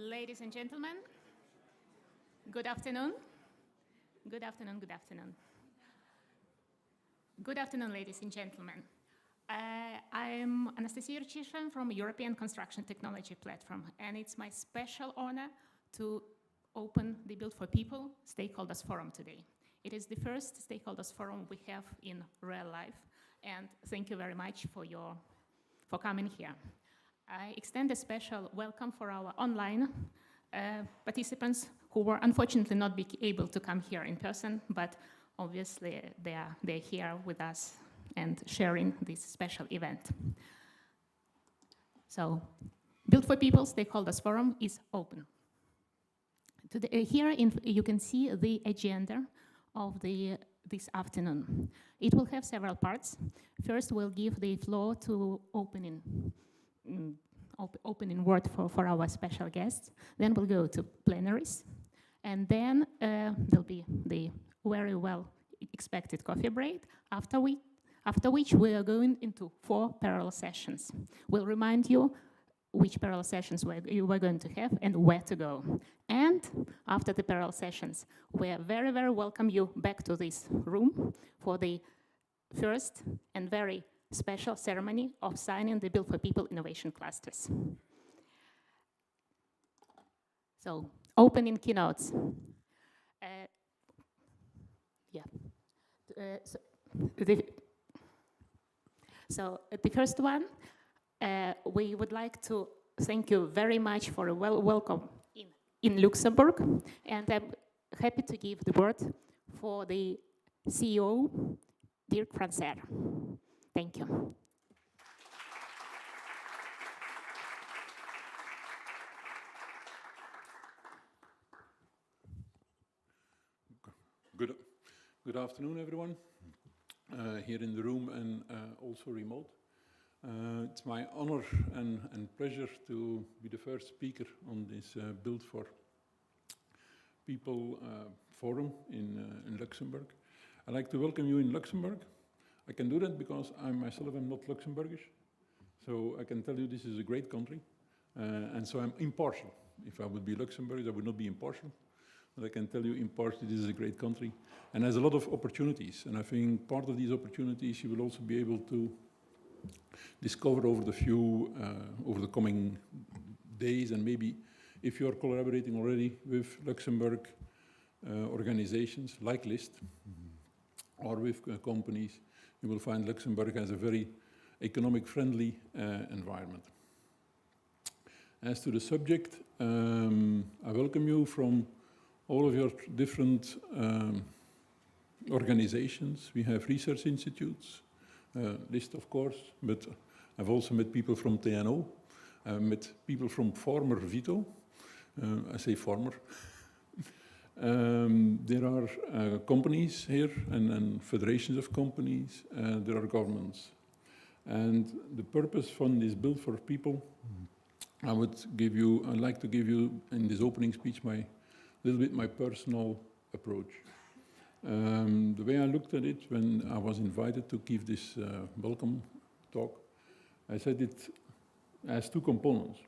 Ladies and gentlemen, good afternoon. Good afternoon, good afternoon. Good afternoon, ladies and gentlemen. I'm Anastasia Urchishin from European Construction Technology Platform, and it's my special honor to open the Built4People Stakeholders Forum today. It is the first Stakeholders Forum we have in real life, and thank you very much for coming here. I extend a special welcome for our online participants who were unfortunately not be able to come here in person, but obviously they're here with us and sharing this special event. So, Built4People Stakeholders Forum is open. Today, here you can see the agenda of this afternoon. It will have several parts. First, we'll give the floor to opening word for our special guests. Then we'll go to plenaries. And then there'll be the very well expected coffee break, after which we are going into 4 parallel sessions. We'll remind you which parallel sessions we're going to have and where to go. And after the parallel sessions, we very, very welcome you back to this room for the first and very special ceremony of signing the Built4People Innovation Clusters. So, opening keynotes. So the first one, we would like to thank you very much for a welcome in Luxembourg, and I'm happy to give the word for the CEO, Dirk Francer. Thank you. Good afternoon, everyone, here in the room and also remote. It's my honor and pleasure to be the first speaker on this Built4People Forum in Luxembourg. I'd like to welcome you in Luxembourg. I can do that because I myself am not Luxembourgish, so I can tell you this is a great country, and so I'm impartial. If I would be Luxembourgish, I would not be impartial, but I can tell you impartially this is a great country and has a lot of opportunities, and I think part of these opportunities you will also be able to discover over the coming days, and maybe if you're collaborating already with Luxembourg organizations like LIST or with companies, you will find Luxembourg has a very economic-friendly environment. As to the subject, I welcome you from all of your different organizations. We have research institutes, LIST of course, but I've also met people from TNO, met people from former Vito, I say former. There are companies here and federations of companies, there are governments. And the purpose from this Built4People, I'd like to give you in this opening speech my personal approach. The way I looked at it when I was invited to give this welcome talk, I said it has 2 components.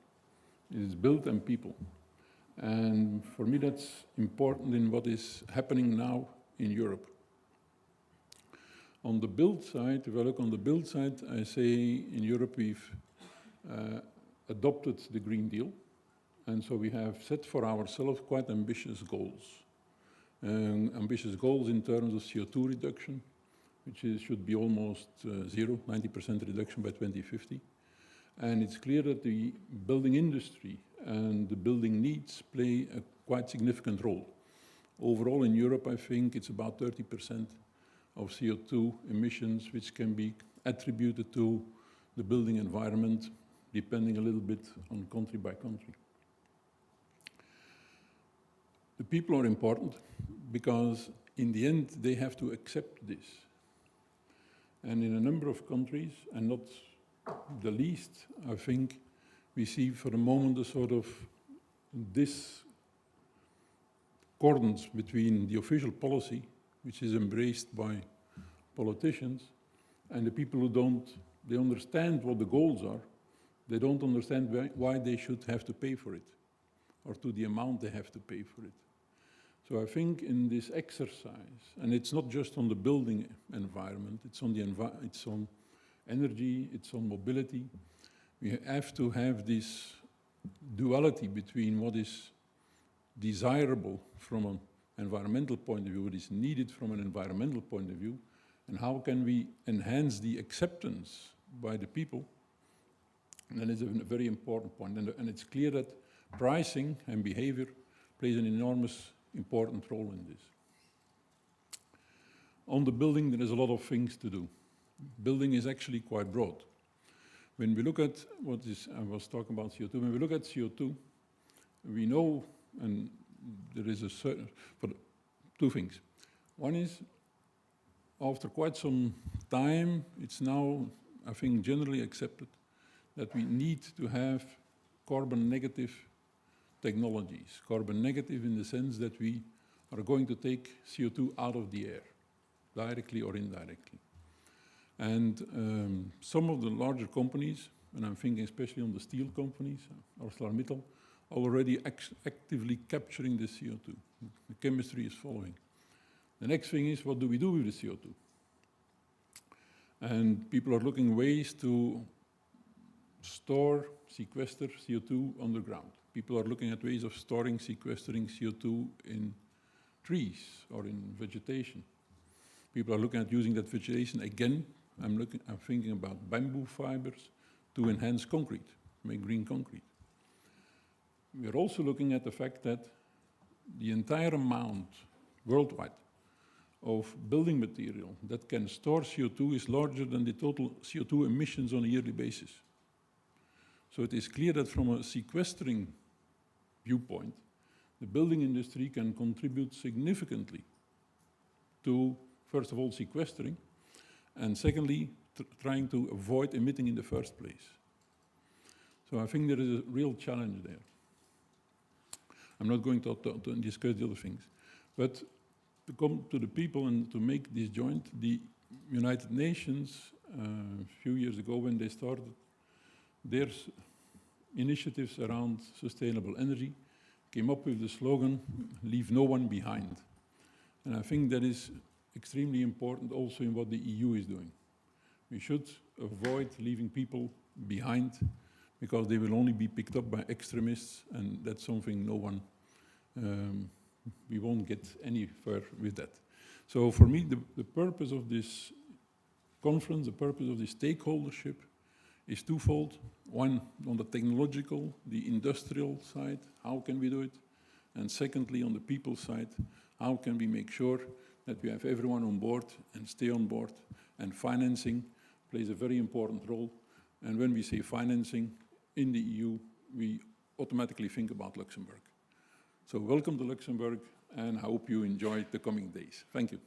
It is build and people. And for me that's important in what is happening now in Europe. On the build side, if I look on the build side, I say in Europe we've adopted the Green Deal. And so we have set for ourselves quite ambitious goals. Ambitious goals in terms of CO2 reduction, which should be almost zero, 90% reduction by 2050. And it's clear that the building industry and the building needs play a quite significant role. Overall in Europe, I think it's about 30% of CO2 emissions which can be attributed to the building environment, depending a little bit on country by country. The people are important because in the end they have to accept this. And in a number of countries, and not the least, I think, we see for the moment a sort of discordance between the official policy, which is embraced by politicians, and the people who they understand what the goals are, they don't understand why they should have to pay for it. or to the amount they have to pay for it. So I think in this exercise, and it's not just on the building environment, it's on it's on energy, it's on mobility. We have to have this duality between what is desirable from an environmental point of view, what is needed from an environmental point of view, and how can we enhance the acceptance by the people. And that is a very important point. And it's clear that pricing and behavior plays an enormous important role in this. On the building, there is a lot of things to do. Building is actually quite broad. When we look at I was talking about CO2, when we look at CO2, we know, and there is a certain, two things. One is, after quite some time, it's now, I think, generally accepted that we need to have carbon negative technologies. Carbon negative in the sense that we are going to take CO2 out of the air, directly or indirectly. And some of the larger companies, and I'm thinking especially on the steel companies, ArcelorMittal, are already actively capturing the CO2. The chemistry is following. The next thing is, what do we do with the CO2? And people are looking ways to store, sequester CO2 underground. People are looking at ways of storing, sequestering CO2 in trees or in vegetation. People are looking at using that vegetation again. I'm thinking about bamboo fibers to enhance concrete, make green concrete. We are also looking at the fact that the entire amount worldwide of building material that can store CO2 is larger than the total CO2 emissions on a yearly basis. So it is clear that from a sequestering viewpoint, the building industry can contribute significantly to, first of all, sequestering, and secondly, trying to avoid emitting in the first place. So I think there is a real challenge there. I'm not going to discuss the other things, but to come to the people and to make this joint, the United Nations, a few years ago when they started their initiatives around sustainable energy, came up with the slogan, leave no one behind. And I think that is extremely important also in what the EU is doing. We should avoid leaving people behind because they will only be picked up by extremists, and that's something no one, we won't get any further with that. So for me, the purpose of this conference, the purpose of this stakeholdership is twofold. One, on the technological, the industrial side, how can we do it? And secondly, on the people side, how can we make sure that we have everyone on board and stay on board? And financing plays a very important role. And when we say financing in the EU, we automatically think about Luxembourg. So welcome to Luxembourg, and I hope you enjoy the coming days. Thank you.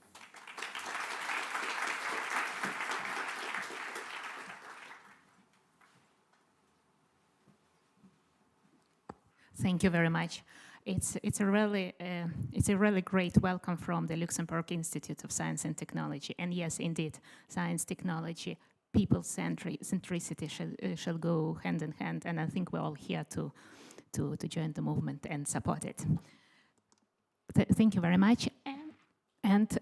Thank you very much. It's a really great welcome from the Luxembourg Institute of Science and Technology. And yes, indeed, science, technology, people centricity shall go hand in hand. And I think we're all here to join the movement and support it. Thank you very much. And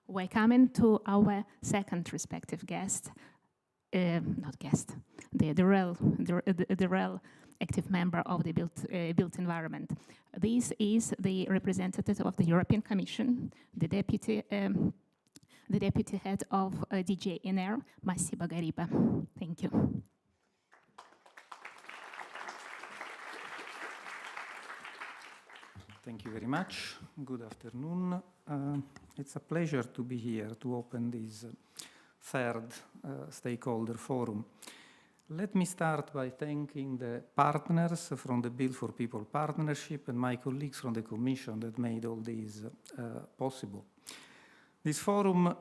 we're coming to our second respective guest, the real active member of the built environment. This is the representative of the European Commission, the deputy head of DG INER, Massimo Gariba. Thank you. Thank you very much. Good afternoon. It's a pleasure to be here to open this third stakeholder forum. Let me start by thanking the partners from the Built4People partnership and my colleagues from the Commission that made all this possible. This forum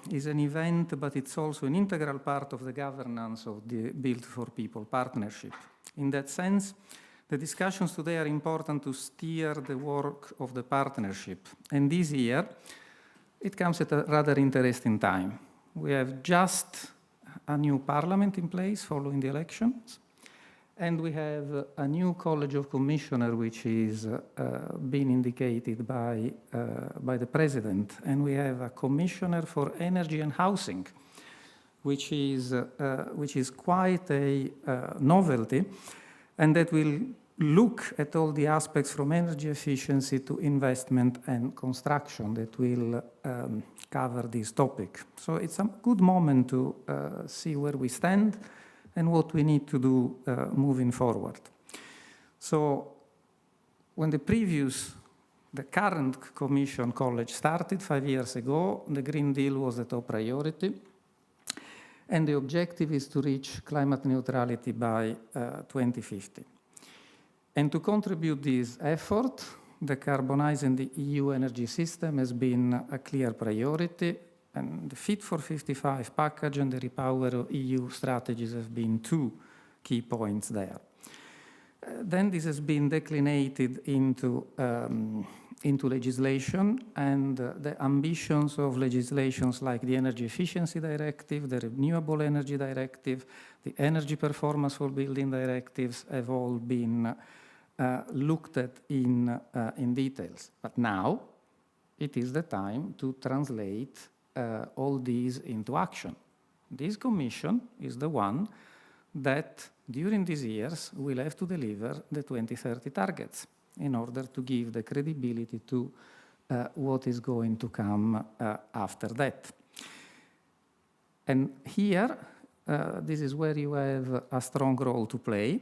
is an event, but it's also an integral part of the governance of the Built4People partnership. In that sense, the discussions today are important to steer the work of the partnership. And this year, it comes at a rather interesting time. We have just a new parliament in place following the elections, And we have a new College of Commissioners, which is been indicated by the President. And we have a Commissioner for Energy and Housing, which is quite a novelty, and that will look at all the aspects from energy efficiency to investment and construction that will cover this topic. So it's a good moment to see where we stand and what we need to do moving forward. So when the current Commission College started 5 years ago, the Green Deal was the top priority. And the objective is to reach climate neutrality by 2050. And to contribute this effort, decarbonizing the EU energy system has been a clear priority, and the Fit for 55 package and the Repower EU strategies have been two key points there. Then this has been declinated into legislation, and the ambitions of legislations like the Energy Efficiency Directive, the Renewable Energy Directive, the Energy Performance for Building Directives have all been looked at in details. But now it is the time to translate all these into action. This Commission is the one that during these years will have to deliver the 2030 targets in order to give the credibility to what is going to come after that. And here, this is where you have a strong role to play.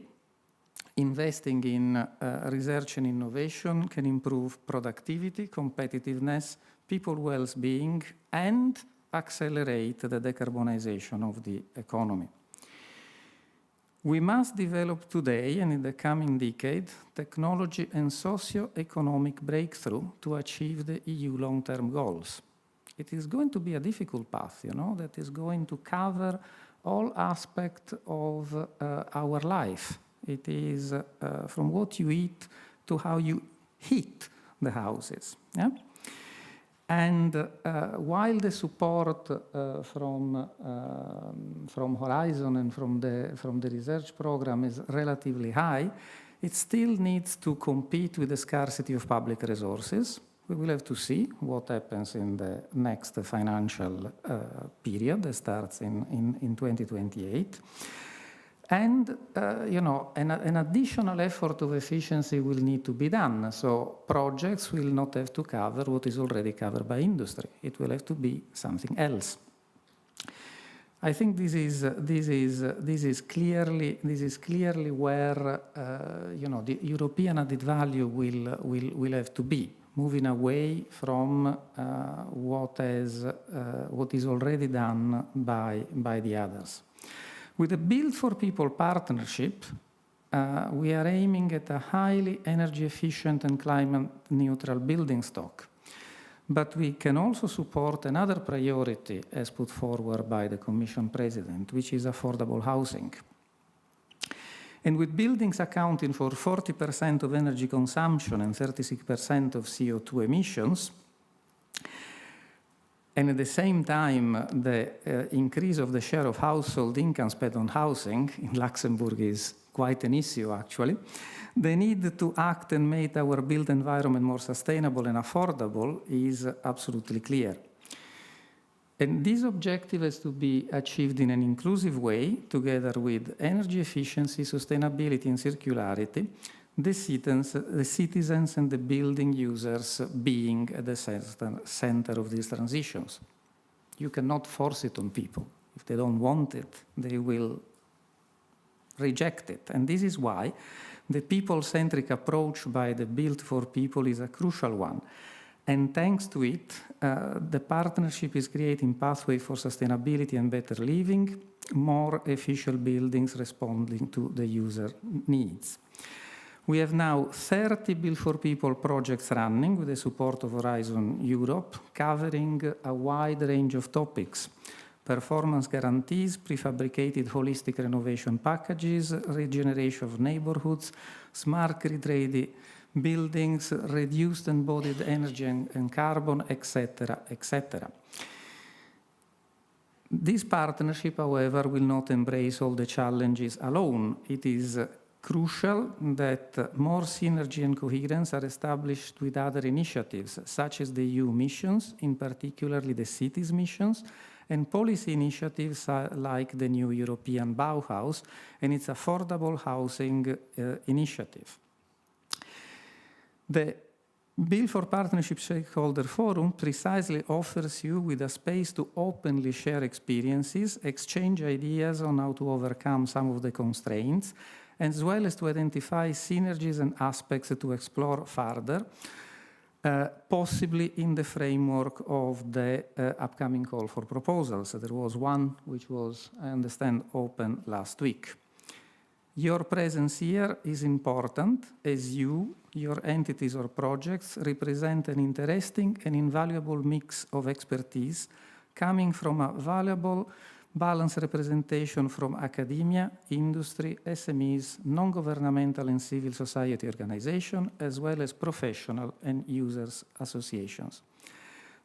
Investing in research and innovation can improve productivity, competitiveness, people well-being, and accelerate the decarbonization of the economy. We must develop today and in the coming decade technology and socio-economic breakthrough to achieve the EU long-term goals. It is going to be a difficult path, that is going to cover all aspects of our life. It is from what you eat to how you heat the houses. Yeah? And while the support from Horizon and from the research program is relatively high, it still needs to compete with the scarcity of public resources. We will have to see what happens in the next financial period that starts in 2028. And an additional effort of efficiency will need to be done. So projects will not have to cover what is already covered by industry. It will have to be something else. I think this is clearly where the European added value will have to be, moving away from what is already done by the others. With the Built4People partnership, we are aiming at a highly energy efficient and climate neutral building stock. But we can also support another priority as put forward by the Commission President, which is affordable housing. And with buildings accounting for 40% of energy consumption and 36% of CO2 emissions, and at the same time, the increase of the share of household income spent on housing in Luxembourg is quite an issue, actually. The need to act and make our built environment more sustainable and affordable is absolutely clear. And this objective has to be achieved in an inclusive way, together with energy efficiency, sustainability, and circularity, the citizens and the building users being at the center of these transitions. You cannot force it on people. If they don't want it, they will reject it. And this is why the people-centric approach by the Built4People is a crucial one. And thanks to it, the partnership is creating pathways for sustainability and better living, more efficient buildings responding to the user needs. We have now 30 Built4People projects running with the support of Horizon Europe, covering a wide range of topics: performance guarantees, prefabricated holistic renovation packages, regeneration of neighborhoods, smart grid-ready buildings, reduced embodied energy and carbon, etc., etc. This partnership, however, will not embrace all the challenges alone. It is crucial that more synergy and coherence are established with other initiatives, such as the EU missions, in particularly the cities missions, and policy initiatives like the new European Bauhaus and its affordable housing initiative. The Built4Partnership Stakeholder Forum precisely offers you with a space to openly share experiences, exchange ideas on how to overcome some of the constraints, as well as to identify synergies and aspects to explore further, possibly in the framework of the upcoming call for proposals. There was one which was, I understand, open last week. Your presence here is important as you, your entities or projects represent an interesting and invaluable mix of expertise coming from a valuable balanced representation from academia, industry, SMEs, non-governmental and civil society organizations, as well as professional and users associations.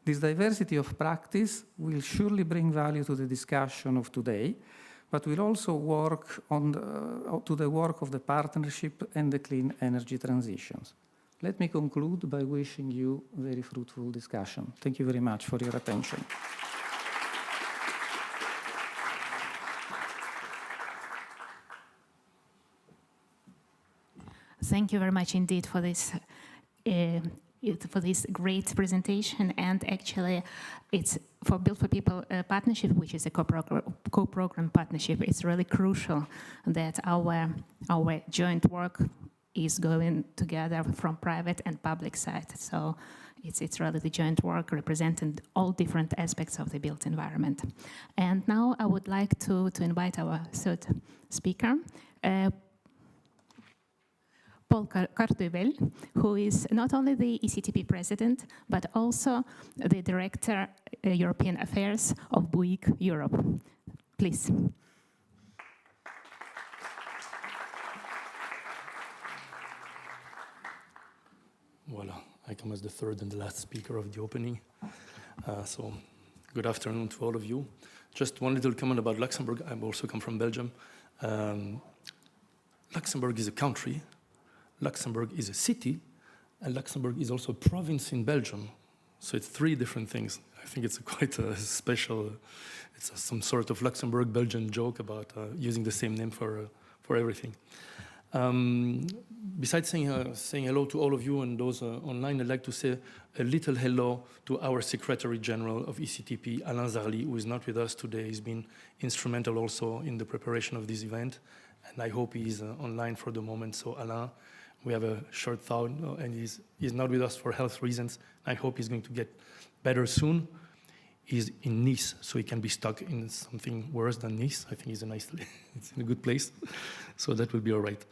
This diversity of practice will surely bring value to the discussion of today, but will also work on to the work of the partnership and the clean energy transitions. Let me conclude by wishing you a very fruitful discussion. Thank you very much for your attention. Thank you very much indeed for this great presentation. And actually, it's for Built4People partnership, which is a co-program partnership. It's really crucial that our joint work is going together from private and public side. So it's really the joint work representing all different aspects of the built environment. And now I would like to invite our third speaker, Paul Cartuvel, who is not only the ECTP president, but also the director European Affairs of Bouygues Europe. Please. Voila, I come as the third and the last speaker of the opening. So good afternoon to all of you. Just one little comment about Luxembourg. I also come from Belgium. Luxembourg is a country. Luxembourg is a city, and Luxembourg is also a province in Belgium. So it's three different things. I think it's quite a special, it's some sort of Luxembourg-Belgian joke about using the same name for everything. Besides saying hello to all of you and those online, I'd like to say a little hello to our Secretary General of ECTP, Alain Zarly, who is not with us today. He's been instrumental also in the preparation of this event, and I hope he's online for the moment. So Alain, we have a short thought, and he's not with us for health reasons. I hope he's going to get better soon. He's in Nice, so he can be stuck in something worse than Nice. I think it's in a good place, so that will be all right.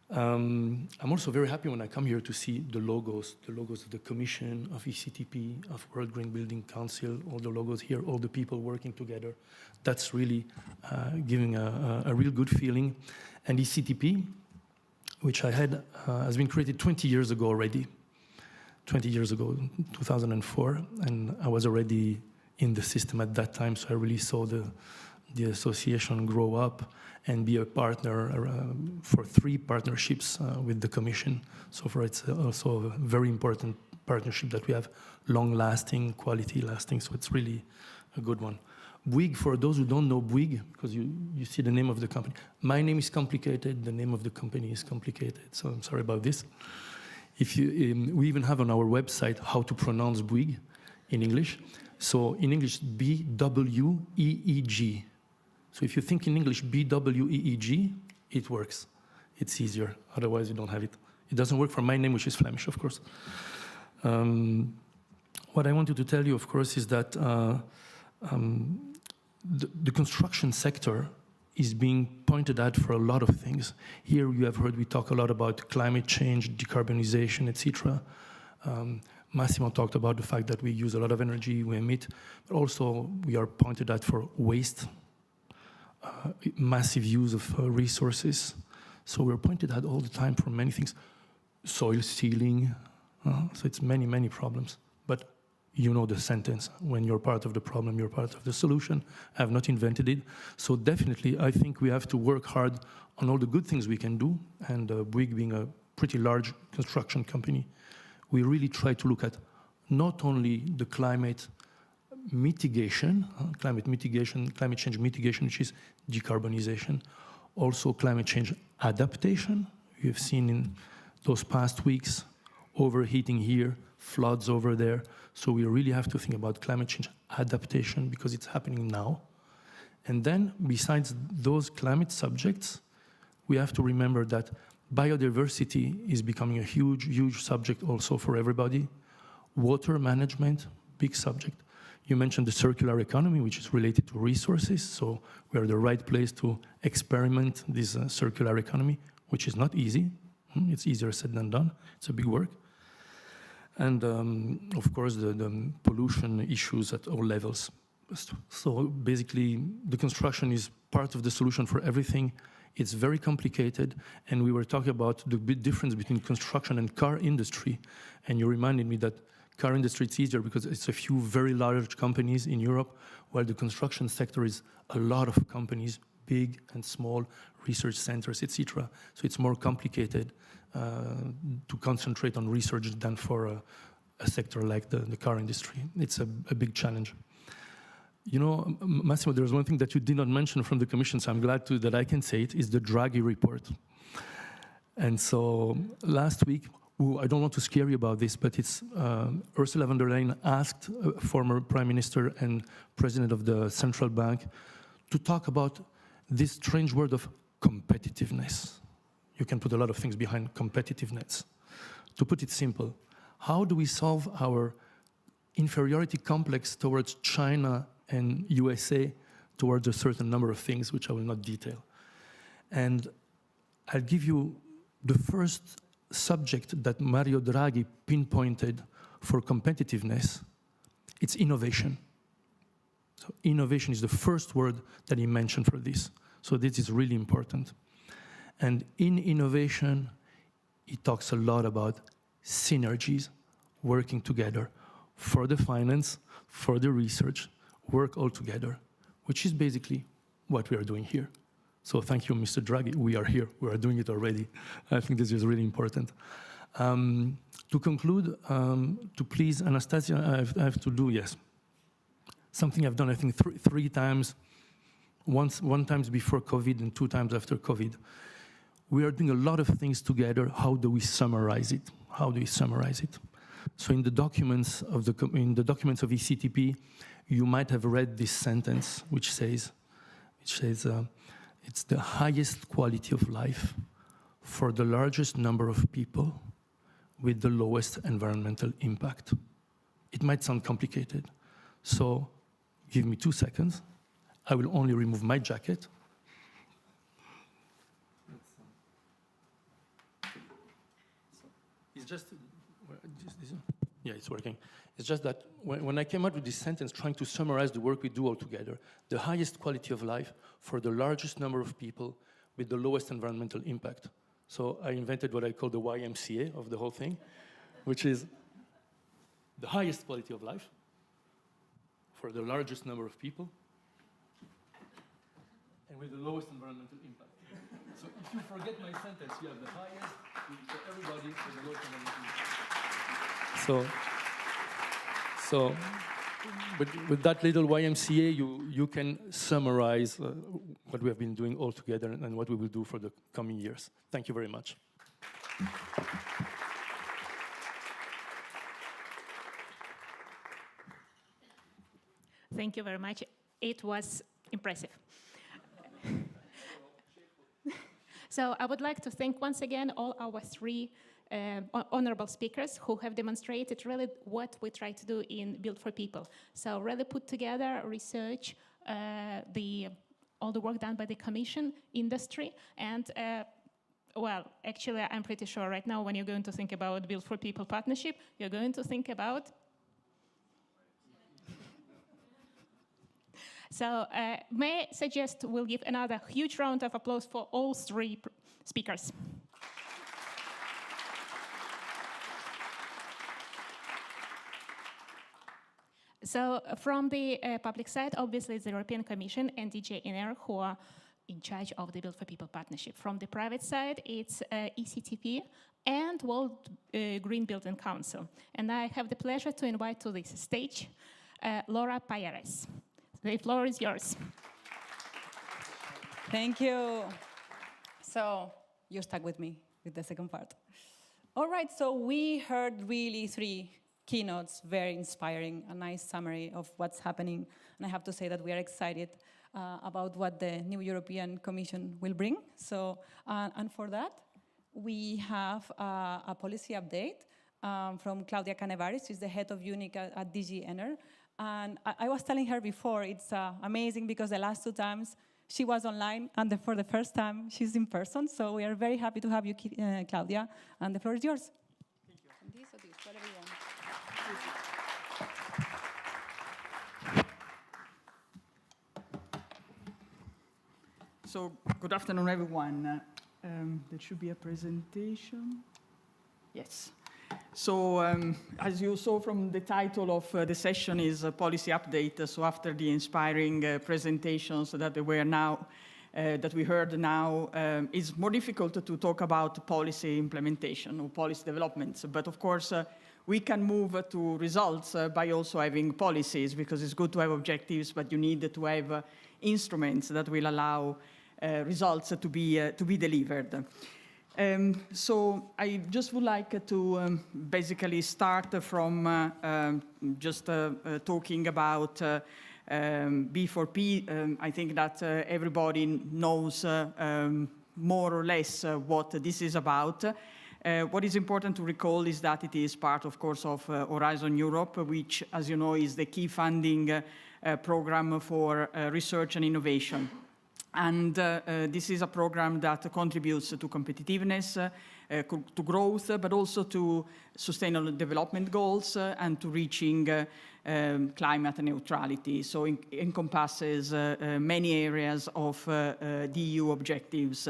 I'm also very happy when I come here to see the logos of the Commission, of ECTP, of World Green Building Council, all the logos here, all the people working together. That's really giving a real good feeling. And ECTP, which I had, has been created 20 years ago already. 20 years ago, 2004, and I was already in the system at that time, so I really saw the association grow up and be a partner for 3 partnerships with the Commission. So for it's also a very important partnership that we have, long-lasting, quality-lasting, so it's really a good one. Bouygues, for those who don't know Bouygues, because you see the name of the company, my name is complicated, the name of the company is complicated, so I'm sorry about this. If you, we even have on our website how to pronounce Bouygues in English. So in English, B-W-E-E-G. So if you think in English B-W-E-E-G, it works. It's easier, otherwise you don't have it. It doesn't work for my name, which is Flemish, of course. What I wanted to tell you, of course, is that the construction sector is being pointed at for a lot of things. Here you have heard we talk a lot about climate change, decarbonization, etc. Massimo talked about the fact that we use a lot of energy, we emit, but also we are pointed at for waste, massive use of resources. So we're pointed at all the time for many things. Soil stealing, so it's many, many problems. But you know the sentence. When you're part of the problem, you're part of the solution. I have not invented it. So definitely, I think we have to work hard on all the good things we can do. And Bouygues being a pretty large construction company, we really try to look at not only the climate mitigation, climate change mitigation, which is decarbonization, also climate change adaptation. You have seen in those past weeks, overheating here, floods over there. So we really have to think about climate change adaptation because it's happening now. And then besides those climate subjects, we have to remember that biodiversity is becoming a huge, huge subject also for everybody. Water management, big subject. You mentioned the circular economy, which is related to resources. So we're the right place to experiment this circular economy, which is not easy. It's easier said than done. It's a big work. And of course, the pollution issues at all levels. So basically, the construction is part of the solution for everything. It's very complicated. And we were talking about the big difference between construction and car industry. And you reminded me that car industry, it's easier because it's a few very large companies in Europe, while the construction sector is a lot of companies, big and small, research centers, etc. So it's more complicated to concentrate on research than for a sector like the car industry. It's a big challenge. You know, Massimo, there's one thing that you did not mention from the Commission, so I'm glad that I can say it, is the Draghi report. And so last week, I don't want to scare you about this, but it's Ursula von der Leyen asked former Prime Minister and President of the Central Bank to talk about this strange word of competitiveness. You can put a lot of things behind competitiveness. To put it simple, how do we solve our inferiority complex towards China and USA towards a certain number of things, which I will not detail? And I'll give you the first subject that Mario Draghi pinpointed for competitiveness. It's innovation. So innovation is the first word that he mentioned for this. So this is really important. And in innovation, he talks a lot about synergies, working together for the finance, for the research, work all together, which is basically what we are doing here. So thank you, Mr. Draghi. We are here. We are doing it already. I think this is really important. To conclude, to please Anastasia, I have to do, yes, something I've done, I think, three times, one time before COVID and 2 times after COVID. We are doing a lot of things together. How do we summarize it? How do we summarize it? So in the documents of ECTP, you might have read this sentence, which says, it's the highest quality of life for the largest number of people with the lowest environmental impact. It might sound complicated, so give me 2 seconds. I will only remove my jacket. It's just, yeah, it's working. It's just that when I came out with this sentence trying to summarize the work we do all together, the highest quality of life for the largest number of people with the lowest environmental impact. So I invented what I call the YMCA of the whole thing, which is the highest quality of life for the largest number of people and with the lowest environmental impact. So if you forget my sentence, you have the highest for everybody with the lowest environmental impact. So with that little YMCA, you can summarize what we have been doing all together and what we will do for the coming years. Thank you very much. Thank you very much. It was impressive. So I would like to thank once again all our 3 honorable speakers who have demonstrated really what we try to do in Built for People. So really put together research, all the work done by the Commission, industry, and well, actually, I'm pretty sure right now when you're going to think about Built for People partnership, you're going to think about. So may I suggest we'll give another huge round of applause for all 3 speakers. So from the public side, obviously it's the European Commission and DG ENER who are in charge of the Built for People partnership. From the private side, it's ECTP and World Green Building Council. And I have the pleasure to invite to this stage Laura Payares. The floor is yours. Thank you. So you're stuck with me with the second part. All right, so we heard really 3 keynotes, very inspiring, a nice summary of what's happening. And I have to say that we are excited about what the new European Commission will bring. So, and for that, we have a policy update from Claudia Canevaris. She's the head of UNIC at DG ENER. And I was telling her before, it's amazing because the last 2 times she was online, and for the first time she's in person. So we are very happy to have you, Claudia, and the floor is yours. Thank you. And this or this, whatever you want. So, good afternoon, everyone. There should be a presentation. Yes. So, as you saw from the title of the session is a policy update. So, after the inspiring presentations that we heard now, it's more difficult to talk about policy implementation or policy developments. But of course, we can move to results by also having policies, because it's good to have objectives, but you need to have instruments that will allow results to be delivered. So I just would like to basically start from just talking about B4P. I think that everybody knows more or less what this is about. What is important to recall is that it is part, of course, of Horizon Europe, which, as you know, is the key funding program for research and innovation. And this is a program that contributes to competitiveness, to growth, but also to sustainable development goals and to reaching climate neutrality. So it encompasses many areas of the EU objectives.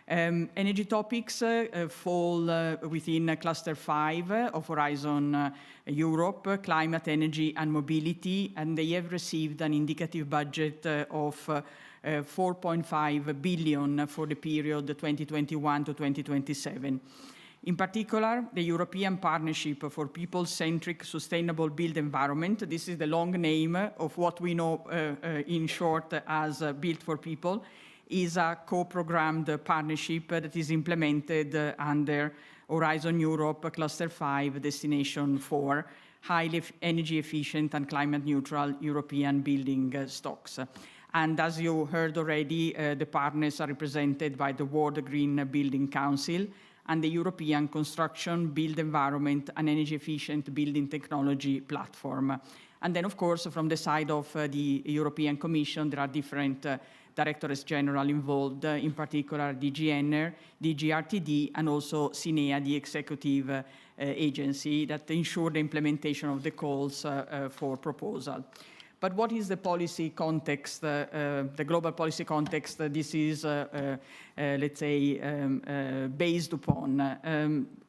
Energy topics fall within Cluster 5 of Horizon Europe, climate, energy and mobility, and they have received an indicative budget of 4.5 billion for the period 2021 to 2027. In particular, the European Partnership for People-Centric Sustainable Built Environment, this is the long name of what we know in short as Built for People, is a co-programmed partnership that is implemented under Horizon Europe Cluster 5 Destination 4, highly energy efficient and climate neutral European building stocks. And as you heard already, the partners are represented by the World Green Building Council and the European Construction, Built Environment and Energy Efficient Building Technology Platform. And then, of course, from the side of the European Commission, there are different Directorates General involved, in particular DG ENER, DG RTD, and also SINEA, the executive agency that ensure the implementation of the calls for proposal. But what is the policy context, the global policy context this is, let's say, based upon?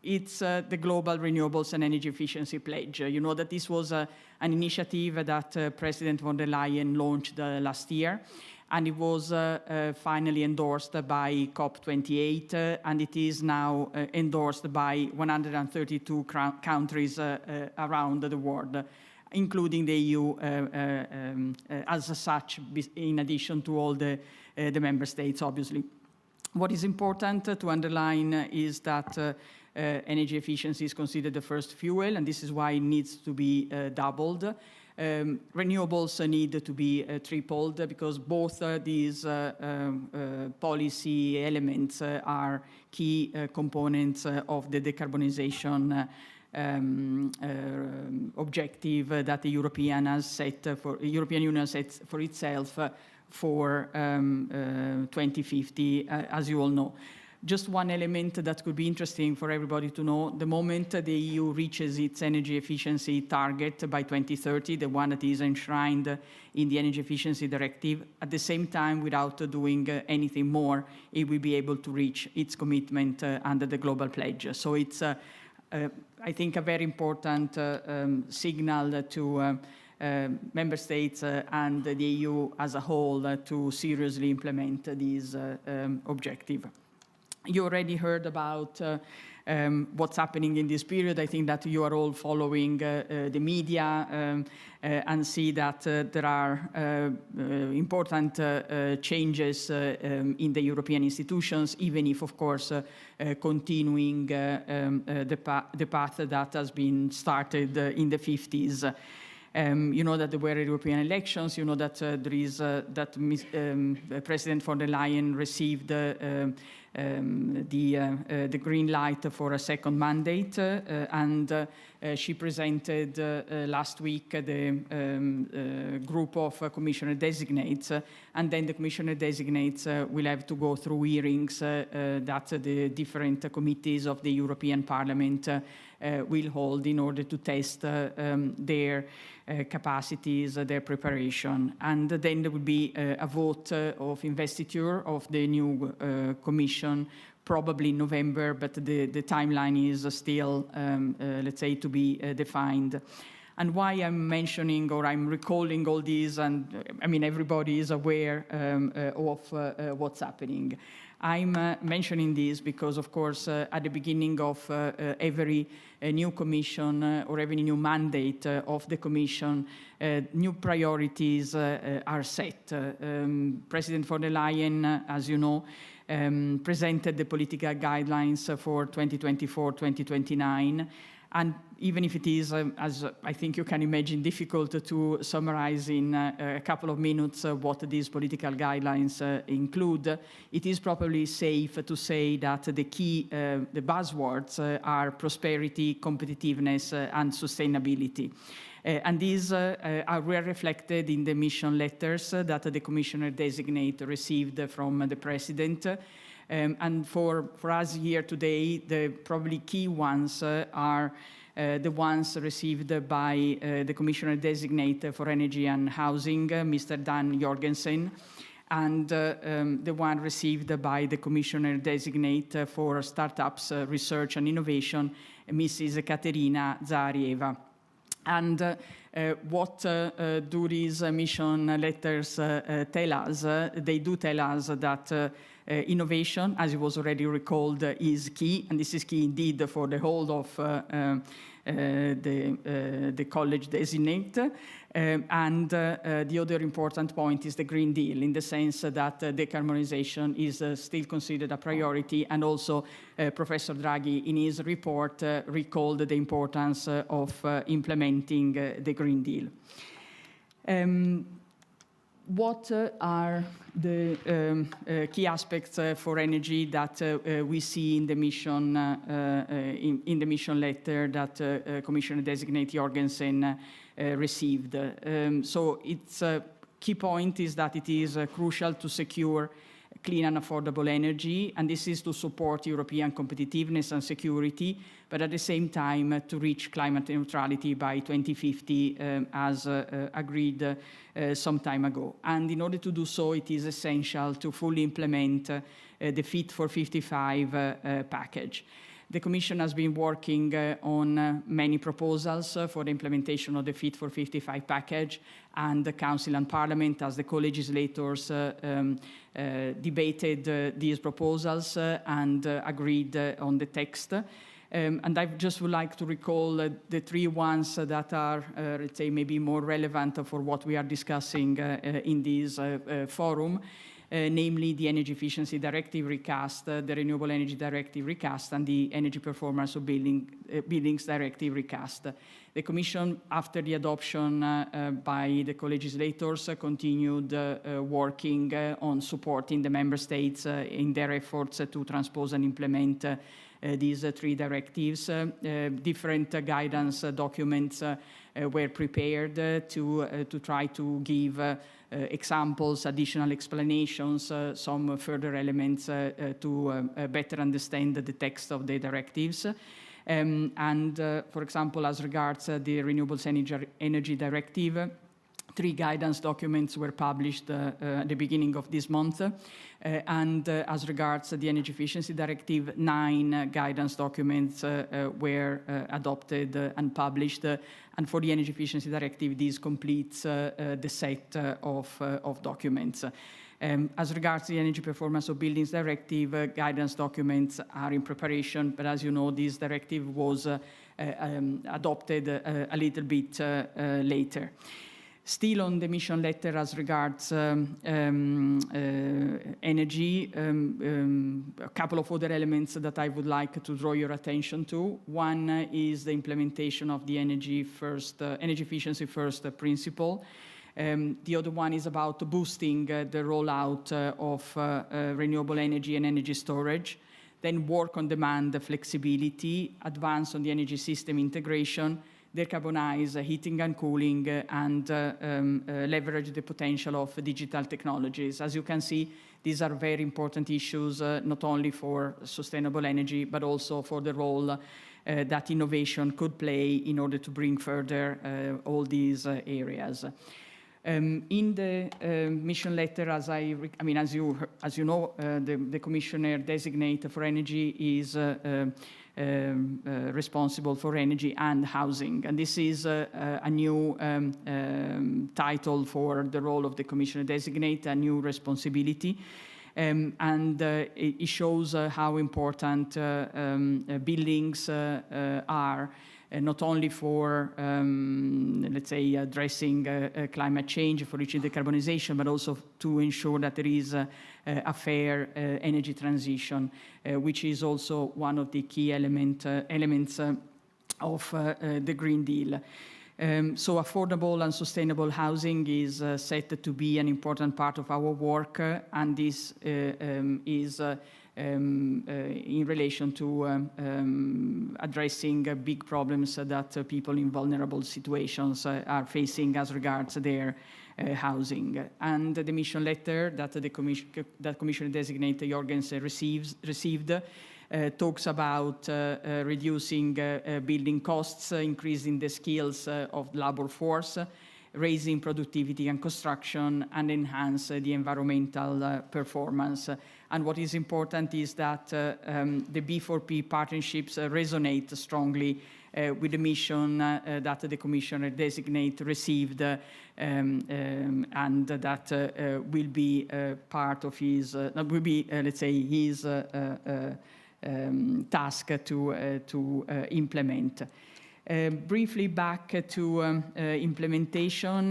It's the Global Renewables and Energy Efficiency Pledge. You know that this was an initiative that President von der Leyen launched last year, and it was finally endorsed by COP28, and it is now endorsed by 132 countries around the world, including the EU as such, in addition to all the member states, obviously. What is important to underline is that energy efficiency is considered the first fuel, and this is why it needs to be doubled. Renewables need to be tripled because both these policy elements are key components of the decarbonization objective that the European Union sets for itself for 2050, as you all know. Just one element that could be interesting for everybody to know, the moment the EU reaches its energy efficiency target by 2030, the one that is enshrined in the Energy Efficiency Directive, at the same time, without doing anything more, it will be able to reach its commitment under the Global Pledge. So it's I think a very important signal to member states and the EU as a whole to seriously implement this objective. You already heard about what's happening in this period. I think that you are all following the media and see that there are important changes in the European institutions, even if, of course, continuing the path that has been started in the 50s. You know that there were European elections. You know that President von der Leyen received the green light for a second mandate, and she presented last week the group of commissioner designates, and then the commissioner designates will have to go through hearings that the different committees of the European Parliament will hold in order to test their capacities, their preparation. And then there will be a vote of investiture of the new commission, probably in November, but the timeline is still, let's say, to be defined. And why I'm mentioning or I'm recalling all these, and I mean, everybody is aware of what's happening. I'm mentioning this because, of course, at the beginning of every new commission or every new mandate of the commission, new priorities are set. President von der Leyen, as you know, presented the political guidelines for 2024-2029. And even if it is, as I think you can imagine, difficult to summarize in a couple of minutes what these political guidelines include, it is probably safe to say that the key, the buzzwords are prosperity, competitiveness, and sustainability. And these were reflected in the mission letters that the commissioner designate received from the president. And for us here today, the probably key ones are the ones received by the Commissioner Designate for Energy and Housing, Mr. Dan Jorgensen, and the one received by the Commissioner Designate for Startups, Research and Innovation, Mrs. Katerina Zaharyeva. And what do these mission letters tell us? They do tell us that innovation, as it was already recalled, is key, and this is key indeed for the whole of the college designate. And the other important point is the Green Deal, in the sense that decarbonization is still considered a priority, and also Professor Draghi, in his report, recalled the importance of implementing the Green Deal. What are the key aspects for energy that we see in the mission in the mission letter that Commissioner Designate Jorgensen received? So its key point is that it is crucial to secure clean and affordable energy, and this is to support European competitiveness and security, but at the same time to reach climate neutrality by 2050 as agreed some time ago. And in order to do so, it is essential to fully implement the Fit for 55 package. The Commission has been working on many proposals for the implementation of the Fit for 55 package, and the Council and Parliament, as the co-legislators, debated these proposals and agreed on the text. And I just would like to recall the three ones that are, let's say, maybe more relevant for what we are discussing in this forum. Namely the Energy Efficiency Directive recast, the Renewable Energy Directive recast, and the Energy Performance of Buildings Directive recast. The Commission, after the adoption by the co-legislators, continued working on supporting the Member States in their efforts to transpose and implement these three directives. Different guidance documents were prepared to try to give examples, additional explanations, some further elements to better understand the text of the directives. For example, as regards the Renewables Energy Directive, 3 guidance documents were published at the beginning of this month. And as regards the Energy Efficiency Directive, 9 guidance documents were adopted and published. And for the Energy Efficiency Directive, this completes the set of documents. As regards the Energy Performance of Buildings Directive, guidance documents are in preparation, but as you know, this directive was adopted a little bit later. Still on the mission letter as regards energy, a couple of other elements that I would like to draw your attention to. One is the implementation of the energy efficiency first principle. The other one is about boosting the rollout of renewable energy and energy storage. Then work on demand flexibility, advance on the energy system integration, decarbonize heating and cooling, and leverage the potential of digital technologies. As you can see, these are very important issues, not only for sustainable energy, but also for the role that innovation could play in order to bring further all these areas. In the mission letter, as you know, the Commissioner designate for energy is responsible for energy and housing. And this is a new title for the role of the Commissioner designate, a new responsibility. It shows how important buildings are, not only for, let's say, addressing climate change, for reaching decarbonization, but also to ensure that there is a fair energy transition, which is also one of the key elements of the Green Deal. So affordable and sustainable housing is set to be an important part of our work, and this is in relation to addressing big problems that people in vulnerable situations are facing as regards their housing. And the mission letter that the Commissioner designate Jorgensen received talks about reducing building costs, increasing the skills of the labor force, raising productivity and construction, and enhance the environmental performance. And what is important is that the B4P partnerships resonate strongly with the mission that the Commissioner designate received, and that will be part of his, will be, let's say, his task to implement. Briefly back to implementation,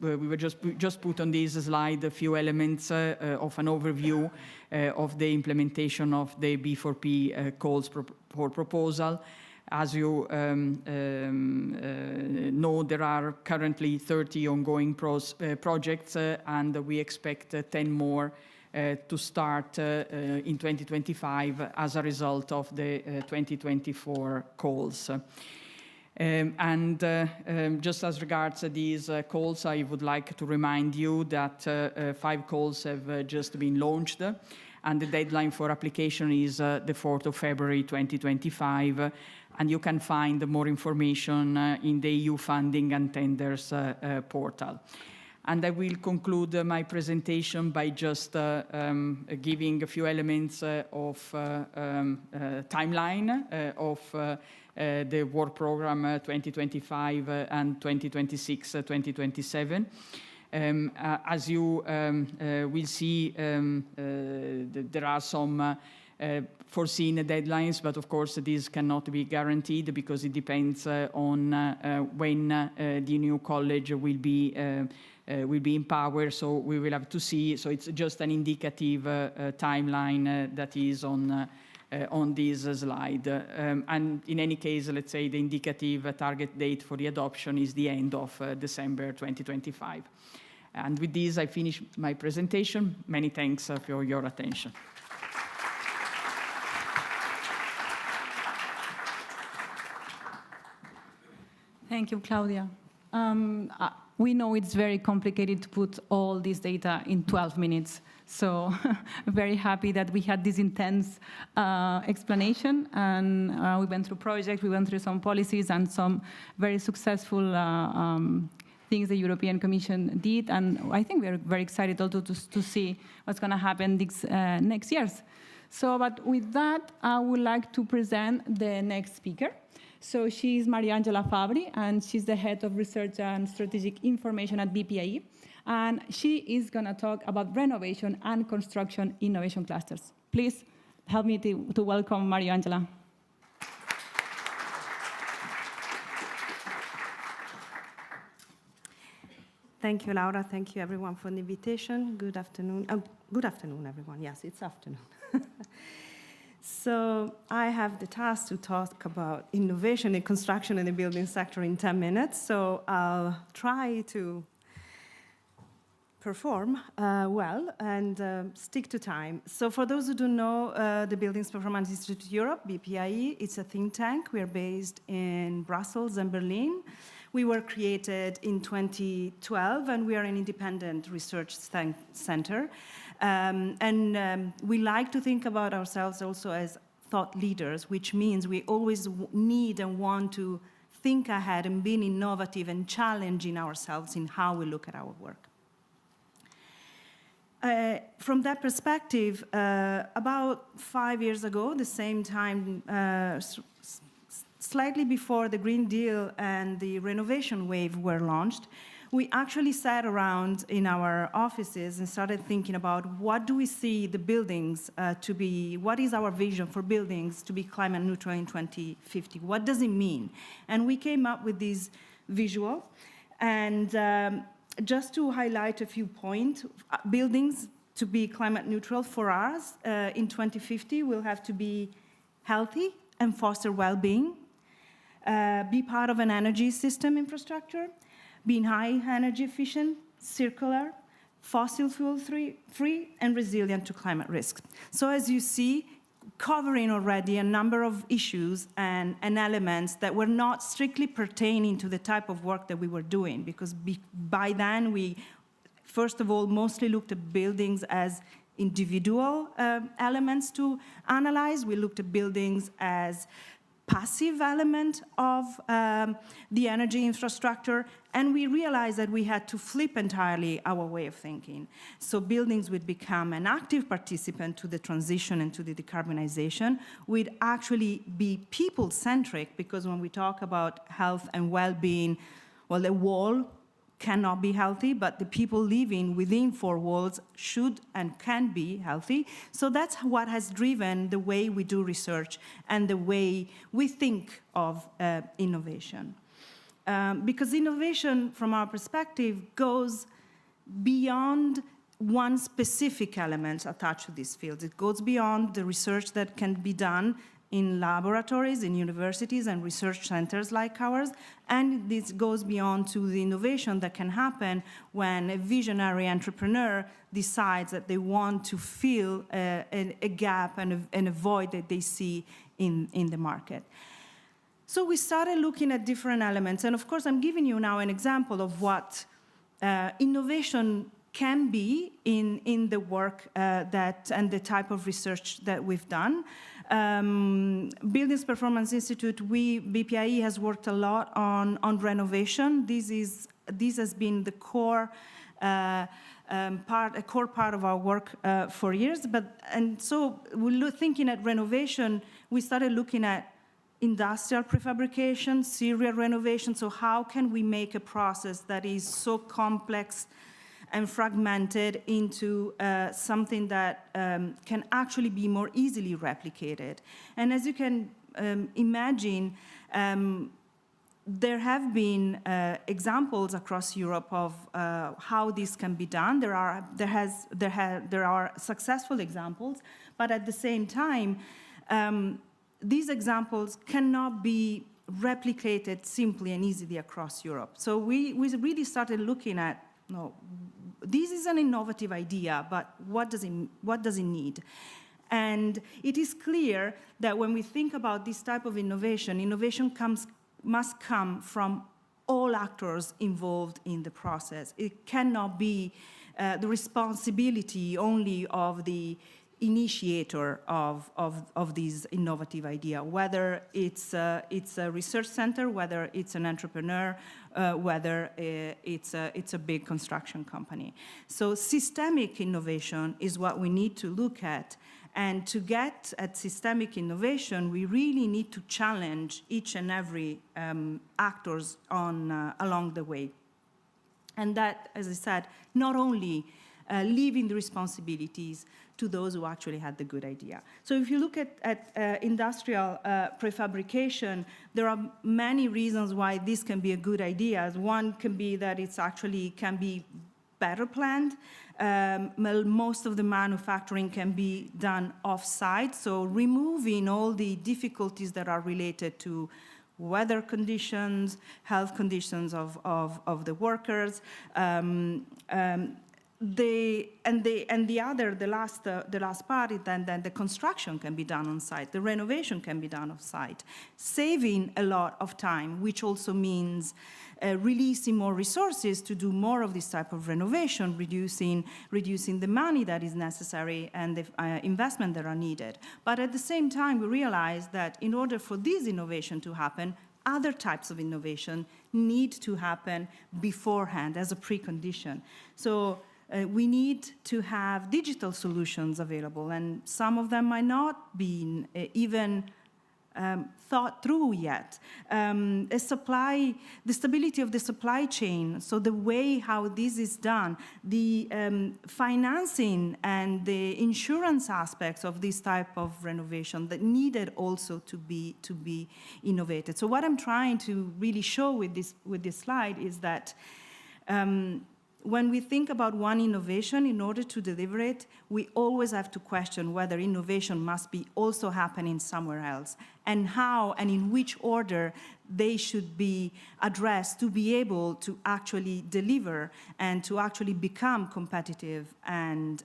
we were just put on this slide a few elements of an overview of the implementation of the B4P calls for proposal. As you know, there are currently 30 ongoing projects, and we expect 10 more to start in 2025 as a result of the 2024 calls. Just as regards these calls, I would like to remind you that 5 calls have just been launched, and the deadline for application is the 4th of February 2025, and you can find more information in the EU funding and tenders portal. And I will conclude my presentation by just giving a few elements of timeline of the work program 2025 and 2026-2027. As you will see, there are some foreseen deadlines, but of course these cannot be guaranteed because it depends on when the new college will be in power, so we will have to see. So it's just an indicative timeline that is on this slide. And in any case, let's say the indicative target date for the adoption is the end of December 2025. And with this, I finish my presentation. Many thanks for your attention. Thank you, Claudia. We know it's very complicated to put all this data in 12 minutes. So very happy that we had this intense explanation. And we went through projects, we went through some policies and some very successful things the European Commission did, and I think we're very excited also to see what's going to happen next years. So, but with that, I would like to present the next speaker. So she's Mariangela Fabri, and she's the head of research and strategic information at BPIE. And she is going to talk about renovation and construction innovation clusters. Please help me to welcome Mariangela. Thank you, Laura. Thank you, everyone, for the invitation. Good afternoon. Good afternoon, everyone. Yes, it's afternoon. So I have the task to talk about innovation in construction and the building sector in 10 minutes. So I'll try to perform well and stick to time. So for those who don't know, the Buildings Performance Institute Europe, BPIE, it's a think tank. We are based in Brussels and Berlin. We were created in 2012, and we are an independent research center. We like to think about ourselves also as thought leaders, which means we always need and want to think ahead and being innovative and challenging ourselves in how we look at our work. From that perspective, about 5 years ago, the same time, slightly before the Green Deal and the renovation wave were launched, we actually sat around in our offices and started thinking about what do we see the buildings to be, what is our vision for buildings to be climate neutral in 2050? What does it mean? And we came up with this visual. And just to highlight a few points, buildings to be climate neutral for us in 2050 will have to be healthy and foster well-being, be part of an energy system infrastructure, being high energy efficient, circular, fossil fuel free, and resilient to climate risks. So as you see, covering already a number of issues and elements that were not strictly pertaining to the type of work that we were doing, because by then we, first of all, mostly looked at buildings as individual elements to analyze. We looked at buildings as passive element of the energy infrastructure, and we realized that we had to flip entirely our way of thinking. So buildings would become an active participant to the transition and to the decarbonization, would actually be people-centric, because when we talk about health and well-being, well, the wall cannot be healthy, but the people living within four walls should and can be healthy. So that's what has driven the way we do research and the way we think of innovation. Because innovation, from our perspective, goes beyond one specific element attached to these fields. It goes beyond the research that can be done in laboratories, in universities, and research centers like ours. And this goes beyond to the innovation that can happen when a visionary entrepreneur decides that they want to fill a gap and a void that they see in the market. So we started looking at different elements. And of course, I'm giving you now an example of what innovation can be in the work and the type of research that we've done. Buildings Performance Institute, BPIE has worked a lot on renovation. This has been the core a core part of our work for years. And so we're thinking at renovation, we started looking at industrial prefabrication, serial renovation. So how can we make a process that is so complex and fragmented into something that can actually be more easily replicated? And as you can imagine, there have been examples across Europe of how this can be done. There are successful examples, but at the same time, these examples cannot be replicated simply and easily across Europe. So we really started looking at, no, this is an innovative idea, but what does it need? And it is clear that when we think about this type of innovation, must come from all actors involved in the process. It cannot be the responsibility only of the initiator of this innovative idea, whether it's a research center, whether it's an entrepreneur, whether it's a big construction company. So systemic innovation is what we need to look at. And to get at systemic innovation, we really need to challenge each and every actors along the way. And that, as I said, not only leaving the responsibilities to those who actually had the good idea. So if you look at industrial prefabrication, there are many reasons why this can be a good idea. One can be that it's actually can be better planned. Most of the manufacturing can be done off-site, so removing all the difficulties that are related to weather conditions, health conditions of the workers, the last part is then the construction can be done on site, the renovation can be done off site, saving a lot of time, which also means releasing more resources to do more of this type of renovation, reducing the money that is necessary and the investment that are needed. But at the same time, we realize that in order for this innovation to happen, other types of innovation need to happen beforehand as a precondition. So we need to have digital solutions available, and some of them might not be even thought through yet. The stability of the supply chain, so the way how this is done, the financing and the insurance aspects of this type of renovation that needed also to be innovated. So what I'm trying to really show with this slide is that when we think about one innovation, in order to deliver it, we always have to question whether innovation must be also happening somewhere else, and how and in which order they should be addressed to be able to actually deliver and to actually become competitive and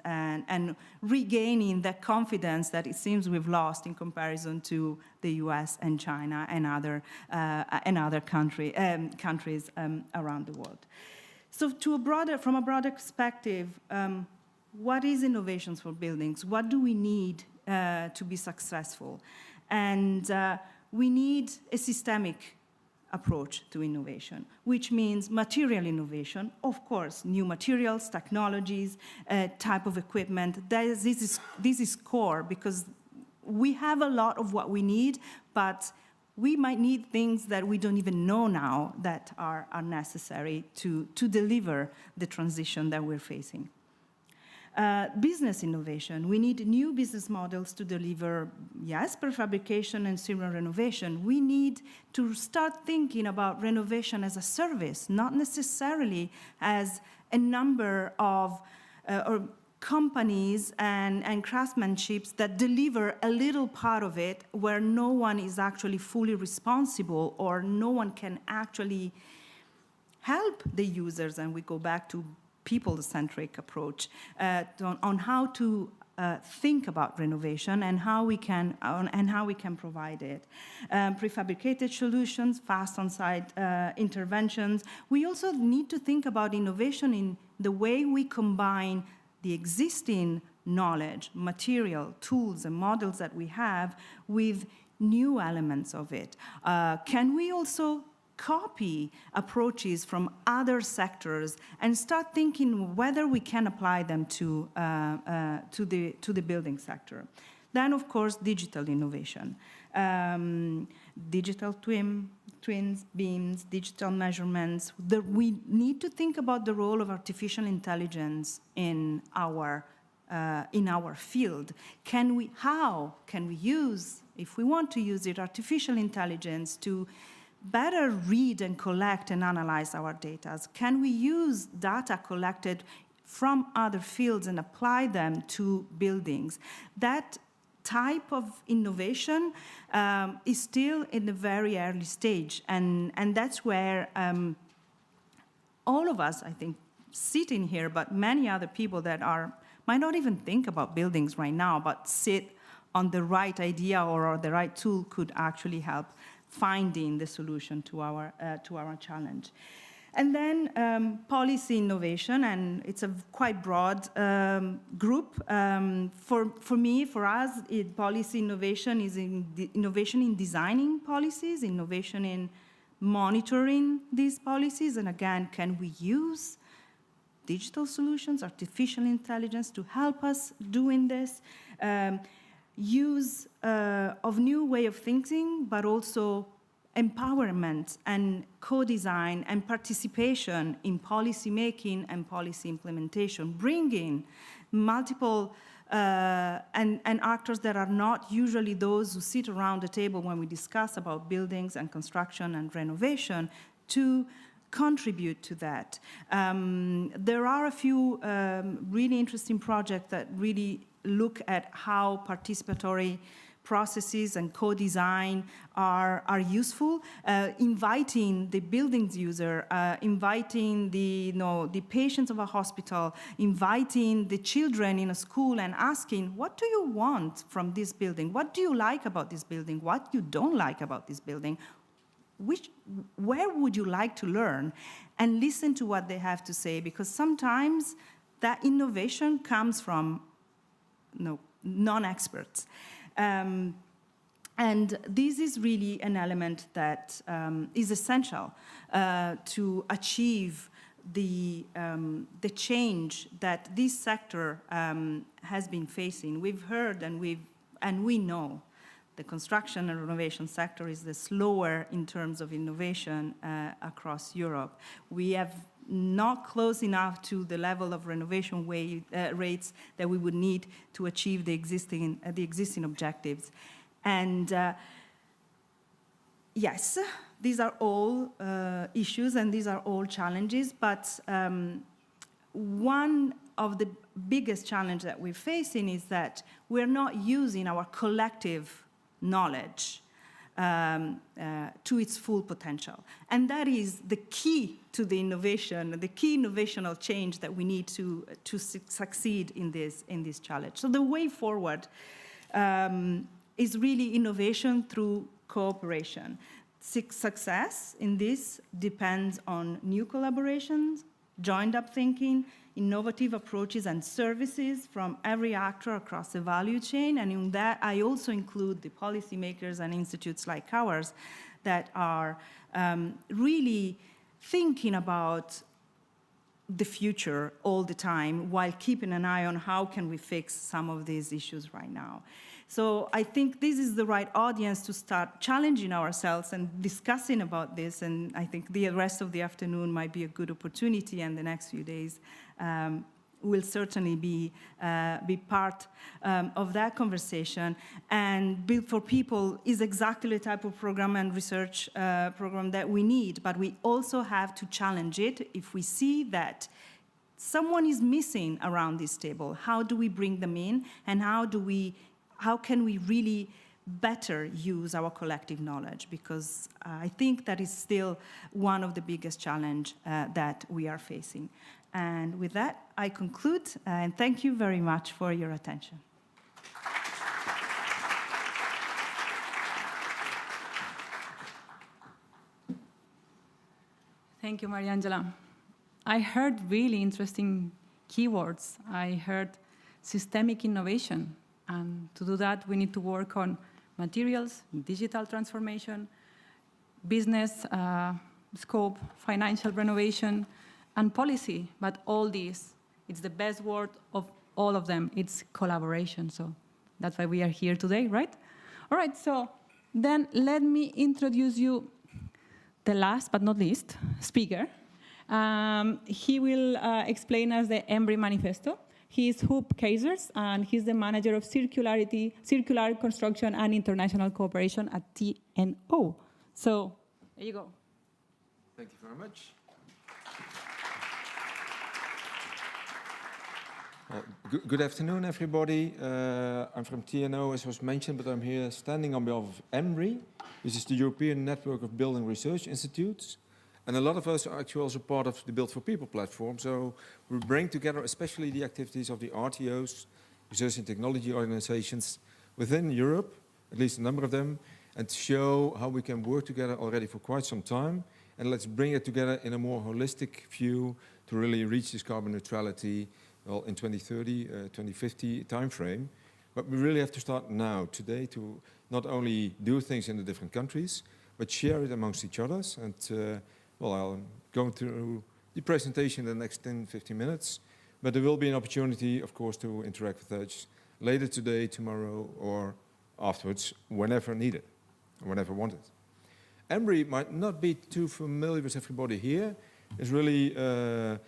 regaining the confidence that it seems we've lost in comparison to the US and China and other countries around the world. So from a broader perspective, what is innovations for buildings? What do we need to be successful? And we need a systemic approach to innovation, which means material innovation, of course, new materials, technologies, type of equipment. This is core, because we have a lot of what we need, but we might need things that we don't even know now that are necessary to deliver the transition that we're facing. Business innovation. We need new business models to deliver, yes, prefabrication and similar renovation. We need to start thinking about renovation as a service, not necessarily as a number of companies and craftsmanships that deliver a little part of it where no one is actually fully responsible or no one can actually help the users. And we go back to people-centric approach on how to think about renovation and how we can provide it. Prefabricated solutions, fast on-site interventions. We also need to think about innovation in the way we combine the existing knowledge, material, tools, and models that we have with new elements of it. Can we also copy approaches from other sectors and start thinking whether we can apply them to the building sector? Then, of course, digital innovation. Digital twins, beams, digital measurements. We need to think about the role of artificial intelligence in our field. How can we use, if we want to use it, artificial intelligence to better read and collect and analyze our data? Can we use data collected from other fields and apply them to buildings? That type of innovation is still in the very early stage, and that's where all of us, I think, sitting here, but many other people that might not even think about buildings right now, but sit on the right idea or the right tool could actually help finding the solution to our challenge. And then policy innovation, and it's a quite broad group. For me, for us, policy innovation is innovation in designing policies, innovation in monitoring these policies, and again, can we use digital solutions, artificial intelligence to help us doing this? Use of new way of thinking, but also empowerment and co-design and participation in policy making and policy implementation, bringing multiple and actors that are not usually those who sit around the table when we discuss about buildings and construction and renovation to contribute to that. There are a few really interesting projects that really look at how participatory processes and co-design are useful, inviting the buildings user, inviting the patients of a hospital, inviting the children in a school and asking, what do you want from this building? What do you like about this building? What you don't like about this building? Where would you like to learn? And listen to what they have to say, because sometimes that innovation comes from non-experts. And this is really an element that is essential to achieve the change that this sector has been facing. We've heard and we know the construction and renovation sector is the slower in terms of innovation across Europe. We have not close enough to the level of renovation rates that we would need to achieve the existing objectives. And yes, these are all issues and these are all challenges, but one of the biggest challenges that we're facing is that we're not using our collective knowledge to its full potential. And that is the key to the innovation, the key innovational change that we need to succeed in this challenge. So the way forward is really innovation through cooperation. Success in this depends on new collaborations, joined up thinking, innovative approaches and services from every actor across the value chain. And in that, I also include the policymakers and institutes like ours that are really thinking about the future all the time while keeping an eye on how can we fix some of these issues right now. So I think this is the right audience to start challenging ourselves and discussing about this, and I think the rest of the afternoon might be a good opportunity, and the next few days will certainly be part of that conversation. And Built4People is exactly the type of program and research program that we need, but we also have to challenge it if we see that someone is missing around this table. How do we bring them in, and how can we really better use our collective knowledge? Because I think that is still one of the biggest challenges that we are facing. And with that, I conclude, and thank you very much for your attention. Thank you, Mariangela. I heard really interesting keywords. I heard systemic innovation. And to do that, we need to work on materials, digital transformation, business scope, financial renovation, and policy. But all these, it's the best word of all of them. It's collaboration. So that's why we are here today, right? All right, so then let me introduce you the last but not least speaker. He will explain us the EMBRI Manifesto. He is Huub Keizers, and he's the manager of circular construction and international cooperation at TNO. So there you go. Thank you very much. Good afternoon, everybody. I'm from TNO, as was mentioned, but I'm here standing on behalf of EMBRI. This is the European Network of Building Research Institutes. And a lot of us are actually also part of the Built4People platform. So we bring together especially the activities of the RTOs, research and technology organizations within Europe, at least a number of them, and to show how we can work together already for quite some time and let's bring it together in a more holistic view to really reach this carbon neutrality, well, in 2030, 2050 timeframe. But we really have to start now, today, to not only do things in the different countries, but share it amongst each other. And, well, I'll go through the presentation in the next 10, 15 minutes. But there will be an opportunity, of course, to interact with us later today, tomorrow, or afterwards, whenever needed, whenever wanted. Embry might not be too familiar with everybody here. It's really a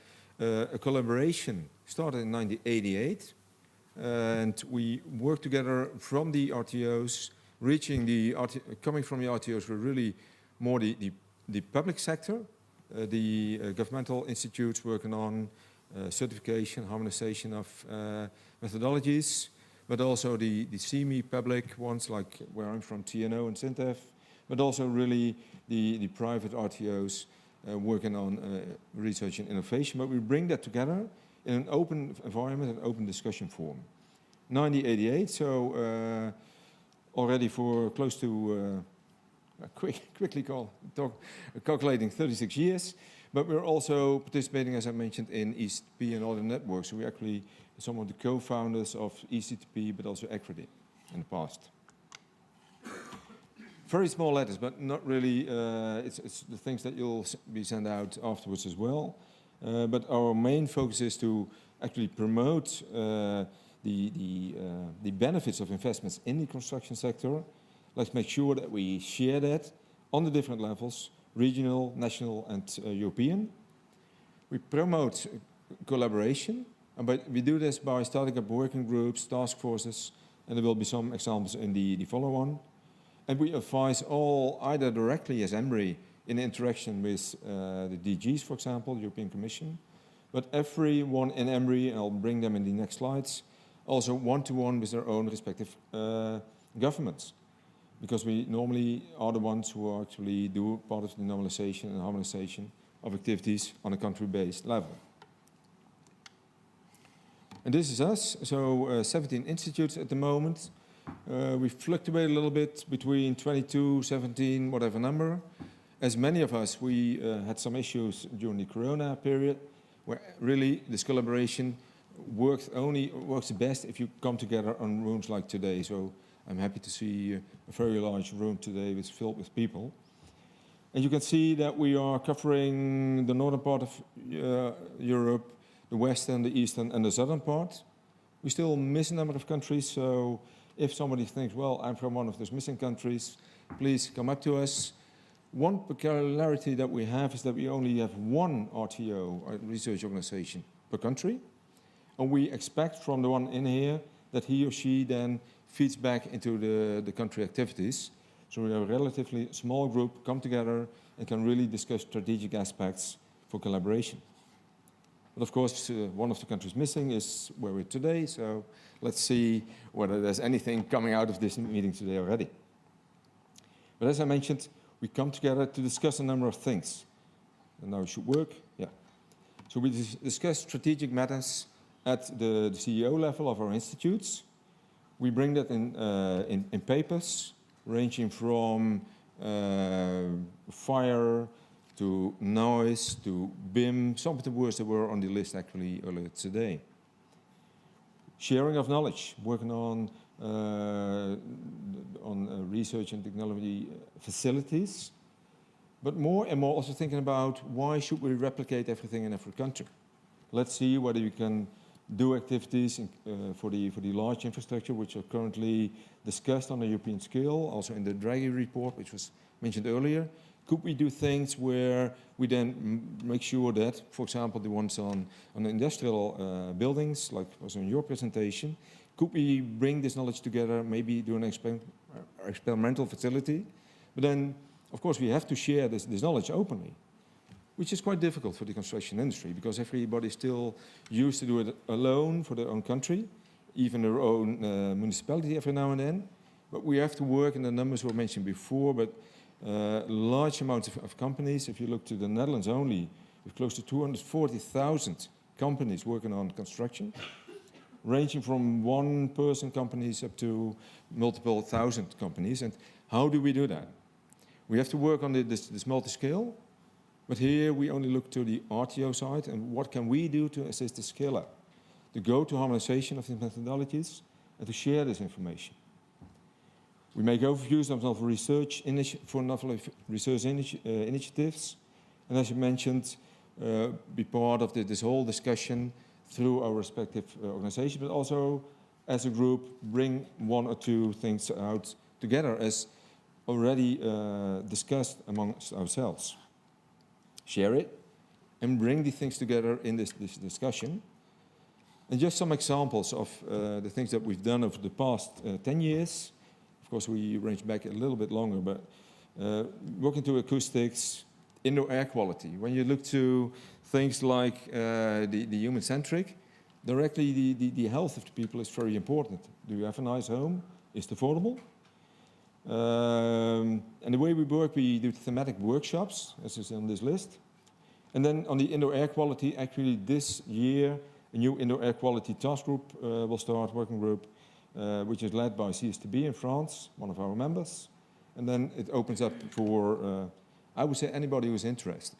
collaboration started in 1988. And we work together from the RTOs, coming from the RTOs, we're really more the public sector, the governmental institutes working on certification, harmonization of methodologies, but also the semi-public ones, like where I'm from, TNO and SINTEF, but also really the private RTOs working on research and innovation. But we bring that together in an open environment, an open discussion forum. 1988, so already for close to, calculating 36 years, but we're also participating, as I mentioned, in ECTP and other networks. So we're actually some of the co-founders of ECTP, but also Equity in the past. Very small letters, but not really, it's the things that you'll be sent out afterwards as well. But our main focus is to actually promote the benefits of investments in the construction sector. Let's make sure that we share that on the different levels, regional, national, and European. We promote collaboration, but we do this by starting up working groups, task forces, and there will be some examples in the follow-on. And we advise all, either directly as Embry, in interaction with the DGs, for example, European Commission, but everyone in Embry, and I'll bring them in the next slides, also one-to-one with their own respective governments, because we normally are the ones who actually do part of the normalization and harmonization of activities on a country-based level. And this is us, so 17 institutes at the moment. We fluctuate a little bit between 22, 17, whatever number. As many of us, we had some issues during the Corona period, where really this collaboration works best if you come together on rooms like today. So I'm happy to see a very large room today filled with people. And you can see that we are covering the northern part of Europe, the western, the eastern, and the southern part. We still miss a number of countries, so if somebody thinks, well, I'm from one of those missing countries, please come up to us. One peculiarity that we have is that we only have one RTO, research organization, per country. And we expect from the one in here that he or she then feeds back into the country activities. So we have a relatively small group, come together and can really discuss strategic aspects for collaboration. But of course, one of the countries missing is where we're today, so let's see whether there's anything coming out of this meeting today already. But as I mentioned, we come together to discuss a number of things. And now it should work, yeah. So we discuss strategic matters at the CEO level of our institutes. We bring that in papers, ranging from fire, to noise, to BIM, some of the words that were on the list actually earlier today. Sharing of knowledge, working on research and technology facilities, but more and more also thinking about why should we replicate everything in every country. Let's see whether we can do activities for the large infrastructure, which are currently discussed on a European scale, also in the Draghi report, which was mentioned earlier. Could we do things where we then make sure that, for example, the ones on industrial buildings, like was in your presentation, could we bring this knowledge together, maybe do an experimental facility? But then, of course, we have to share this knowledge openly, which is quite difficult for the construction industry, because everybody still used to do it alone for their own country, even their own municipality every now and then. But we have to work, and the numbers were mentioned before, but large amounts of companies. If you look to the Netherlands only, with close to 240,000 companies working on construction, ranging from one-person companies up to multiple thousand companies. And how do we do that? We have to work on this multi-scale, But here we only look to the RTO side and what can we do to assist the scale-up, to go to harmonization of these methodologies and to share this information. We make overviews of novel research initiatives, and as you mentioned, be part of this whole discussion through our respective organizations, but also as a group bring one or two things out together as already discussed amongst ourselves. Share it and bring these things together in this discussion. And just some examples of the things that we've done over the past 10 years. Of course, we range back a little bit longer, but working to acoustics, indoor air quality. When you look to things like the human-centric, directly the health of the people is very important. Do you have a nice home? Is it affordable? And the way we work, we do thematic workshops, as is on this list. And then on the indoor air quality, actually this year, a new indoor air quality task group will start, working group, which is led by CSTB in France, one of our members. And then it opens up for, I would say, anybody who's interested.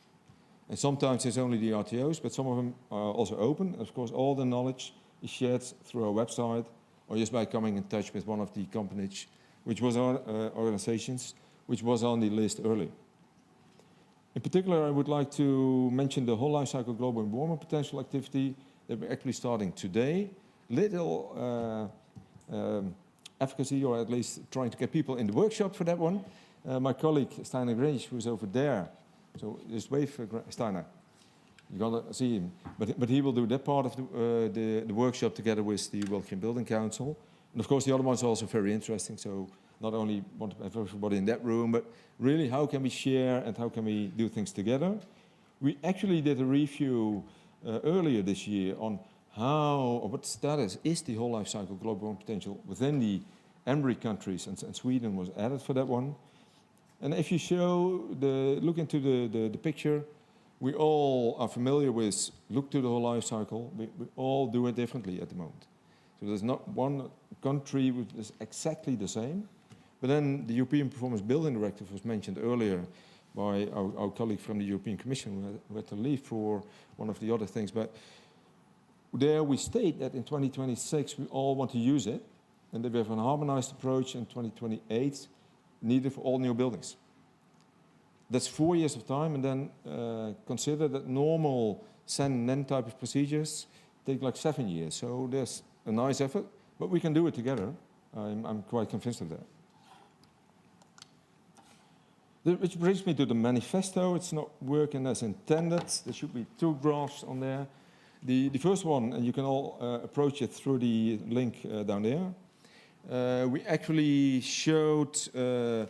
And sometimes it's only the RTOs, but some of them are also open. Of course, all the knowledge is shared through our website or just by coming in touch with one of the companies, which was our organizations, which was on the list earlier. In particular, I would like to mention the whole life cycle global warming potential activity that we're actually starting today. Little efficacy, or at least trying to get people in the workshop for that one. My colleague, Steiner Grinch, who's over there, so just wave for Steiner. You're gonna see him. But he will do that part of the workshop together with the European Building Council. And of course, the other ones are also very interesting. So not only want to have everybody in that room, but really how can we share and how can we do things together? We actually did a review earlier this year on how, or what status is the whole life cycle global warming potential within the EMRI countries, and Sweden was added for that one. And if you look into the picture, we all are familiar with look to the whole life cycle. We all do it differently at the moment. So there's not one country which is exactly the same. But then the European Performance Building Directive was mentioned earlier by our colleague from the European Commission who had to leave for one of the other things. But there we state that in 2026 we all want to use it, and that we have a harmonized approach in 2028 needed for all new buildings. That's 4 years of time, and then consider that normal SEN type of procedures take like 7 years. So there's a nice effort, but we can do it together. I'm quite convinced of that. Which brings me to the manifesto. It's not working as intended. There should be 2 graphs on there. The first one, and you can all approach it through the link down there. We actually showed a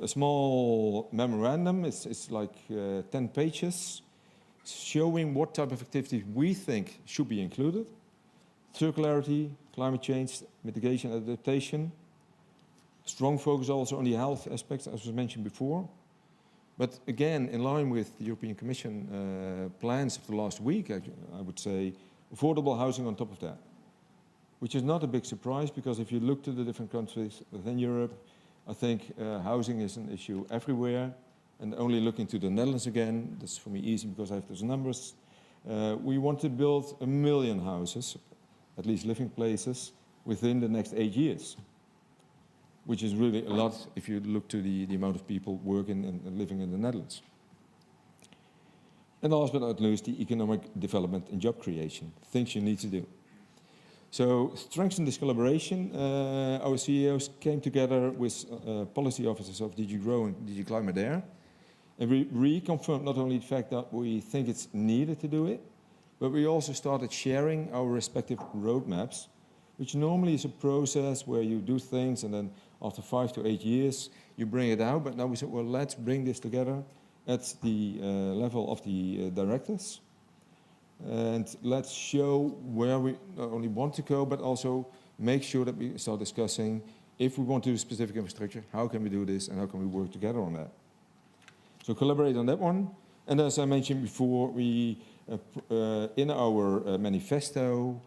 small memorandum. It's like 10 pages, showing what type of activities we think should be included. Circularity, climate change, mitigation, adaptation. Strong focus also on the health aspects, as was mentioned before. But again, in line with the European Commission plans of the last week, I would say, affordable housing on top of that. Which is not a big surprise, because if you look to the different countries within Europe, I think housing is an issue everywhere. And only looking to the Netherlands again, that's for me easy because I have those numbers. We want to build 1 million houses, at least living places, within the next 8 years. Which is really a lot if you look to the amount of people working and living in the Netherlands. And last but not least, the economic development and job creation, things you need to do. So strengthen this collaboration. Our CEOs came together with policy officers of DG Grow and DG Climate there. And we reconfirmed not only the fact that we think it's needed to do it, but we also started sharing our respective roadmaps, which normally is a process where you do things and then after 5 to 8 years, you bring it out. But now we said, well, let's bring this together at the level of the directors. And let's show where we not only want to go, but also make sure that we start discussing if we want to do specific infrastructure, how can we do this and how can we work together on that? So collaborate on that one. And as I mentioned before, we in our manifesto,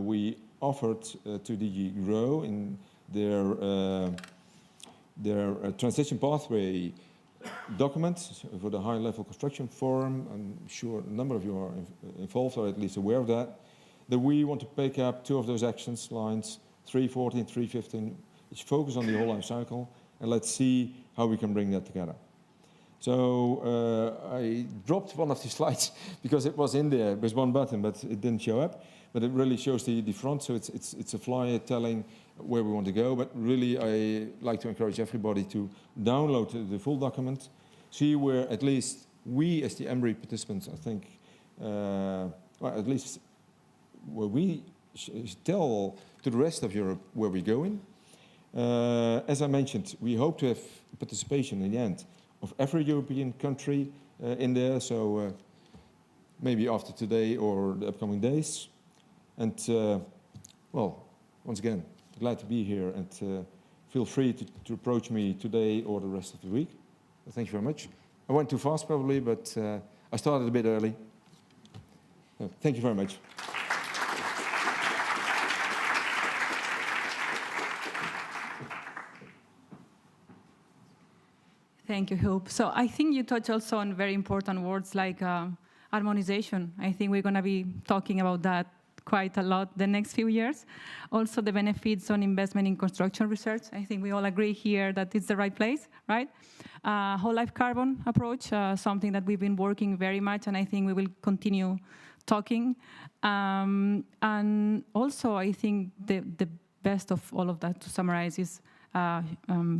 we offered to DG Grow in their transition pathway document for the high-level construction forum. I'm sure a number of you are involved, or at least aware of that we want to pick up 2 of those actions, lines 314, 315, which focus on the whole life cycle, and let's see how we can bring that together. So I dropped one of the slides because it was in there with one button, but it didn't show up. But it really shows the front, so it's a flyer telling where we want to go. But really, I like to encourage everybody to download the full document, see where at least we, as the EMRI participants, I think, well, at least where we tell to the rest of Europe where we're going. As I mentioned, we hope to have participation in the end of every European country in there, so maybe after today or the upcoming days. And, well, once again, glad to be here, and feel free to approach me today or the rest of the week. Thank you very much. I went too fast probably, but I started a bit early. Thank you very much. Thank you, Huub. So I think you touched also on very important words like harmonization. I think we're going to be talking about that quite a lot the next few years. Also the benefits on investment in construction research. I think we all agree here that it's the right place, right? Whole life carbon approach, something that we've been working very much, and I think we will continue talking. And also I think the best of all of that, to summarize, is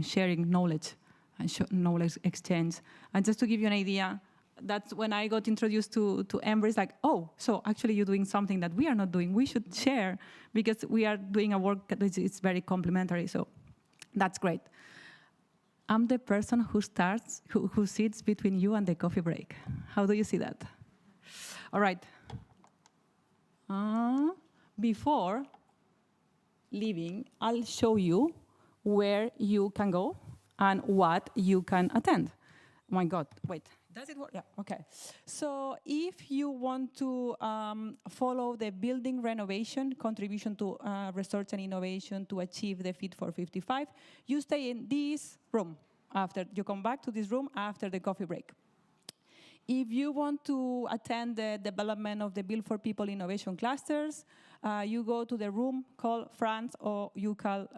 sharing knowledge and knowledge exchange. And just to give you an idea, that's when I got introduced to EMRI, it's like, oh, so actually you're doing something that we are not doing. We should share, because we are doing a work that is very complementary. So that's great. I'm the person who sits between you and the coffee break. How do you see that? All right. Before leaving, I'll show you where you can go and what you can attend. Oh my God, wait. Does it work? Yeah, okay. So if you want to follow the building renovation contribution to research and innovation to achieve the Fit for 55, you stay in this room. You come back to this room after the coffee break. If you want to attend the development of the Built4People innovation clusters, you go to the room, call Franz, or you call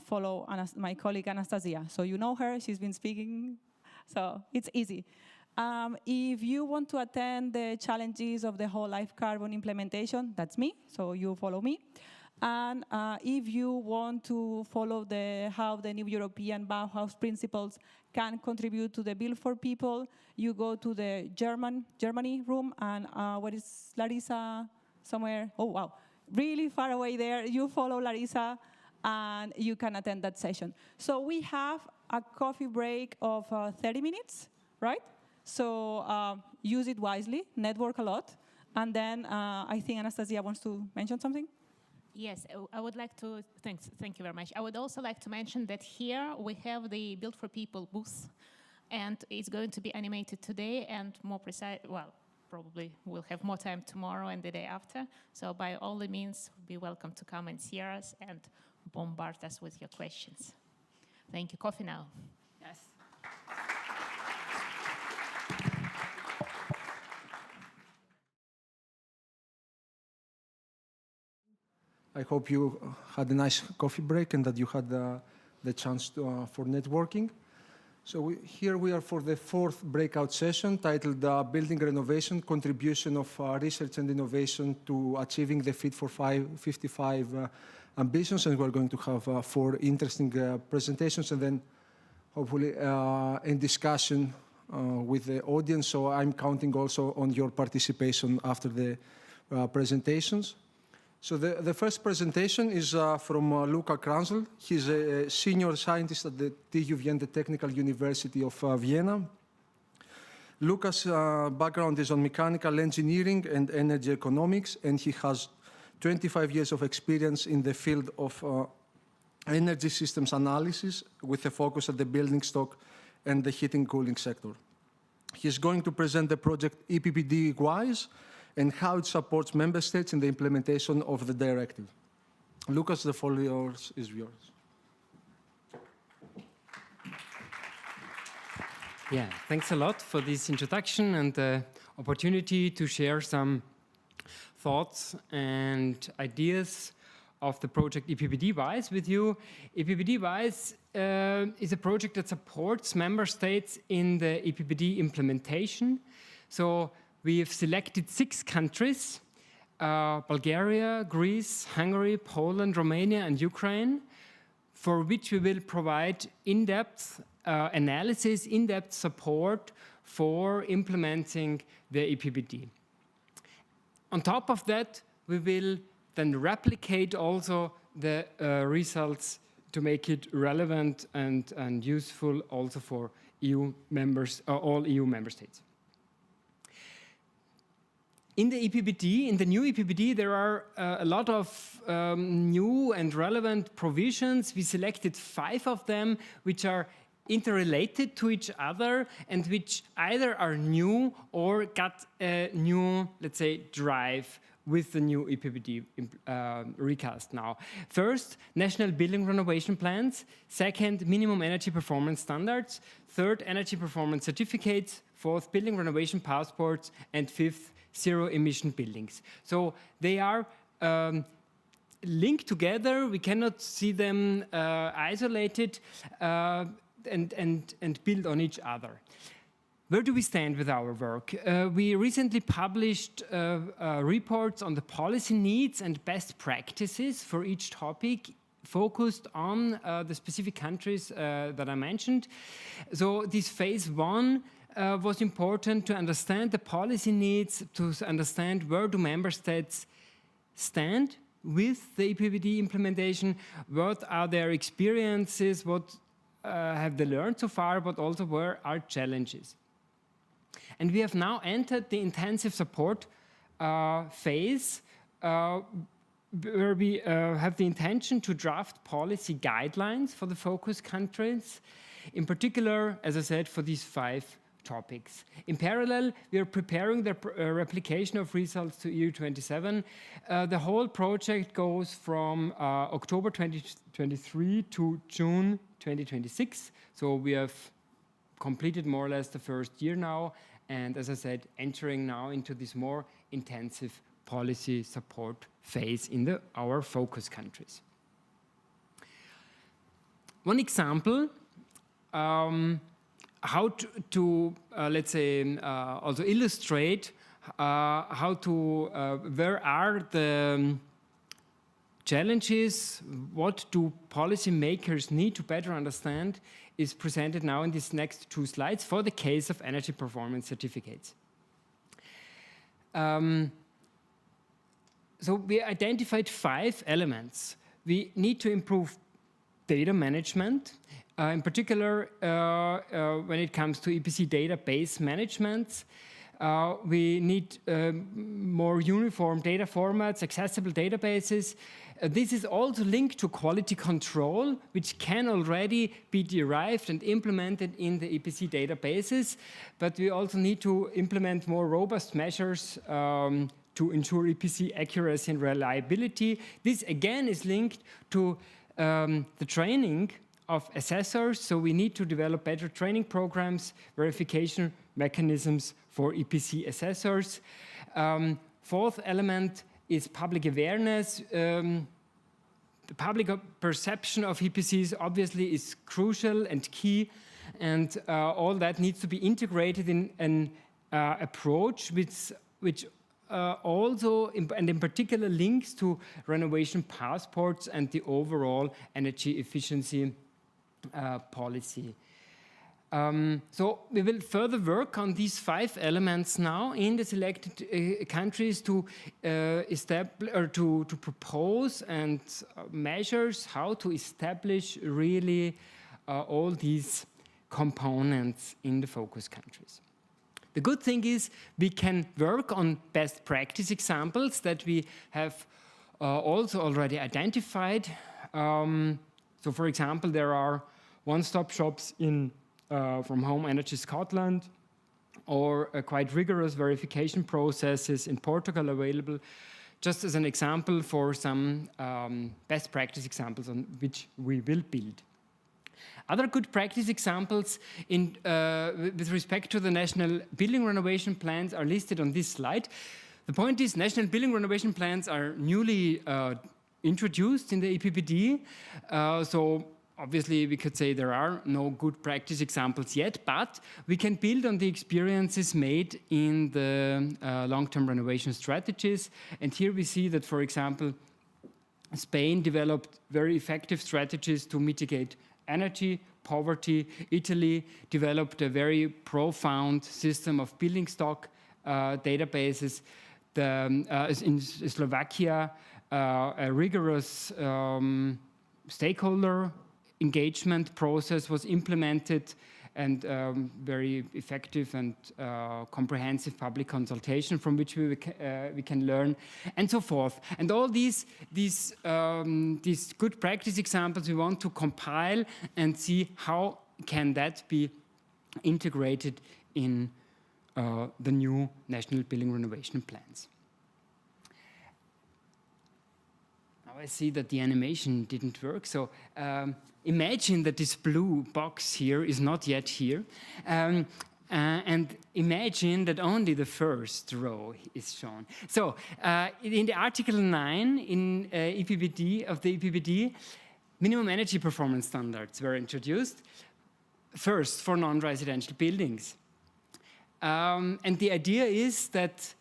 follow my colleague Anastasia. So you know her, she's been speaking. So it's easy. If you want to attend the challenges of the whole life carbon implementation, that's me, so you follow me. And if you want to follow how the new European Bauhaus principles can contribute to the Built4People, you go to the Germany room, and what is Larissa somewhere? Oh, wow, really far away there. You follow Larissa, and you can attend that session. So we have a coffee break of 30 minutes, right? So use it wisely, network a lot. And then I think Anastasia wants to mention something. Yes, I would like to, thank you very much. I would also like to mention that here we have the Built4People booth, and it's going to be animated today and more precise, well, probably we'll have more time tomorrow and the day after. So by all the means, be welcome to come and see us and bombard us with your questions. Thank you. Coffee now. Yes. I hope you had a nice coffee break and that you had the chance for networking. So here we are for the 4th breakout session titled Building Renovation, Contribution of Research and Innovation to Achieving the Fit for 55 Ambitions. And we're going to have 4 interesting presentations, and then hopefully in discussion with the audience. So I'm counting also on your participation after the presentations. So the first presentation is from Luca Kranzl. He's a senior scientist at the TU Vienna Technical University of Vienna. Luca's background is on mechanical engineering and energy economics, and he has 25 years of experience in the field of energy systems analysis with a focus at the building stock and the heating cooling sector. He's going to present the project EPBD-WISE and how it supports member states in the implementation of the directive. Lucas, the floor is yours. Yeah, thanks a lot for this introduction and the opportunity to share some thoughts and ideas of the project EPBD-WISE with you. EPBD-WISE is a project that supports member states in the EPBD implementation. So we have selected 6 countries, Bulgaria, Greece, Hungary, Poland, Romania, and Ukraine, for which we will provide in-depth analysis, in-depth support for implementing the EPBD. On top of that, we will then replicate also the results to make it relevant and useful also for EU members, all EU member states. In the EPBD, in the new EPBD, there are a lot of new and relevant provisions. We selected 5 of them, which are interrelated to each other and which either are new or got a new, let's say, drive with the new EPBD recast now. First, national building renovation plans. Second, minimum energy performance standards. Third, energy performance certificates. Fourth, building renovation passports. And fifth, zero emission buildings. So they are linked together. We cannot see them isolated and build on each other. Where do we stand with our work? We recently published reports on the policy needs and best practices for each topic, focused on the specific countries that I mentioned. So this phase 1 was important to understand the policy needs, to understand where do member states stand with the EPBD implementation, what are their experiences, what have they learned so far, but also where are challenges. And we have now entered the intensive support phase where we have the intention to draft policy guidelines for the focus countries, in particular, as I said, for these 5 topics. In parallel, we are preparing the replication of results to EU27. The whole project goes from October 2023 to June 2026. So we have completed more or less the first year now. And as I said, entering now into this more intensive policy support phase in our focus countries. One example, how to let's say, also illustrate where are the challenges, what do policymakers need to better understand, is presented now in these next 2 slides for the case of energy performance certificates. So we identified 5 elements. We need to improve data management, in particular when it comes to EPC database management. We need more uniform data formats, accessible databases. This is also linked to quality control, which can already be derived and implemented in the EPC databases. But we also need to implement more robust measures to ensure EPC accuracy and reliability. This again is linked to the training of assessors. So we need to develop better training programs, verification mechanisms for EPC assessors. 4th element is public awareness. The public perception of EPCs obviously is crucial and key, and all that needs to be integrated in an approach which also, and in particular, links to renovation passports and the overall energy efficiency policy. So we will further work on these 5 elements now in the selected countries to establish or to propose and measures how to establish really all these components in the focus countries. The good thing is we can work on best practice examples that we have also already identified. So for example, there are one-stop shops in from Home Energy Scotland, or quite rigorous verification processes in Portugal available, just as an example for some best practice examples on which we will build. Other good practice examples with respect to the national building renovation plans are listed on this slide. The point is, national building renovation plans are newly introduced in the EPBD. So obviously, we could say there are no good practice examples yet, but we can build on the experiences made in the long-term renovation strategies. And here we see that, for example, Spain developed very effective strategies to mitigate energy poverty. Italy developed a very profound system of building stock databases. In Slovakia, a rigorous stakeholder engagement process was implemented, and very effective and comprehensive public consultation from which we can learn, and so forth. And all these good practice examples we want to compile and see how can that be integrated in the new national building renovation plans. Now I see that the animation didn't work, so imagine that this blue box here is not yet here, and imagine that only the first row is shown. So in the Article 9 in of the EPBD, minimum energy performance standards were introduced, first for non-residential buildings. And the idea is that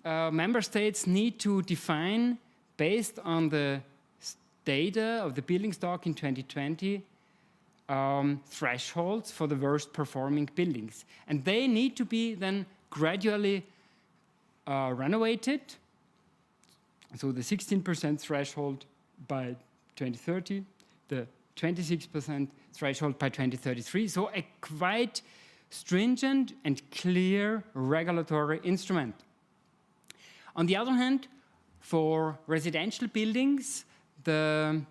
member states need to define, based on the data of the building stock in 2020, thresholds for the worst performing buildings. And they need to be then gradually renovated. So the 16% threshold by 2030, the 26% threshold by 2033. So a quite stringent and clear regulatory instrument. On the other hand, for residential buildings, the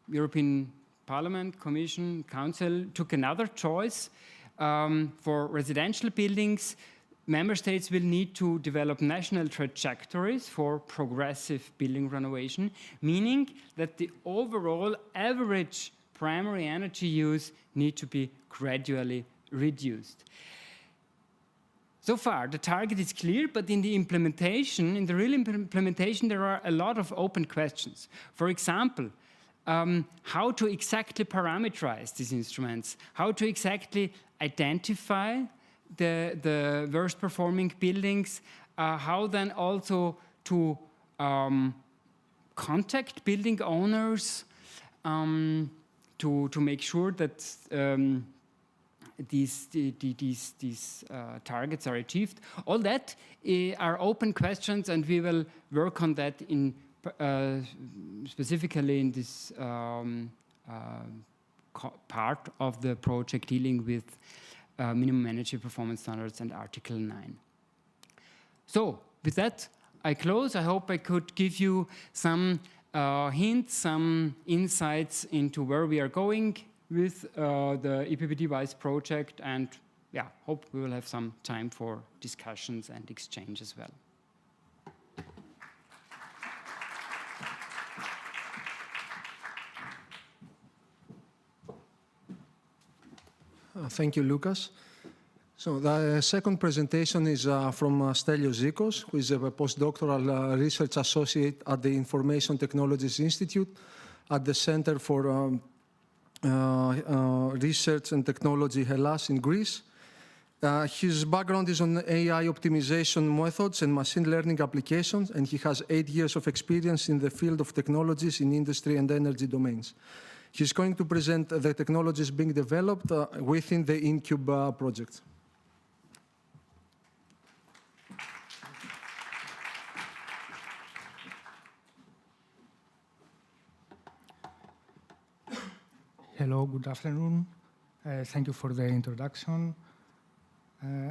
European Parliament, Commission, Council took another choice. For residential buildings, member states will need to develop national trajectories for progressive building renovation, meaning that the overall average primary energy use need to be gradually reduced. So far, the target is clear, but in the implementation, in the real implementation, there are a lot of open questions. For example, how to exactly parameterize these instruments, how to exactly identify the worst performing buildings, how then also to contact building owners to make sure that these targets are achieved. All that are open questions, and we will work on that in specifically in this part of the project dealing with minimum energy performance standards and Article 9. So with that, I close. I hope I could give you some hints, some insights into where we are going with the EPBD-wise project, and yeah, hope we will have some time for discussions and exchange as well. Thank you, Lucas. So the second presentation is from Stelios Zikos, who is a postdoctoral research associate at the Information Technologies Institute at the Center for Research and Technology Hellas in Greece. His background is on AI optimization methods and machine learning applications, and he has 8 years of experience in the field of technologies in industry and energy domains. He's going to present the technologies being developed within the InCube project. Hello, good afternoon. Thank you for the introduction.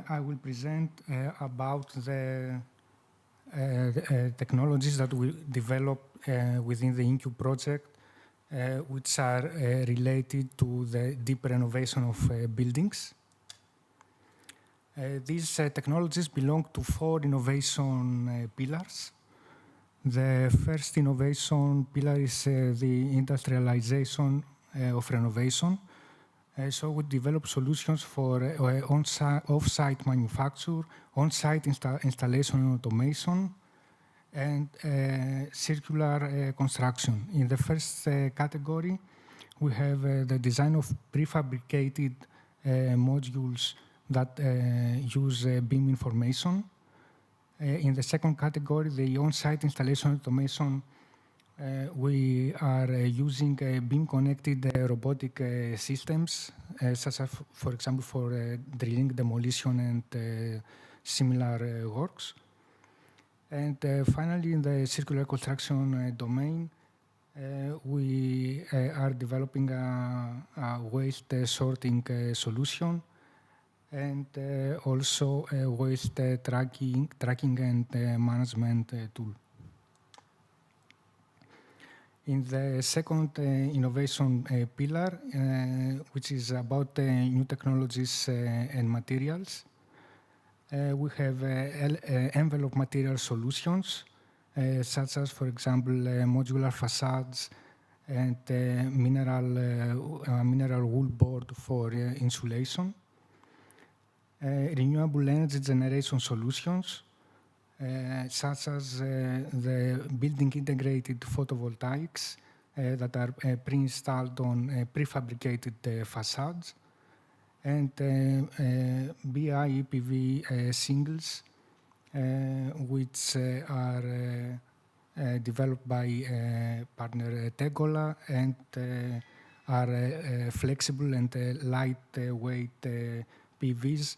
I will present about the technologies that we developed within the InCube project, which are related to the deep renovation of buildings. These technologies belong to 4 innovation pillars. The first innovation pillar is the industrialization of renovation, So we develop solutions for off-site manufacture, on-site installation and automation, and circular construction. In the first category, we have the design of prefabricated modules that use BIM information. In the second category, the on-site installation automation, we are using BIM-connected robotic systems, such as, for example, for drilling, demolition, and similar works. And finally, in the circular construction domain, we are developing a waste sorting solution and also a waste tracking and management tool. In the second innovation pillar, which is about new technologies and materials, we have envelope material solutions, such as, for example, modular facades and mineral wool board for insulation. Renewable energy generation solutions, such as the building integrated photovoltaics that are pre-installed on prefabricated facades, and BI-EPV singles, which are developed by partner Tegola and are flexible and lightweight PVs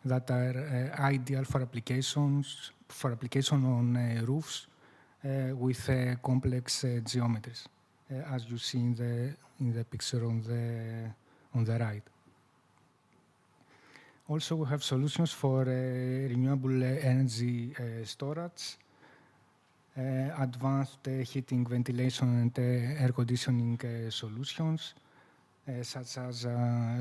that are ideal for application on roofs with complex geometries, as you see in the picture on the right. Also, we have solutions for renewable energy storage, advanced heating, ventilation, and air conditioning solutions, such as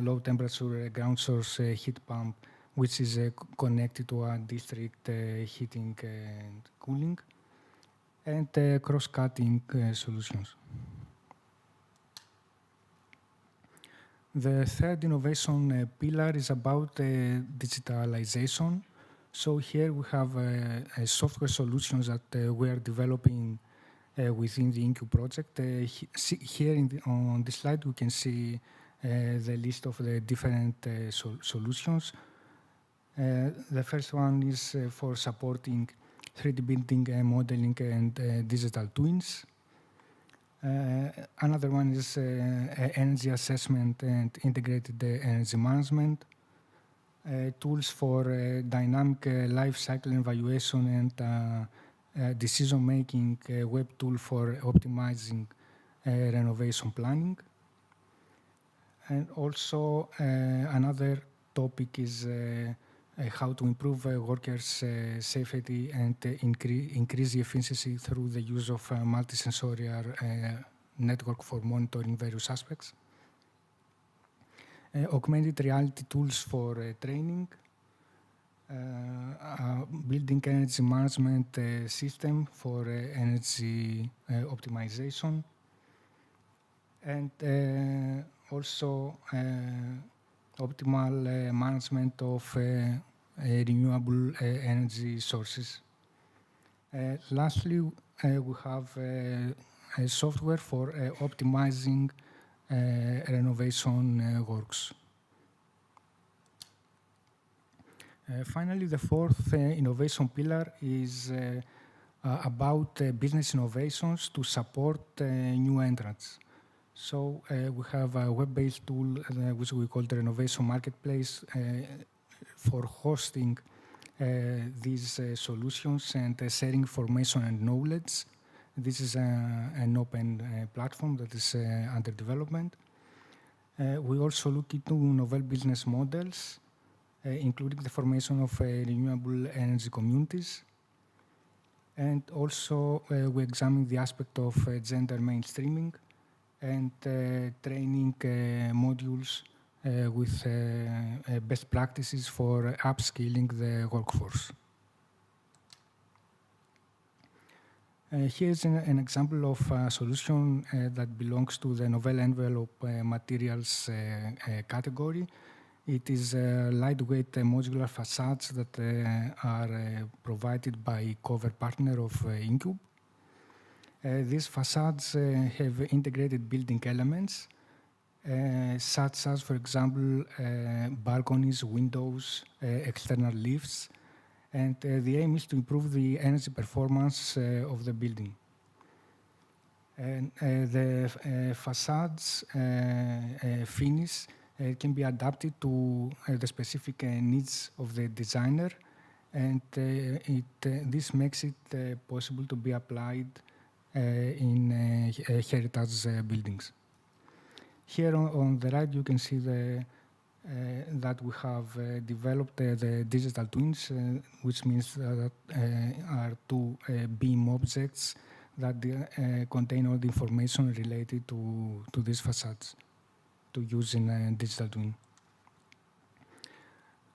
low temperature ground source heat pump, which is connected to a district heating and cooling, and cross-cutting solutions. The third innovation pillar is about digitalization. So here we have software solutions that we are developing within the INCU project. Here on this slide, we can see the list of the different solutions. The first one is for supporting 3D building modeling and digital twins. Another one is energy assessment and integrated energy management. Tools for dynamic life cycle evaluation and decision-making web tool for optimizing renovation planning. And also another topic is how to improve workers' safety and increase the efficiency through the use of multisensorial network for monitoring various aspects. Augmented reality tools for training, building energy management system for energy optimization, and also optimal management of renewable energy sources. Lastly, we have software for optimizing renovation works. Finally, the fourth innovation pillar is about business innovations to support new entrants. So we have a web-based tool which we call the Renovation Marketplace for hosting these solutions and sharing information and knowledge. This is an open platform that is under development. We also look into novel business models, including the formation of renewable energy communities. And also we examine the aspect of gender mainstreaming and training modules with best practices for upskilling the workforce. Here's an example of a solution that belongs to the novel envelope materials category. It is lightweight modular facades that are provided by cover partner of Incube. These facades have integrated building elements, such as, for example, balconies, windows, external lifts, and the aim is to improve the energy performance of the building. And the facades finish can be adapted to the specific needs of the designer, and this makes it possible to be applied in heritage buildings. Here on the right, you can see that we have developed the digital twins, which means that are two BIM objects that contain all the information related to these facades to use in a digital twin.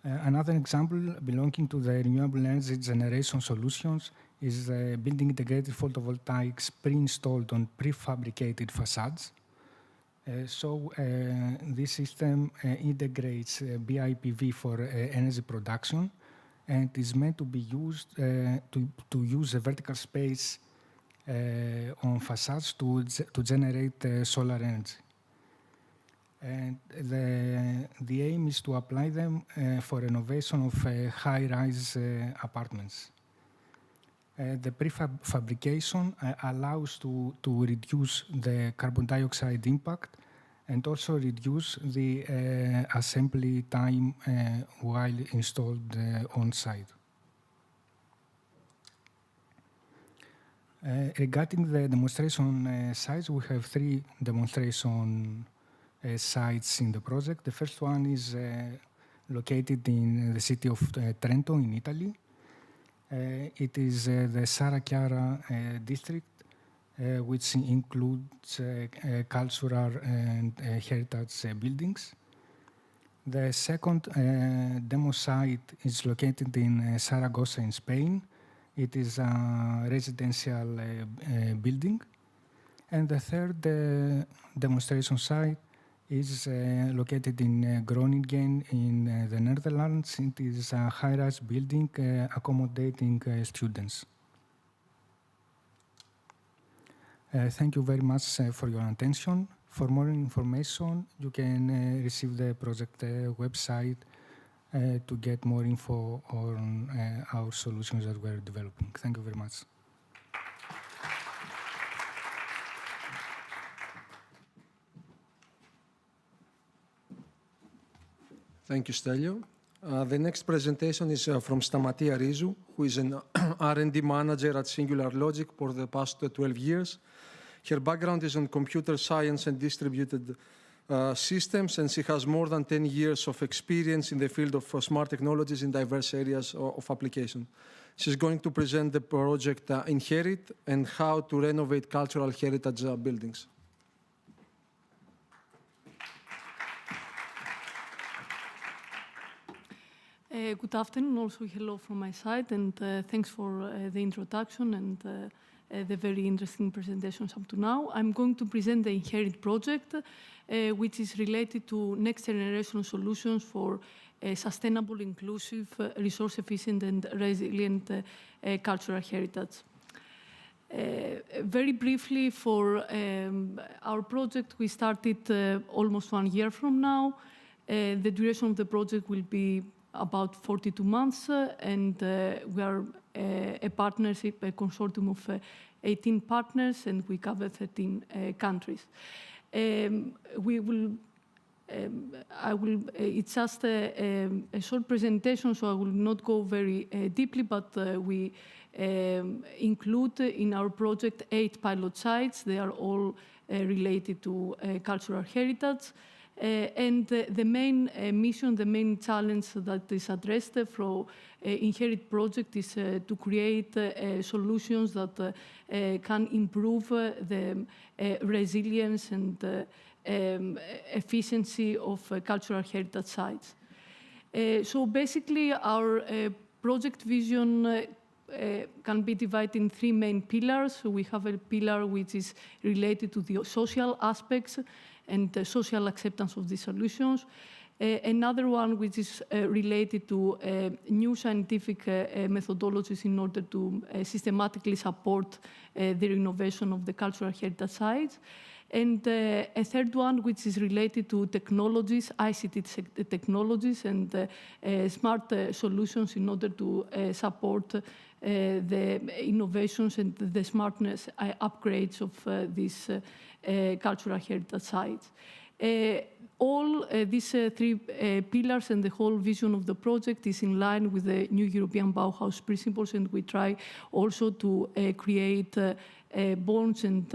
Another example belonging to the renewable energy generation solutions is the building integrated photovoltaics pre-installed on prefabricated facades. So this system integrates BIPV for energy production and is meant to be used to use a vertical space on facades to generate solar energy. And the aim is to apply them for renovation of high-rise apartments. The prefabrication allows to reduce the carbon dioxide impact and also reduce the assembly time while installed on site. Regarding the demonstration sites, we have 3 demonstration sites in the project. The first one is located in the city of Trento in Italy. It is the Sara Chiara district, which includes cultural and heritage buildings. The second demo site is located in Saragossa in Spain. It is a residential building. And the third demonstration site is located in Groningen in the Netherlands. It is a high-rise building accommodating students. Thank you very much for your attention. For more information, you can receive the project website to get more info on our solutions that we're developing. Thank you very much. Thank you, Stelio. The next presentation is from Stamati Arizou, who is an R&D manager at Singular Logic for the past 12 years. Her background is in computer science and distributed systems, and she has more than 10 years of experience in the field of smart technologies in diverse areas of application. She's going to present the project Inherit and how to renovate cultural heritage buildings. Good afternoon, also hello from my side, and thanks for the introduction and the very interesting presentations up to now. I'm going to present the Inherit project, which is related to next generation solutions for sustainable, inclusive, resource efficient and resilient cultural heritage. Very briefly, for our project, we started almost 1 year from now. The duration of the project will be about 42 months, and we are a partnership, a consortium of 18 partners, and we cover 13 countries. It's just a short presentation, so I will not go very deeply, but we include in our project 8 pilot sites. They are all related to cultural heritage. And the main mission, the main challenge that is addressed from Inherit project is to create solutions that can improve the resilience and efficiency of cultural heritage sites. So basically, our project vision can be divided in three main pillars. So we have a pillar which is related to the social aspects and the social acceptance of the solutions. Another one which is related to new scientific methodologies in order to systematically support the renovation of the cultural heritage sites. And a third one which is related to technologies, ICT technologies and smart solutions in order to support the innovations and the smartness upgrades of these cultural heritage sites. All these three pillars and the whole vision of the project is in line with the new European Bauhaus principles, and we try also to create bonds and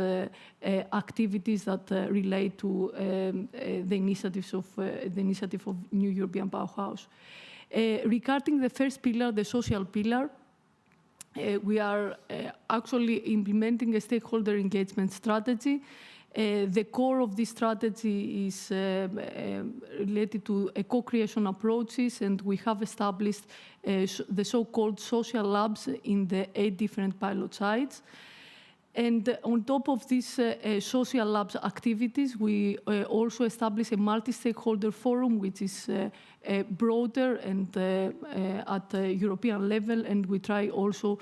activities that relate to the initiative of new European Bauhaus. Regarding the first pillar, the social pillar, we are actually implementing a stakeholder engagement strategy. The core of this strategy is related to co-creation approaches, and we have established the so-called social labs in the 8 different pilot sites. And on top of these social labs activities, we also establish a multi-stakeholder forum, which is broader and at the European level, and we try also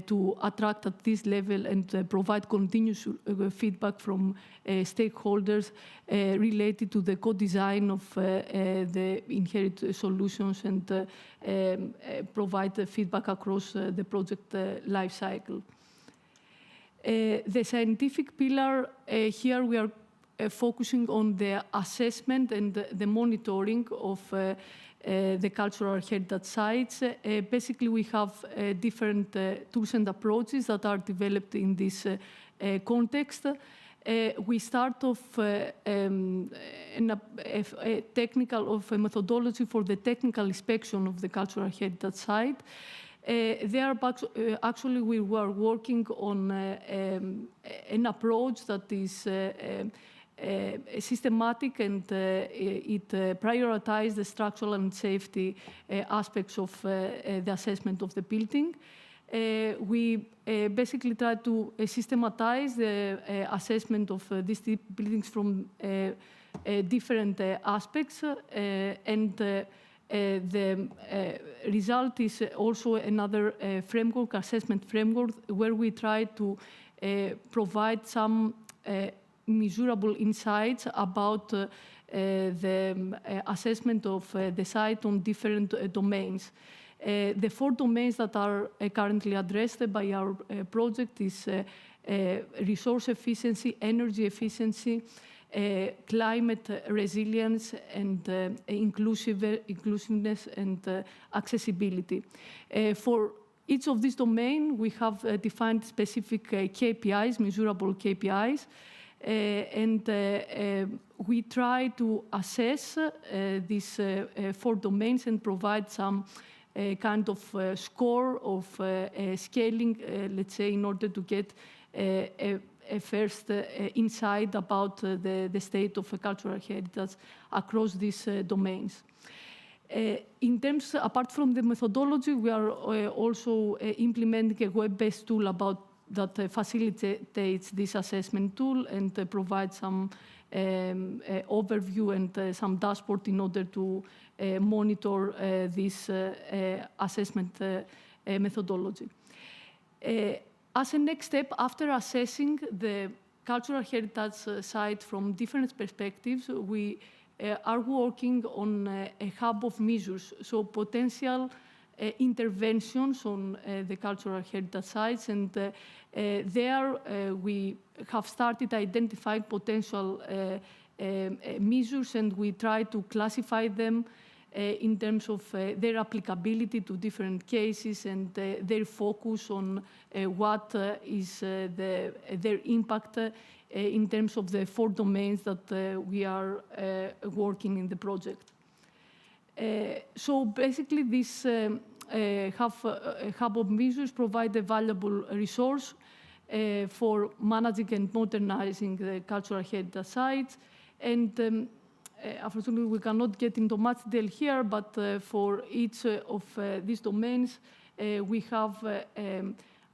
to attract at this level and provide continuous feedback from stakeholders related to the co-design of the inherited solutions and provide the feedback across the project life cycle. The scientific pillar, here we are focusing on the assessment and the monitoring of the cultural heritage sites. Basically, we have different tools and approaches that are developed in this context. We start off a methodology for the technical inspection of the cultural heritage site. Actually, we were working on an approach that is systematic, and it prioritizes the structural and safety aspects of the assessment of the building. We basically try to systematize the assessment of these buildings from different aspects, and the result is also another framework, assessment framework, where we try to provide some measurable insights about the assessment of the site on different domains. The 4 domains that are currently addressed by our project is resource efficiency, energy efficiency, climate resilience, and inclusiveness and accessibility. For each of these domains, we have defined specific KPIs, measurable KPIs, and we try to assess these 4 domains and provide some kind of score of scaling, let's say, in order to get a first insight about the state of cultural heritage across these domains. In terms, apart from the methodology, we are also implementing a web-based tool that facilitates this assessment tool and provides some overview and some dashboard in order to monitor this assessment methodology. As a next step, after assessing the cultural heritage site from different perspectives, we are working on a hub of measures, so potential interventions on the cultural heritage sites, and there we have started identifying potential measures, and we try to classify them in terms of their applicability to different cases and their focus on what is their impact in terms of the 4 domains that we are working in the project. So basically, this hub of measures provide a valuable resource for managing and modernizing the cultural heritage sites. And unfortunately, we cannot get into much detail here, but for each of these domains, we have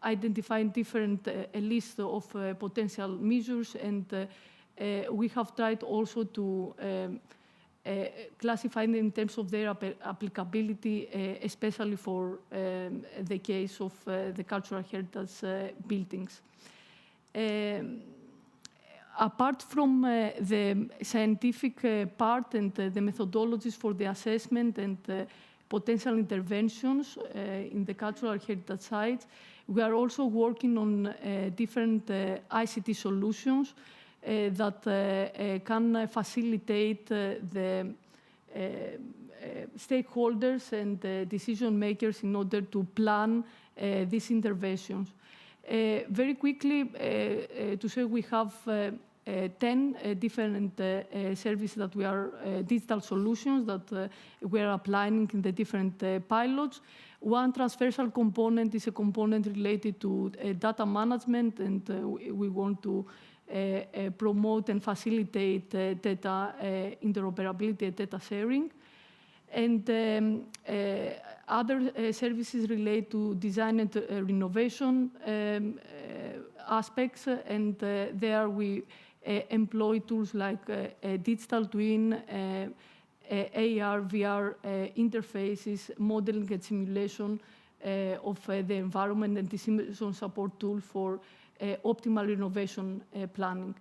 identified different list of potential measures, and we have tried also to classify them in terms of their applicability, especially for the case of the cultural heritage buildings. Apart from the scientific part and the methodologies for the assessment and potential interventions in the cultural heritage sites, we are also working on different ICT solutions that can facilitate the stakeholders and decision makers in order to plan these interventions. Very quickly, to say we have 10 different services that we are digital solutions that we are applying in the different pilots. One transversal component is a component related to data management, and we want to promote and facilitate data interoperability and data sharing. And other services relate to design and renovation aspects, and there we employ tools like digital twin, AR, VR interfaces, modeling and simulation of the environment, and decision support tool for optimal renovation planning.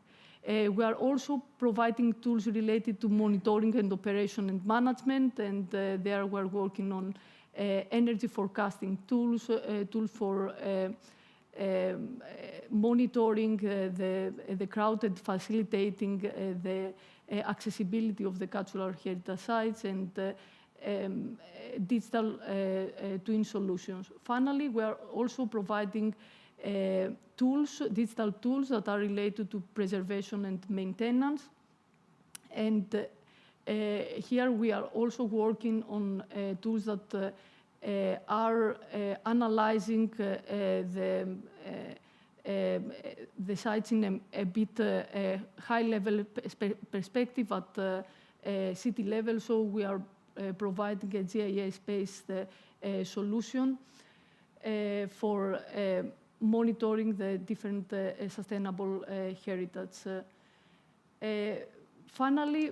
We are also providing tools related to monitoring and operation and management, and there we're working on energy forecasting tools, tools for monitoring the crowd and facilitating the accessibility of the cultural heritage sites, and digital twin solutions. Finally, we are also providing tools, digital tools that are related to preservation and maintenance. And here we are also working on tools that are analyzing the sites in a bit high-level perspective at city level. So we are providing a GIS-based solution for monitoring the different sustainable heritage. Finally,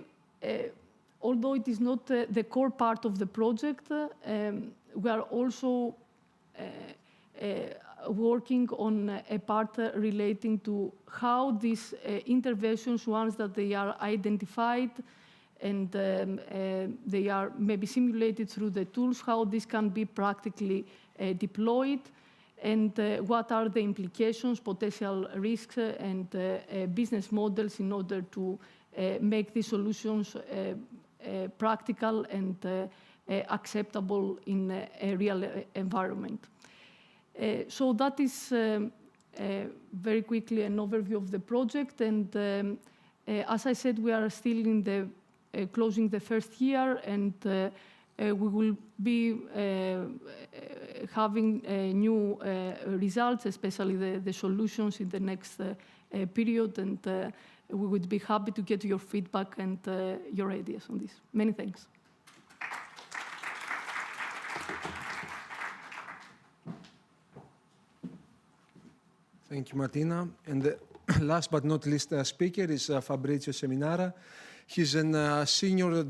although it is not the core part of the project, we are also working on a part relating to how these interventions, once that they are identified and they are maybe simulated through the tools, how this can be practically deployed, and what are the implications, potential risks, and business models in order to make these solutions practical and acceptable in a real environment. So that is very quickly an overview of the project. And as I said, we are still in the closing the first year, and we will be having new results, especially the solutions in the next period. And we would be happy to get your feedback and your ideas on this. Many thanks. Thank you, Martina. And the last but not least speaker is Fabrizio Seminara. He's a senior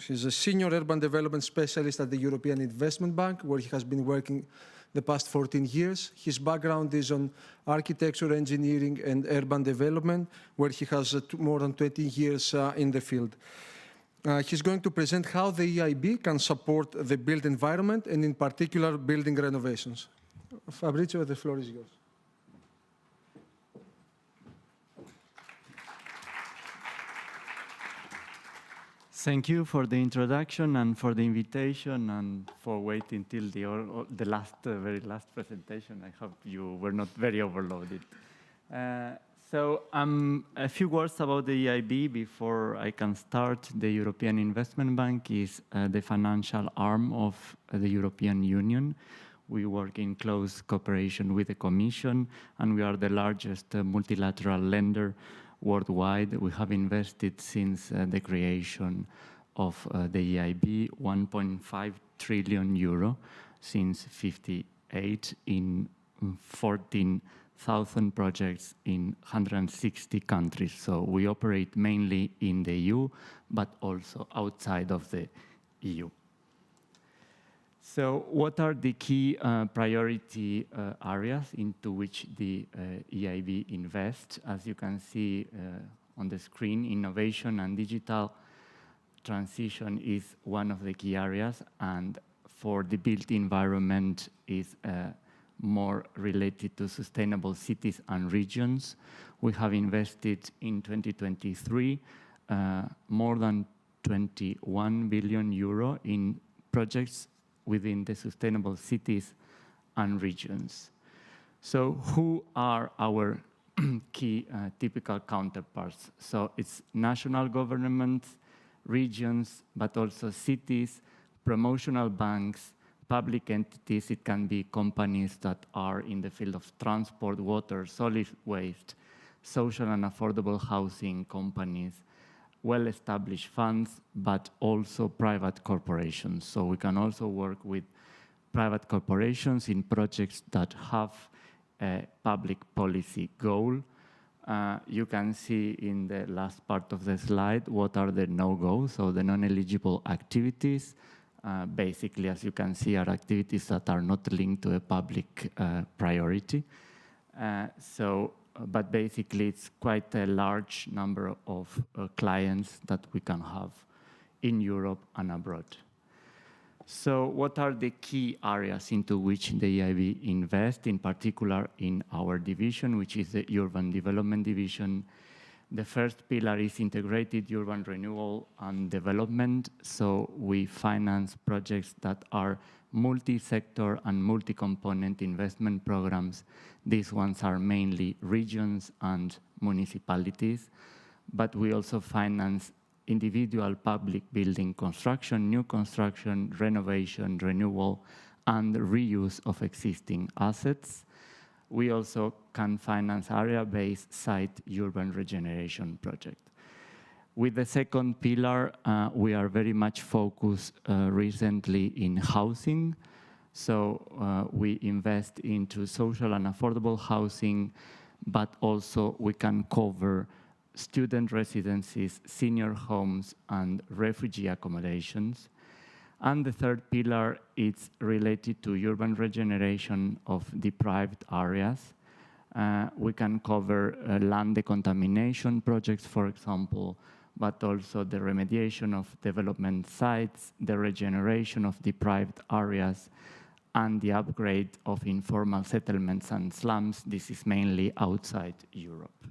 he's a senior urban development specialist at the European Investment Bank, where he has been working the past 14 years. His background is on architecture, engineering, and urban development, where he has more than 20 years in the field. He's going to present how the EIB can support the built environment, and in particular, building renovations. Fabrizio, the floor is yours. Thank you for the introduction and for the invitation and for waiting till the last, very last presentation. I hope you were not very overloaded. So a few words about the EIB before I can start. The European Investment Bank is the financial arm of the European Union. We work in close cooperation with the Commission, and we are the largest multilateral lender worldwide. We have invested since the creation of the EIB 1.5 trillion euro since 58 in 14,000 projects in 160 countries. So we operate mainly in the EU, but also outside of the EU. So what are the key priority areas into which the EIB invests? As you can see on the screen, innovation and digital transition is one of the key areas, and for the built environment is more related to sustainable cities and regions. We have invested in 2023 more than 21 billion euro in projects within the sustainable cities and regions. So who are our key typical counterparts? So it's national governments, regions, but also cities, promotional banks, public entities. It can be companies that are in the field of transport, water, solid waste, social and affordable housing companies, well-established funds, but also private corporations. So we can also work with private corporations in projects that have a public policy goal. You can see in the last part of the slide what are the no-goes, so the non-eligible activities. Basically, as you can see, are activities that are not linked to a public priority. But basically, it's quite a large number of clients that we can have in Europe and abroad. So what are the key areas into which the EIB invests, in particular in our division, which is the Urban Development Division? The first pillar is integrated urban renewal and development. So we finance projects that are multi-sector and multi-component investment programs. These ones are mainly regions and municipalities, but we also finance individual public building construction, new construction, renovation, renewal, and reuse of existing assets. We also can finance area-based site urban regeneration project. With the second pillar, we are very much focused recently in housing. So we invest into social and affordable housing, but also we can cover student residencies, senior homes, and refugee accommodations. And the third pillar is related to urban regeneration of deprived areas. We can cover land decontamination projects, for example, but also the remediation of development sites, the regeneration of deprived areas, and the upgrade of informal settlements and slums. This is mainly outside Europe.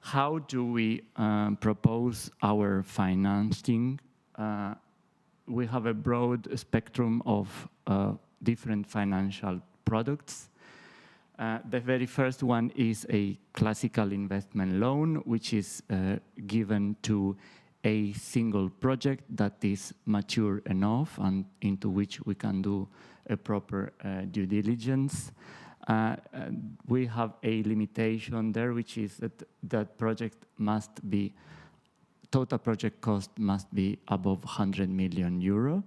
How do we propose our financing? We have a broad spectrum of different financial products. The very first one is a classical investment loan, which is given to a single project that is mature enough and into which we can do a proper due diligence. We have a limitation there, which is that project must be, total project cost must be above 100 million euro.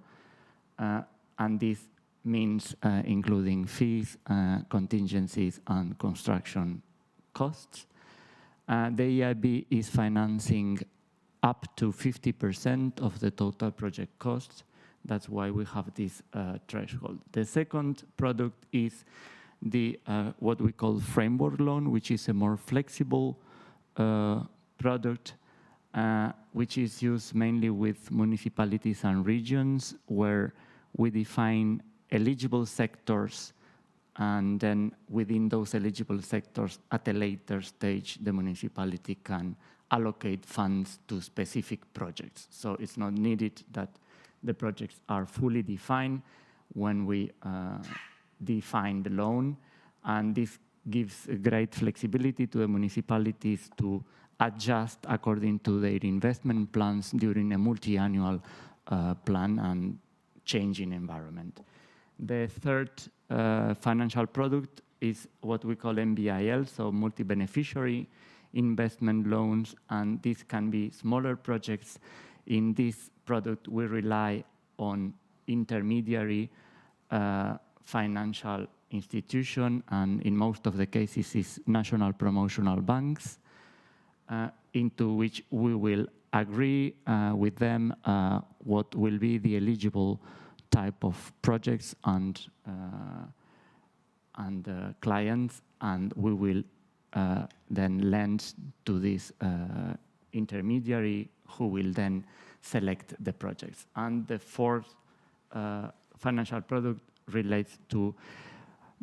And this means including fees, contingencies, and construction costs. The EIB is financing up to 50% of the total project costs. That's why we have this threshold. The second product is the what we call framework loan, which is a more flexible product, which is used mainly with municipalities and regions, where we define eligible sectors, and then within those eligible sectors, at a later stage, the municipality can allocate funds to specific projects. So it's not needed that the projects are fully defined when we define the loan, and this gives a great flexibility to the municipalities to adjust according to their investment plans during a multi-annual plan and changing environment. The third financial product is what we call MBIL, so multi-beneficiary investment loans, and these can be smaller projects. In this product, we rely on intermediary financial institution, and in most of the cases is national promotional banks, into which we will agree with them what will be the eligible type of projects and clients, and we will then lend to this intermediary who will then select the projects. And the fourth financial product relates to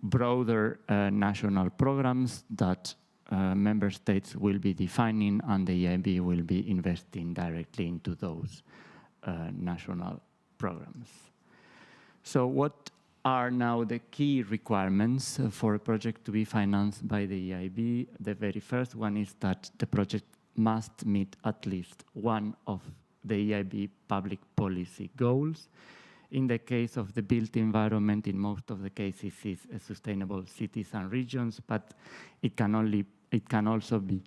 broader national programs that member states will be defining, and the EIB will be investing directly into those national programs. So what are now the key requirements for a project to be financed by the EIB? The very first one is that the project must meet at least one of the EIB public policy goals. In the case of the built environment, in most of the cases, is sustainable cities and regions, but it can also be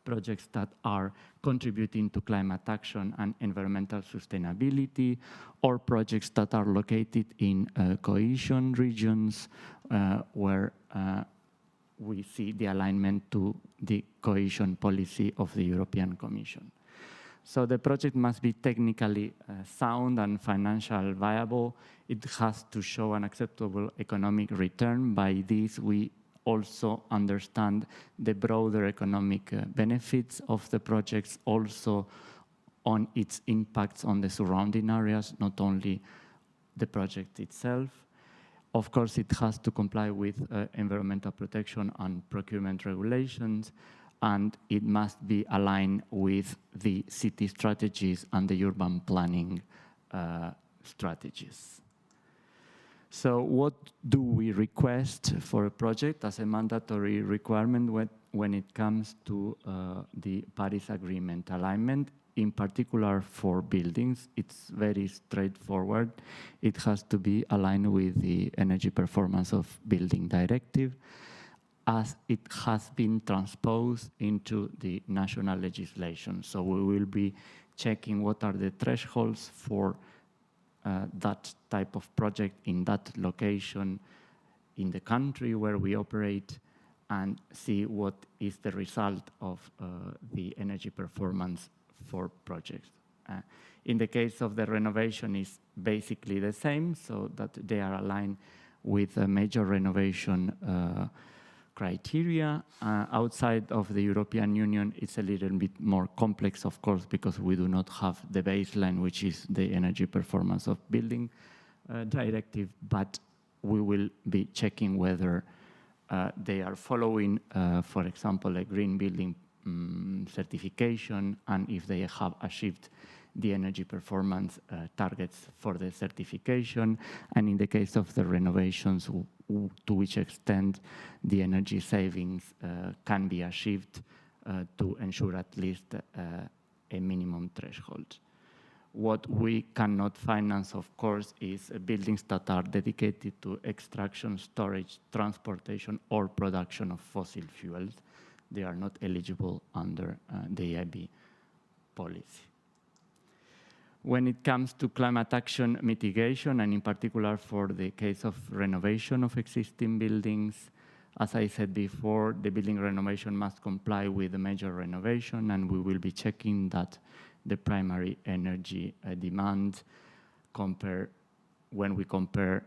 projects that are contributing to climate action and environmental sustainability, or projects that are located in cohesion regions where we see the alignment to the cohesion policy of the European Commission. So the project must be technically sound and financially viable. It has to show an acceptable economic return. By this, we also understand the broader economic benefits of the projects, also on its impacts on the surrounding areas, not only the project itself. Of course, it has to comply with environmental protection and procurement regulations, and it must be aligned with the city strategies and the urban planning strategies. So what do we request for a project as a mandatory requirement when it comes to the Paris Agreement alignment? In particular for buildings, it's very straightforward. It has to be aligned with the Energy Performance of Building Directive, as it has been transposed into the national legislation. So we will be checking what are the thresholds for that type of project in that location in the country where we operate, and see what is the result of the energy performance for projects. In the case of the renovation, is basically the same, so that they are aligned with a major renovation criteria. Outside of the European Union, it's a little bit more complex, of course, because we do not have the baseline, which is the Energy Performance of Building Directive, but we will be checking whether they are following, for example, a green building certification, and if they have achieved the energy performance targets for the certification, and in the case of the renovations, to which extent the energy savings can be achieved to ensure at least a minimum threshold. What we cannot finance, of course, is buildings that are dedicated to extraction, storage, transportation, or production of fossil fuels. They are not eligible under the EIB policy. When it comes to climate action mitigation, and in particular for the case of renovation of existing buildings, as I said before, the building renovation must comply with the major renovation, and we will be checking that the primary energy demand when we compare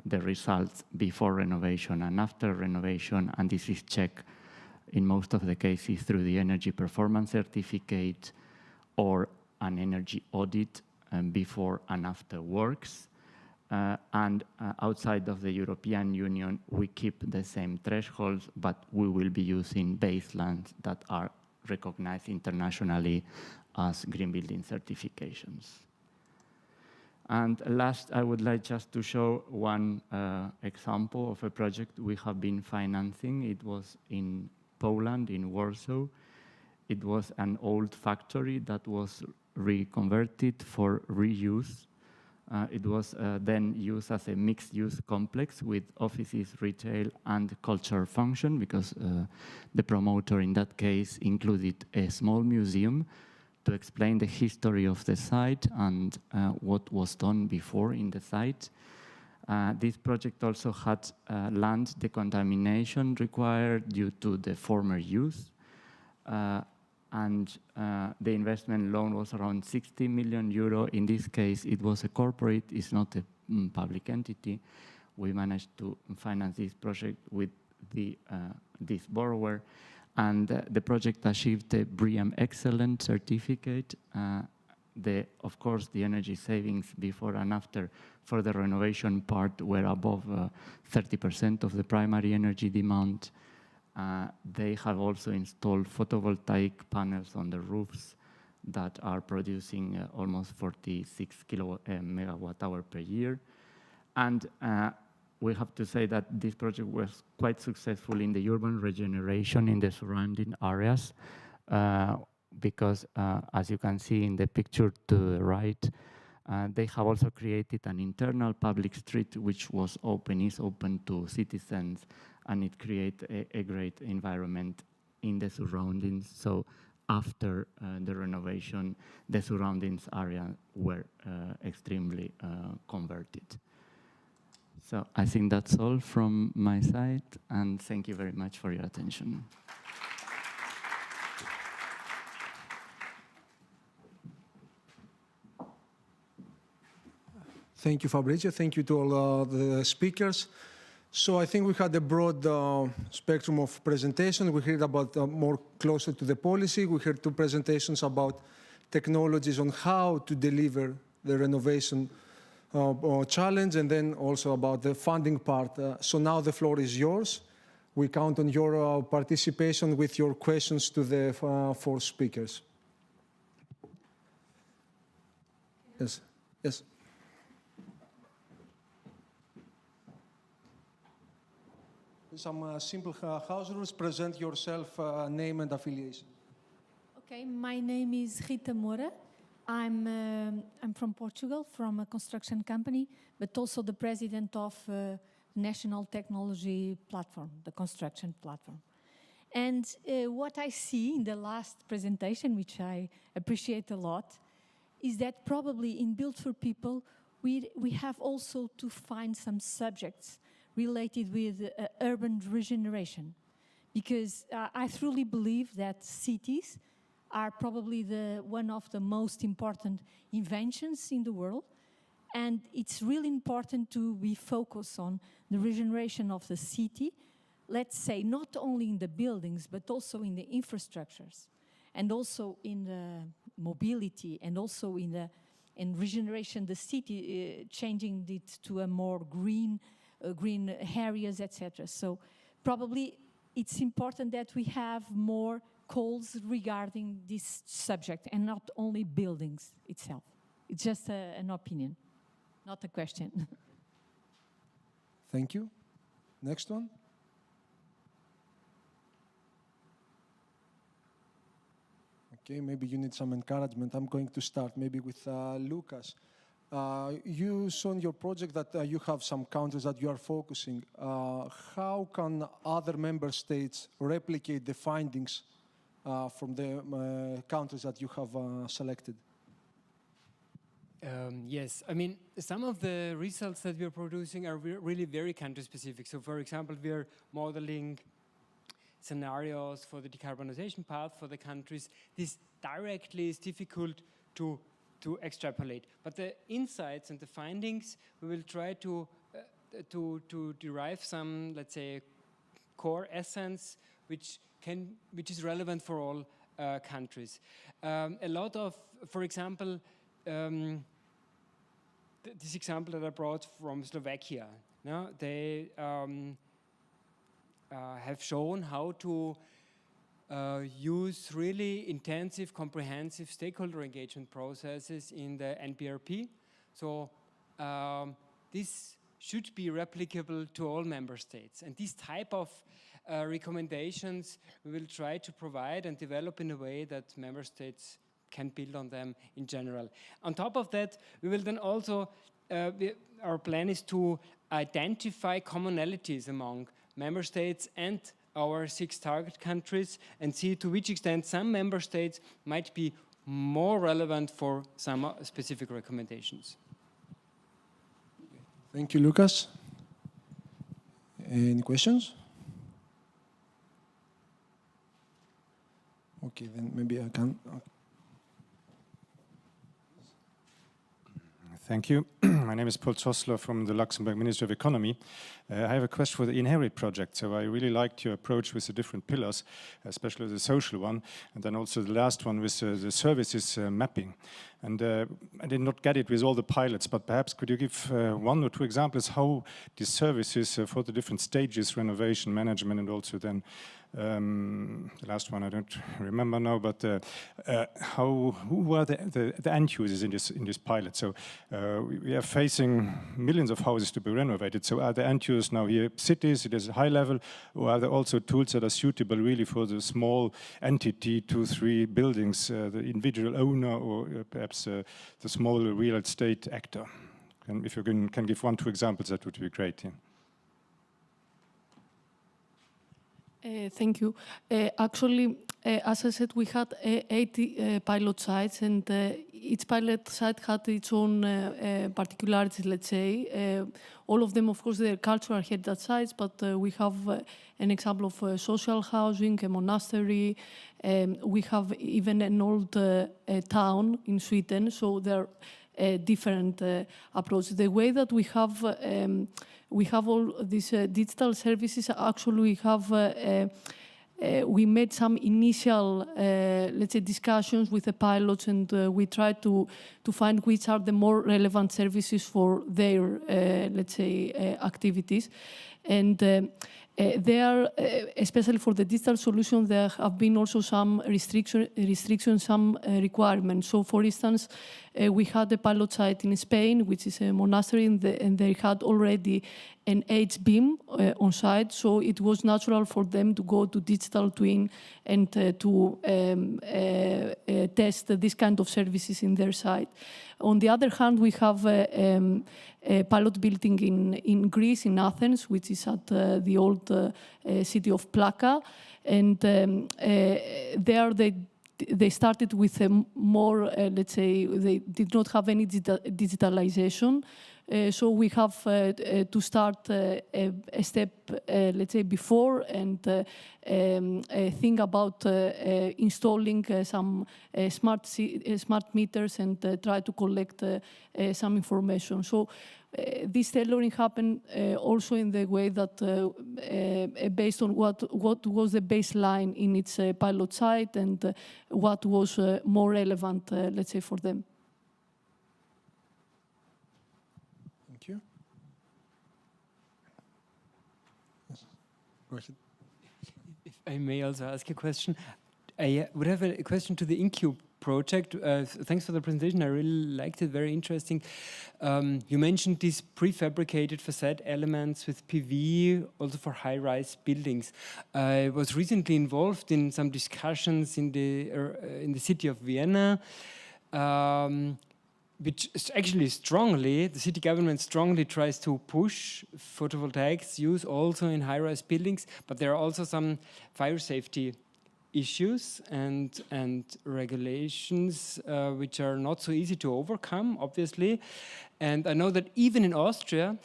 the results before renovation and after renovation, and this is checked in most of the cases through the energy performance certificate or an energy audit before and after works. And outside of the European Union, we keep the same thresholds, but we will be using baselines that are recognized internationally as green building certifications. And last, I would like just to show one example of a project we have been financing. It was in Poland, in Warsaw. It was an old factory that was reconverted for reuse. It was then used as a mixed-use complex with offices, retail, and culture function, because the promoter in that case included a small museum to explain the history of the site and what was done before in the site. This project also had land decontamination required due to the former use. And the investment loan was around 60 million euro. In this case, it was a corporate, it's not a public entity. We managed to finance this project with this borrower, and the project achieved the BREEAM Excellent certificate. Of course, the energy savings before and after for the renovation part were above 30% of the primary energy demand. They have also installed photovoltaic panels on the roofs that are producing almost 46 megawatt hour per year. And we have to say that this project was quite successful in the urban regeneration in the surrounding areas because, as you can see in the picture to the right, they have also created an internal public street which is open to citizens, and it creates a great environment in the surroundings. So after the renovation, the surroundings area were extremely converted. So I think that's all from my side, and thank you very much for your attention. Thank you, Fabrizio. Thank you to all the speakers. So I think we had a broad spectrum of presentation. We heard about more closer to the policy. We heard two presentations about technologies on how to deliver the renovation challenge, and then also about the funding part. So now the floor is yours. We count on your participation with your questions to the four speakers. Yes, yes. Some simple house rules. Present yourself, name and affiliation. Okay, my name is Rita Moura. I'm from Portugal, from a construction company, but also the president of National Technology Platform, the construction platform. And what I see in the last presentation, which I appreciate a lot, is that probably in Built4People, we have also to find some subjects related with urban regeneration. Because I truly believe that cities are probably one of the most important inventions in the world. And it's really important to be focused on the regeneration of the city, let's say not only in the buildings, but also in the infrastructures, and also in the mobility, and also in regeneration the city, changing it to a more green areas, etc. So probably it's important that we have more calls regarding this subject and not only buildings itself. It's just an opinion, not a question. Thank you. Next one. Okay, maybe you need some encouragement. I'm going to start maybe with Lucas. You saw in your project that you have some countries that you are focusing. How can other member states replicate the findings from the countries that you have selected? Yes, I mean, some of the results that we are producing are really very country-specific. So, for example, we are modeling scenarios for the decarbonization path for the countries. This directly is difficult to extrapolate. But the insights and the findings, we will try to derive some, let's say, core essence, which is relevant for all countries. A lot of, for example, this example that I brought from Slovakia, they have shown how to use really intensive, comprehensive stakeholder engagement processes in the NPRP. So this should be replicable to all member states. And this type of recommendations we will try to provide and develop in a way that member states can build on them in general. On top of that, we will then also, our plan is to identify commonalities among member states and our 6 target countries and see to which extent some member states might be more relevant for some specific recommendations. Thank you, Lucas. Any questions? Okay, then maybe I can. Thank you. My name is Paul Tossler from the Luxembourg Ministry of Economy. I have a question for the Inherit project. So I really liked your approach with the different pillars, especially the social one, and then also the last one with the services mapping. And I did not get it with all the pilots, but perhaps could you give one or two examples how these services for the different stages, renovation, management, and also then the last one I don't remember now, but who are the end users in this pilot? So we are facing millions of houses to be renovated. So are the end users now here cities? It is a high level, or are there also tools that are suitable really for the small entity, 2-3 buildings, the individual owner, or perhaps the small real estate actor? And if you can give 1-2 examples, that would be great. Yeah. Thank you. Actually, as I said, we had 80 pilot sites, and each pilot site had its own particularities, let's say. All of them, of course, they're cultural heritage sites, but we have an example of social housing, a monastery. We have even an old town in Sweden, so there are different approaches. The way that we have all these digital services. Actually, we made some initial, let's say, discussions with the pilots, and we tried to find which are the more relevant services for their, let's say, activities. And there, especially for the digital solution, there have been also some restrictions, some requirements. So, for instance, we had a pilot site in Spain, which is a monastery, and they had already an H-beam on site, so it was natural for them to go to digital twin and to test this kind of services in their site. On the other hand, we have a pilot building in Greece, in Athens, which is at the old city of Plaka, and there they started with a more, let's say, they did not have any digitalization. So we have to start a step, let's say, before, and think about installing some smart meters and try to collect some information. So this tailoring happened also in the way that based on what was the baseline in its pilot site and what was more relevant, let's say, for them. Thank you. Yes. Go ahead. If I may also ask a question, I would have a question to the Incube project. Thanks for the presentation. I really liked it. Very interesting. You mentioned these prefabricated facade elements with PV, also for high-rise buildings. I was recently involved in some discussions in the city of Vienna, which is actually the city government strongly tries to push photovoltaics use also in high-rise buildings, but there are also some fire safety issues and regulations which are not so easy to overcome, obviously. And I know that even in Austria,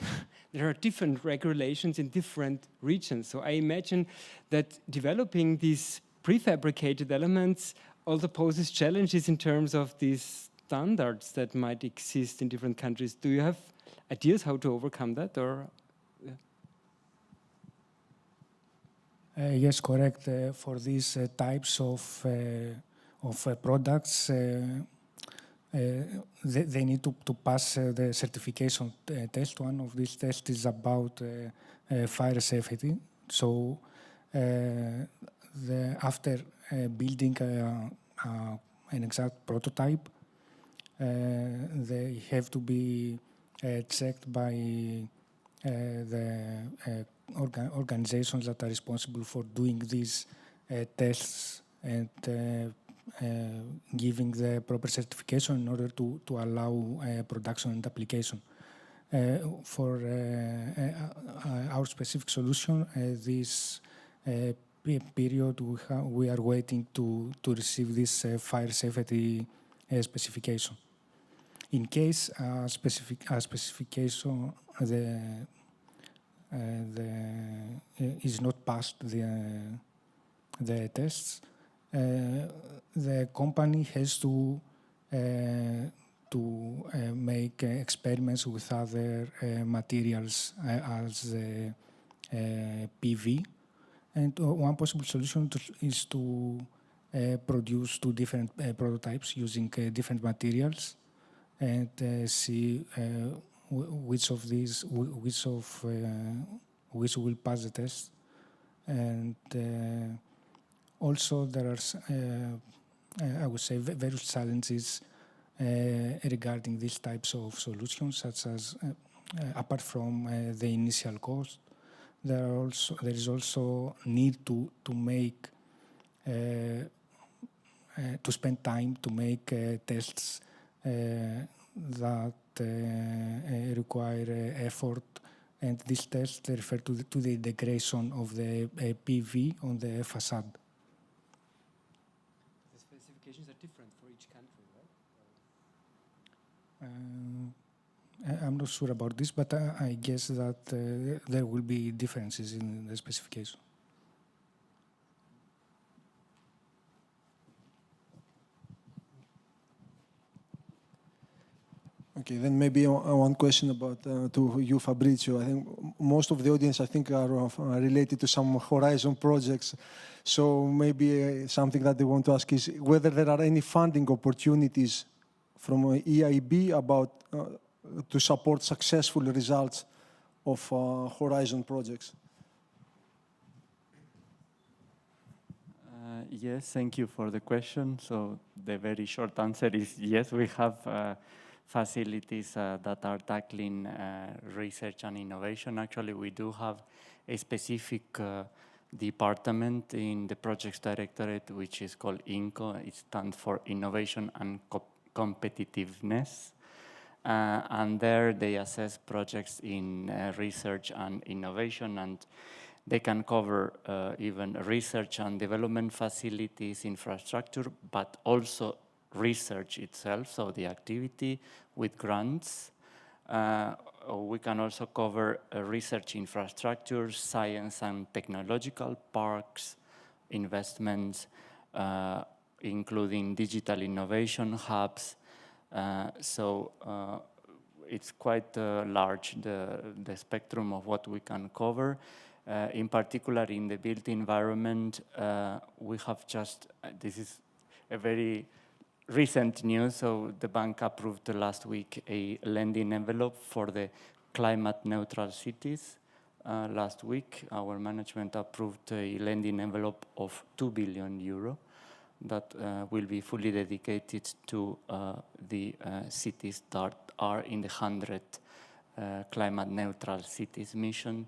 there are different regulations in different regions. So I imagine that developing these prefabricated elements also poses challenges in terms of these standards that might exist in different countries. Do you have ideas how to overcome that, or? Yes, correct. For these types of products, they need to pass the certification test. One of these tests is about fire safety. So after building an exact prototype, they have to be checked by the organizations that are responsible for doing these tests and giving the proper certification in order to allow production and application. For our specific solution, these period, we are waiting to receive this fire safety specification. In case specification is not passed the tests, the company has to make experiments with other materials as PV. And one possible solution is to produce two different prototypes using different materials and see which will pass the test. And also there are, I would say, various challenges regarding these types of solutions, such as, apart from the initial cost, there is also need to make to spend time to make tests that require effort, and these tests refer to the integration of the PV on the facade. The specifications are different for each country, right? I'm not sure about this, but I guess that there will be differences in the specification. Okay, then maybe one question about to you, Fabrizio. I think most of the audience, I think, are related to some Horizon projects. So maybe something that they want to ask is whether there are any funding opportunities from EIB about to support successful results of Horizon projects. Yes, thank you for the question. So the very short answer is yes, we have facilities that are tackling research and innovation. Actually, we do have a specific department in the Projects Directorate, which is called INCO. It stands for Innovation and Competitiveness. And there they assess projects in research and innovation, and they can cover even research and development facilities, infrastructure, but also research itself, so the activity with grants. We can also cover research infrastructure, science and technological parks, investments, including digital innovation hubs. So it's quite large, the spectrum of what we can cover. In particular, in the built environment, we have just, this is a very recent news, so the bank approved last week a lending envelope for the climate neutral cities. Last week, our management approved a lending envelope of 2 billion euro that will be fully dedicated to the cities that are in the 100 climate neutral cities mission.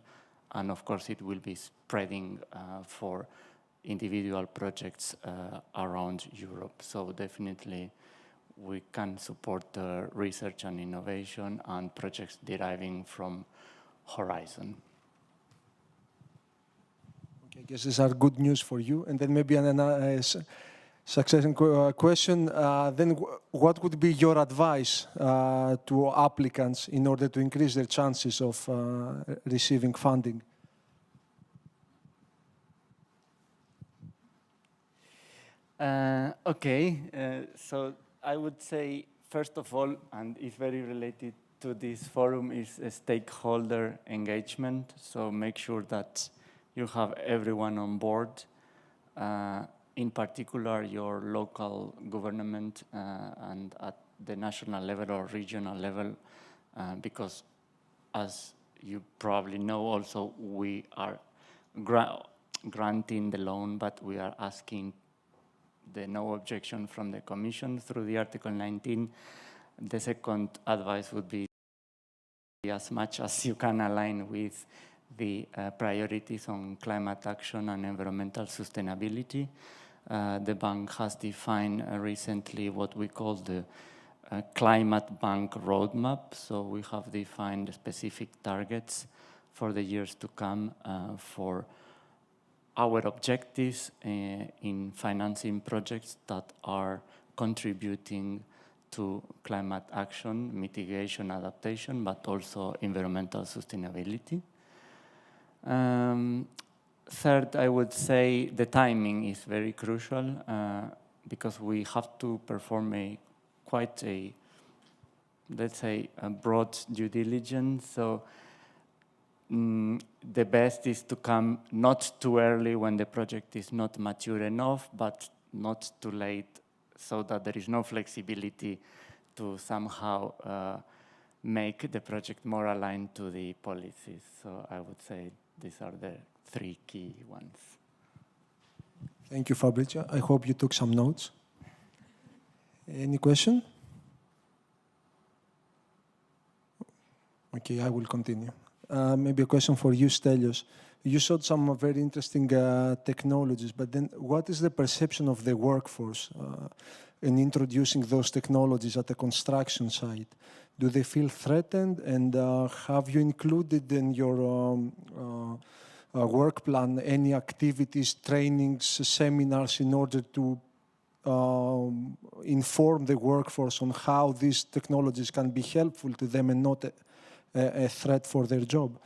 And of course, it will be spreading for individual projects around Europe. So definitely we can support research and innovation and projects deriving from Horizon. Okay, I guess these are good news for you. And then maybe another successing question. Then what would be your advice to applicants in order to increase their chances of receiving funding? So I would say, first of all, and it's very related to this forum, is a stakeholder engagement. So make sure that you have everyone on board, in particular your local government and at the national level or regional level, because as you probably know also, we are granting the loan, but we are asking the no objection from the Commission through the Article 19. The second advice would be as much as you can align with the priorities on climate action and environmental sustainability. The bank has defined recently what we call the Climate Bank Roadmap. So we have defined specific targets for the years to come for our objectives in financing projects that are contributing to climate action, mitigation, adaptation, but also environmental sustainability. Third, I would say the timing is very crucial because we have to perform let's say, a broad due diligence. So the best is to come not too early when the project is not mature enough, but not too late, so that there is no flexibility to somehow make the project more aligned to the policies. So I would say these are the 3 key ones. Thank you, Fabrizio. I hope you took some notes. Any question? Okay, I will continue. Maybe a question for you, Stelios. You showed some very interesting technologies, but then what is the perception of the workforce in introducing those technologies at the construction site? Do they feel threatened? And have you included in your work plan any activities, trainings, seminars in order to inform the workforce on how these technologies can be helpful to them and not a threat for their job?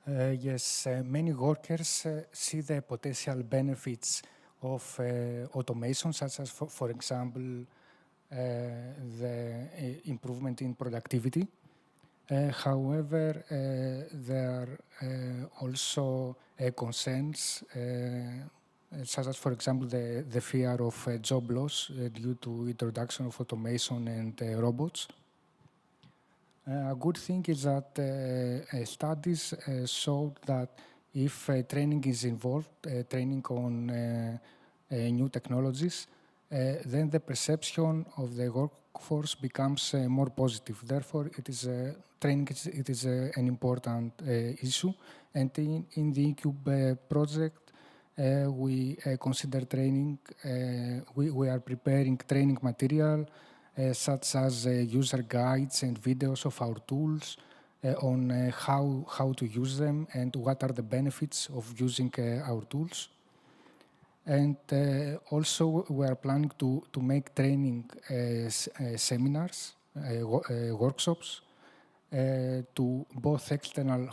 Yes, many workers see the potential benefits of automation, such as, for example, the improvement in productivity. However, there are also concerns, such as, for example, the fear of job loss due to introduction of automation and robots. A good thing is that studies show that if training is involved, training on new technologies, then the perception of the workforce becomes more positive. Therefore, training is an important issue. And in the Incube project, we consider training. We are preparing training material such as user guides and videos of our tools on how to use them and what are the benefits of using our tools. And also we are planning to make training seminars, workshops to both external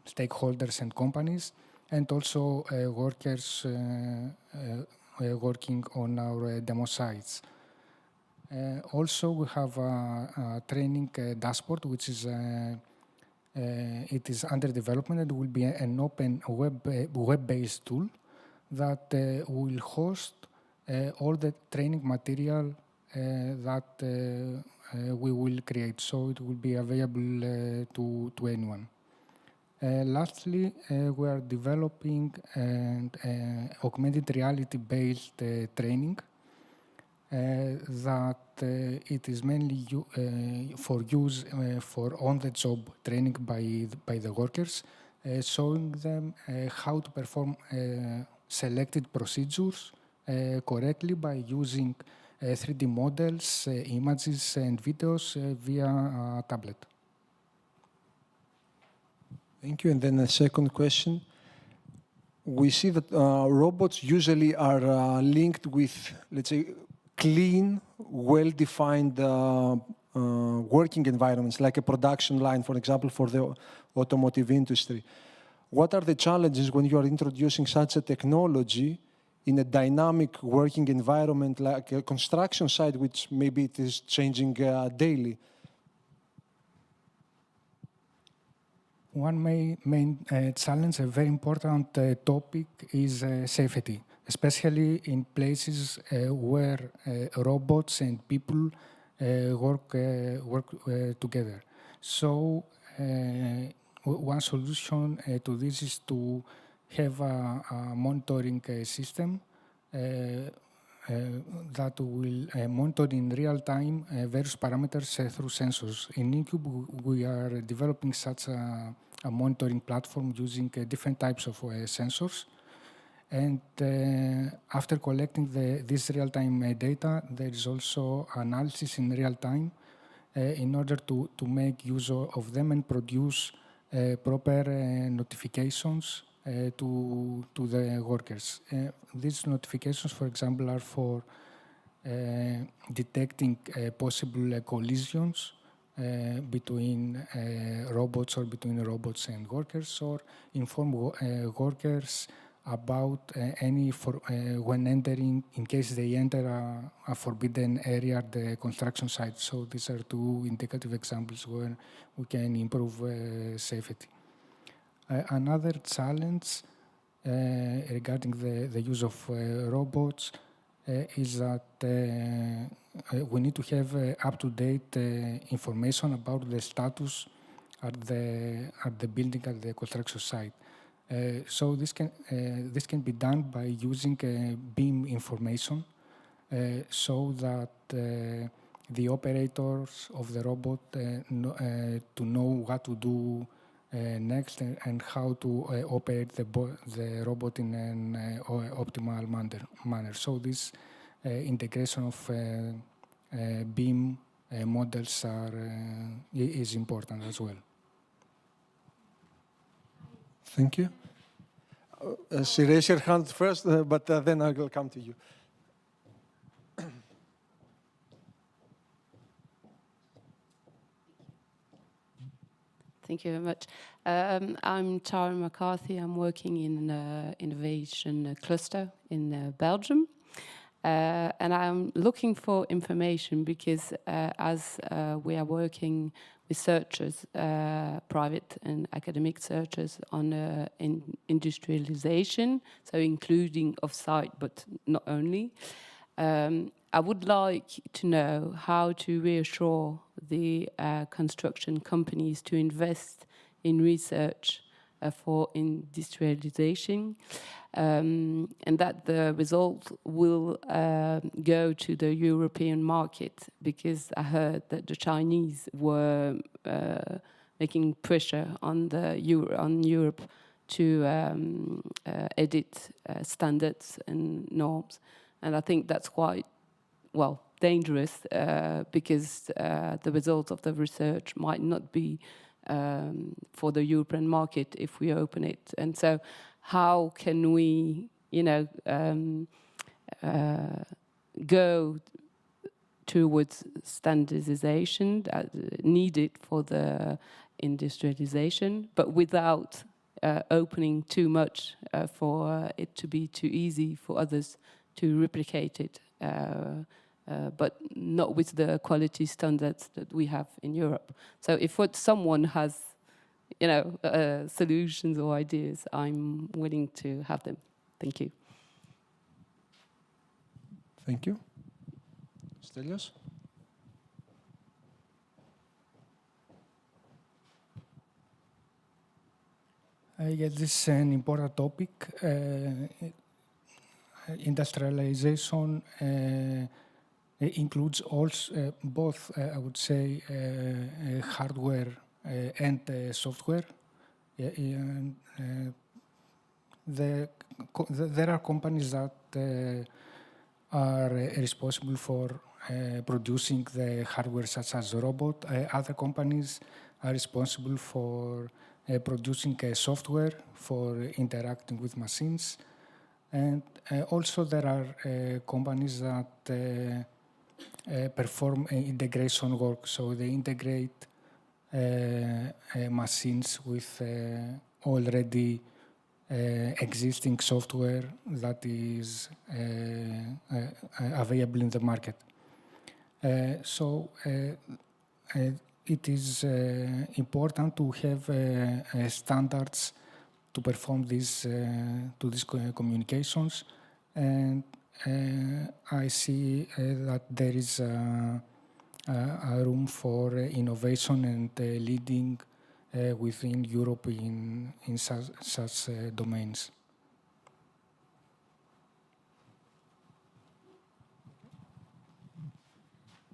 stakeholders and companies, and also workers working on our demo sites. Also, we have a training dashboard, which is it is under development. It will be an open web-based tool that will host all the training material that we will create. So it will be available to anyone. Lastly, we are developing an augmented reality-based training that it is mainly for use for on-the-job training by the workers, showing them how to perform selected procedures correctly by using 3D models, images, and videos via a tablet. Thank you. And then a second question. We see that robots usually are linked with, let's say, clean, well-defined working environments, like a production line, for example, for the automotive industry. What are the challenges when you are introducing such a technology in a dynamic working environment like a construction site, which maybe it is changing daily? One main challenge, a very important topic, is safety, especially in places where robots and people work together. So one solution to this is to have a monitoring system that will monitor in real time various parameters through sensors. In Incube, we are developing such a monitoring platform using different types of sensors. And after collecting this real-time data, there is also analysis in real time in order to make use of them and produce proper notifications to the workers. These notifications, for example, are for detecting possible collisions between robots or between robots and workers, or inform workers about when entering, in case they enter a forbidden area at the construction site. So these are two indicative examples where we can improve safety. Another challenge regarding the use of robots is that we need to have up-to-date information about the status at the building, at the construction site. So this can be done by using BIM information, so that the operators of the robot to know what to do next and how to operate the robot in an optimal manner. So this integration of BIM models is important as well. Thank you. She raised her hand first, but then I will come to you. Thank you very much. I'm Tara McCarthy. I'm working in an innovation cluster in Belgium. And I'm looking for information because as we are working with searchers, private and academic searchers on industrialization, so including off-site, but not only. I would like to know how to reassure the construction companies to invest in research for industrialization, and that the result will go to the European market, because I heard that the Chinese were making pressure on Europe to edit standards and norms, and I think that's quite dangerous because the results of the research might not be for the European market if we open it. And so how can we, go towards standardization needed for the industrialization, but without opening too much for it to be too easy for others to replicate it, but not with the quality standards that we have in Europe. So if someone has, solutions or ideas, I'm willing to have them. Thank you. Thank you. Stelios? Yes, this is an important topic. Industrialization includes also both, I would say, hardware and software. There are companies that are responsible for producing the hardware, such as the robot. Other companies are responsible for producing software for interacting with machines. And also there are companies that perform integration work. So they integrate machines with already existing software that is available in the market. So it is important to have standards to perform these communications, and I see that there is a room for innovation and leading within Europe in such domains.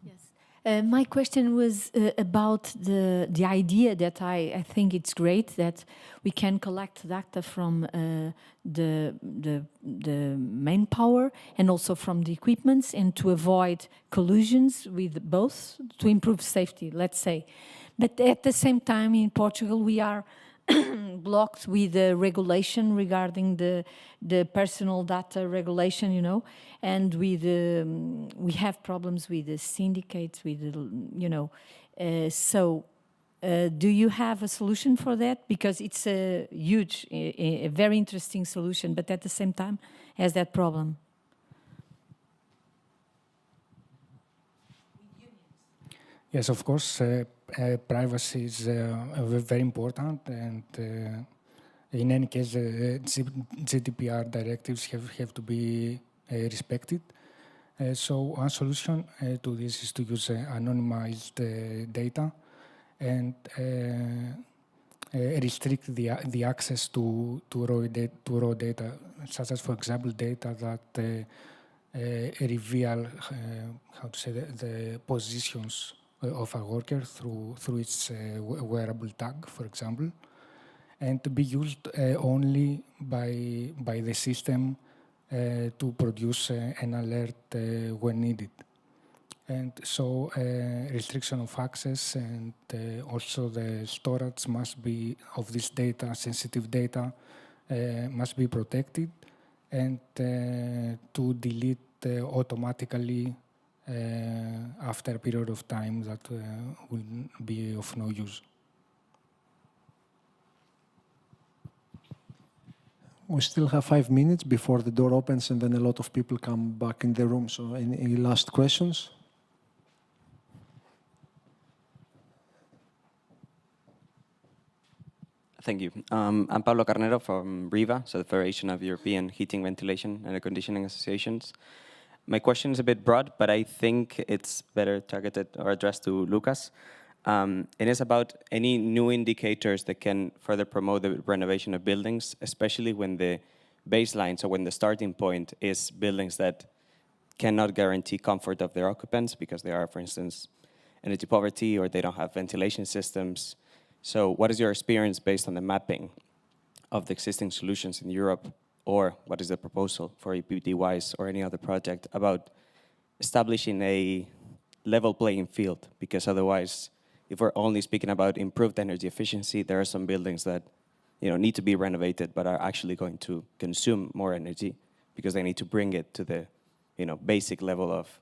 Yes. My question was about the idea that I think it's great that we can collect data from the manpower and also from the equipments, and to avoid collisions with both, to improve safety, let's say. But at the same time, in Portugal, we are blocked with the regulation regarding the personal data regulation, you know, and with we have problems with the syndicates, with the, you know, do you have a solution for that? Because it's a huge, a very interesting solution, but at the same time has that problem. Yes, of course, privacy is very important, and in any case, GDPR directives have to be respected. So one solution to this is to use anonymized data and restrict the access to raw data, such as, for example, data that reveal how to say the positions of a worker through its wearable tag, for example, and to be used only by the system to produce an alert when needed. And so restriction of access and also the storage must be of this data, sensitive data, must be protected, and to delete automatically after a period of time that will be of no use. We still have 5 minutes before the door opens and then a lot of people come back in the room. So any last questions? Thank you. I'm Pablo Carnero from RIVA, so the Federation of European Heating, Ventilation and Air Conditioning Associations. My question is a bit broad, but I think it's better targeted or addressed to Lucas. It is about any new indicators that can further promote the renovation of buildings, especially when the baseline, so when the starting point is buildings that cannot guarantee comfort of their occupants because they are, for instance, energy poverty or they don't have ventilation systems. So what is your experience based on the mapping of the existing solutions in Europe, or what is the proposal for EPD-wise or any other project about establishing a level playing field? Because otherwise, if we're only speaking about improved energy efficiency, there are some buildings that need to be renovated but are actually going to consume more energy because they need to bring it to the basic level of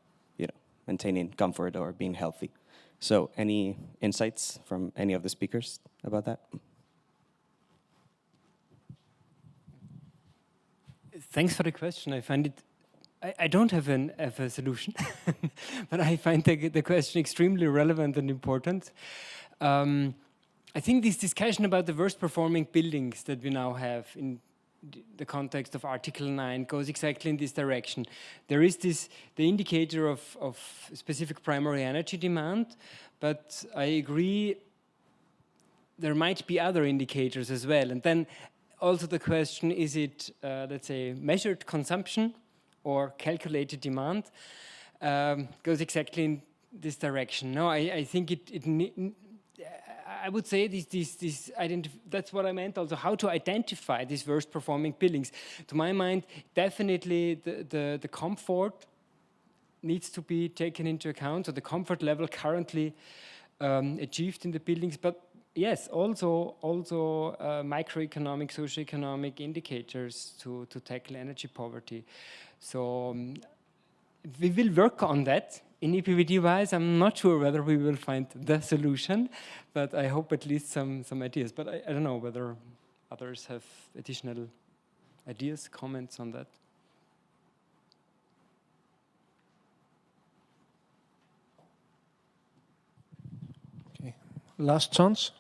maintaining comfort or being healthy. So any insights from any of the speakers about that? Thanks for the question. I find it, I don't have a solution, but I find the question extremely relevant and important. I think this discussion about the worst performing buildings that we now have in the context of Article 9 goes exactly in this direction. There is the indicator of specific primary energy demand, but I agree there might be other indicators as well. And then also the question, is it, let's say, measured consumption or calculated demand? Goes exactly in this direction. No, I think I would say that's what I meant also, how to identify these worst performing buildings. To my mind, definitely the comfort needs to be taken into account, so the comfort level currently achieved in the buildings, but yes, also microeconomic, socioeconomic indicators to tackle energy poverty. So we will work on that. In EPBD-wise, I'm not sure whether we will find the solution, but I hope at least some ideas. But I don't know whether others have additional ideas, comments on that. Okay, last chance.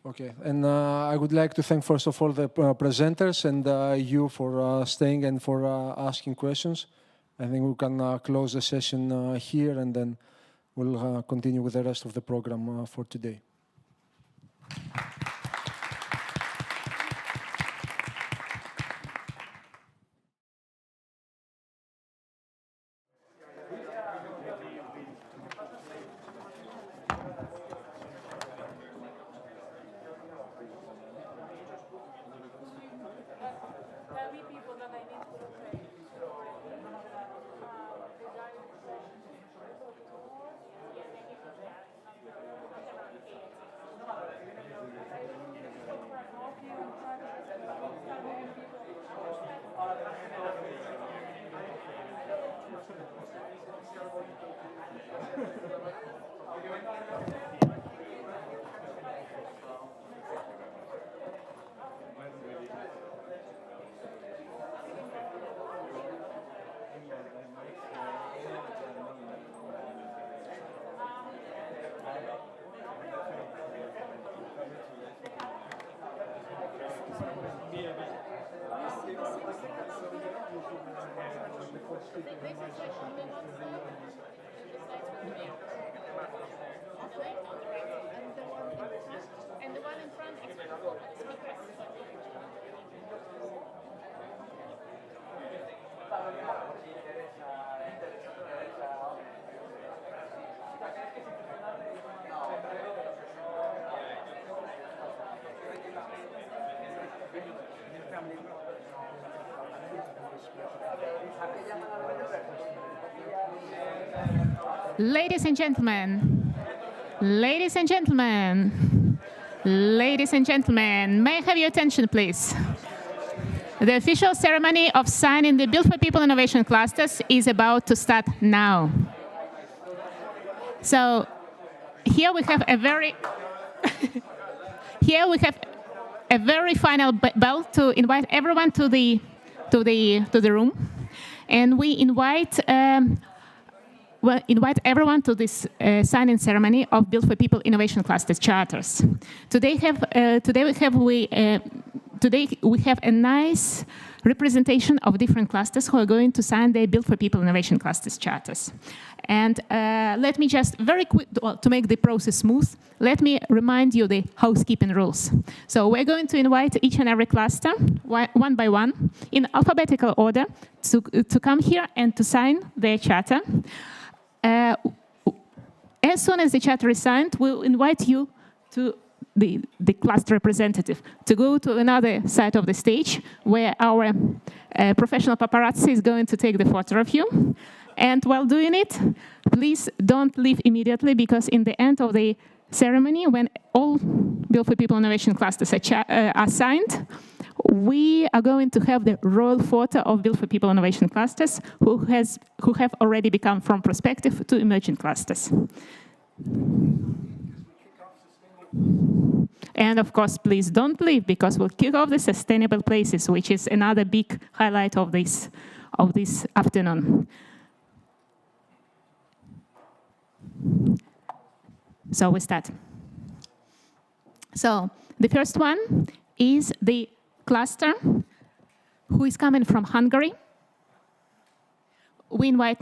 Okay, and I would like to thank first of all the presenters and you for staying and for asking questions. I think we can close the session here, and then we'll continue with the rest of the program for today. Ladies and gentlemen, ladies and gentlemen, ladies and gentlemen, may I have your attention, please? The official ceremony of signing the Built for People Innovation Clusters is about to start now. So here we have a very final bell to invite everyone to the room, and we invite everyone to this signing ceremony of Built for People Innovation Clusters charters. Today we have a nice representation of different clusters who are going to sign their Built for People Innovation Clusters charters. And let me just very quick, to make the process smooth, let me remind you the housekeeping rules. So we're going to invite each and every cluster, one by one, in alphabetical order, to come here and to sign their charter. As soon as the charter is signed, we'll invite you to the cluster representative to go to another side of the stage where our professional paparazzi is going to take the photo of you. And while doing it, please don't leave immediately, because in the end of the ceremony, when all Built for People Innovation Clusters are signed, we are going to have the royal photo of Built for People Innovation Clusters who have already become from prospective to emerging clusters. And of course, please don't leave, because we'll kick off the sustainable places, which is another big highlight of this afternoon. So we start. So the first one is the cluster who is coming from Hungary. We invite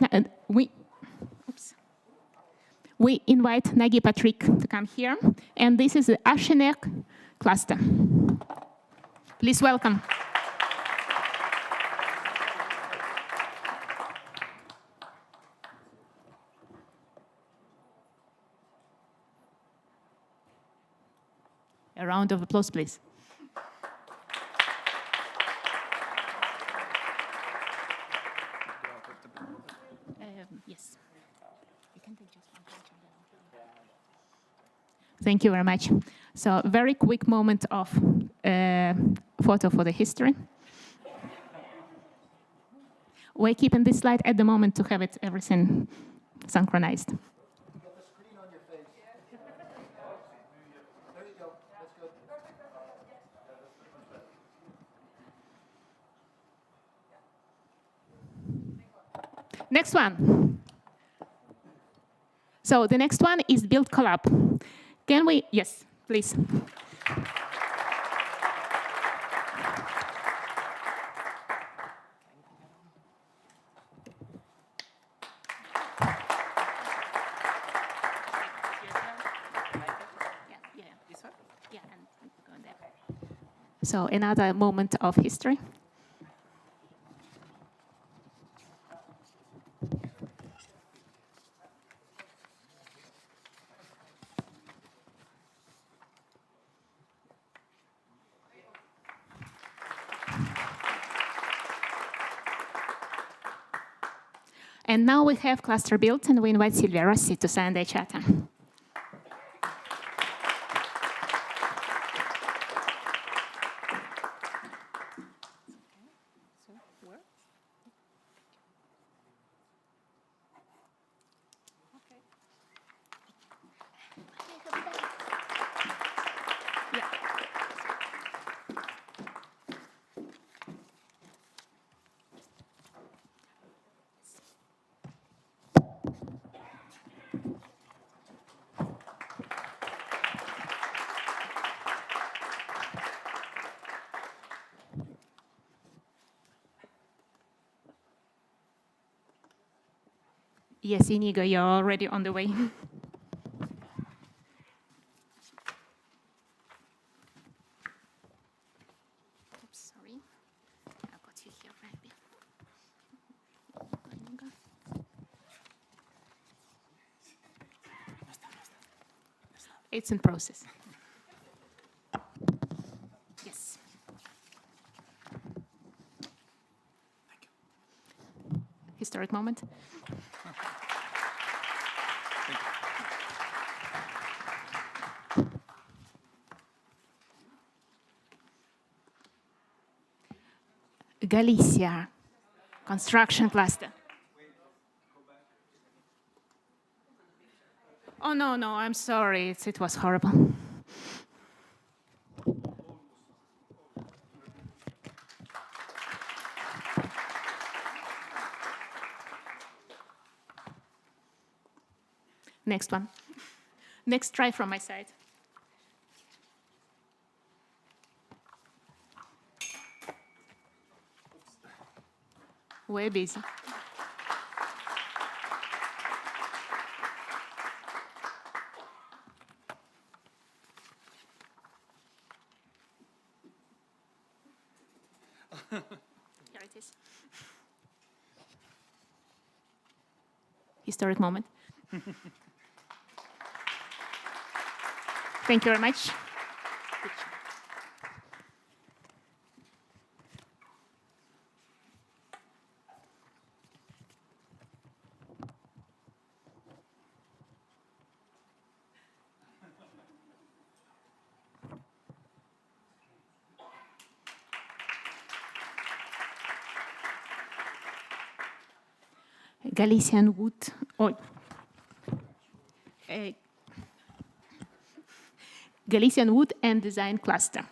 Nagy Patrick to come here, and this is the Achenerk cluster. Please welcome. A round of applause, please. Yes. You can take just one picture. Thank you very much. So, very quick moment of photo for the history. We're keeping this slide at the moment to have everything synchronized. Next one. So the next one is Build Collab. Can we? Yes, please. So another moment of history. And now we have cluster built, and we invite Silvia Rossi to sign the charter. Yes, Inigo, you're already on the way. Oops, sorry. I got you here, maybe. Inigo. It's in process. Yes. Historic moment. Galicia, construction cluster. Oh, no, no, I'm sorry. It was horrible. Next one. Next try from my side. We're busy. Here it is. Historic moment. Thank you very much. Galician wood, Galician wood and design cluster.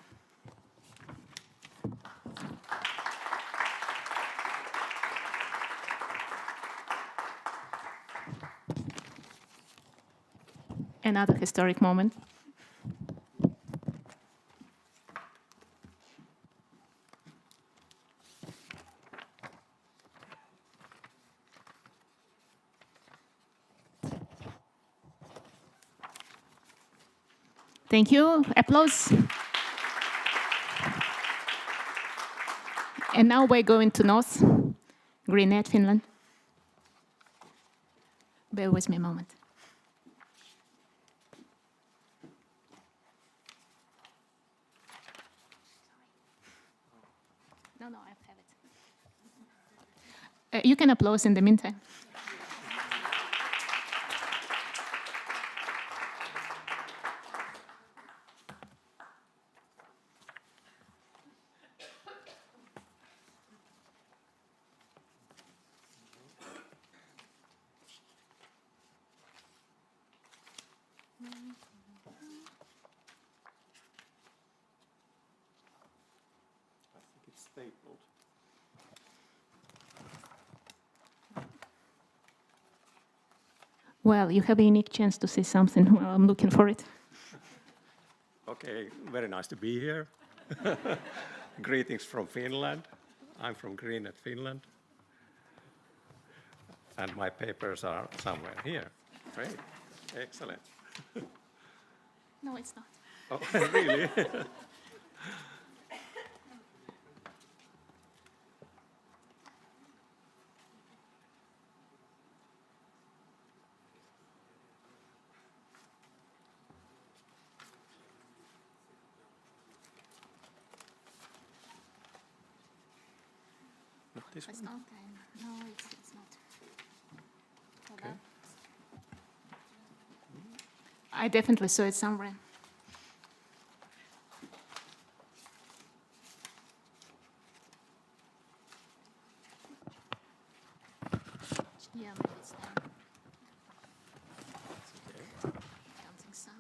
Another historic moment. Thank you. Applause. And now we're going to North, Greenhead, Finland. Bear with me a moment. No, I have it. You can applause in the meantime. Well, you have a unique chance to say something while I'm looking for it. Okay, very nice to be here. Greetings from Finland. I'm from Greenhead, Finland. And my papers are somewhere here. Great, excellent. No, it's not. Oh, really? This it's one? not. No, it's not. Okay. I definitely saw it somewhere. Yeah, maybe it's there. Okay. Don't think so.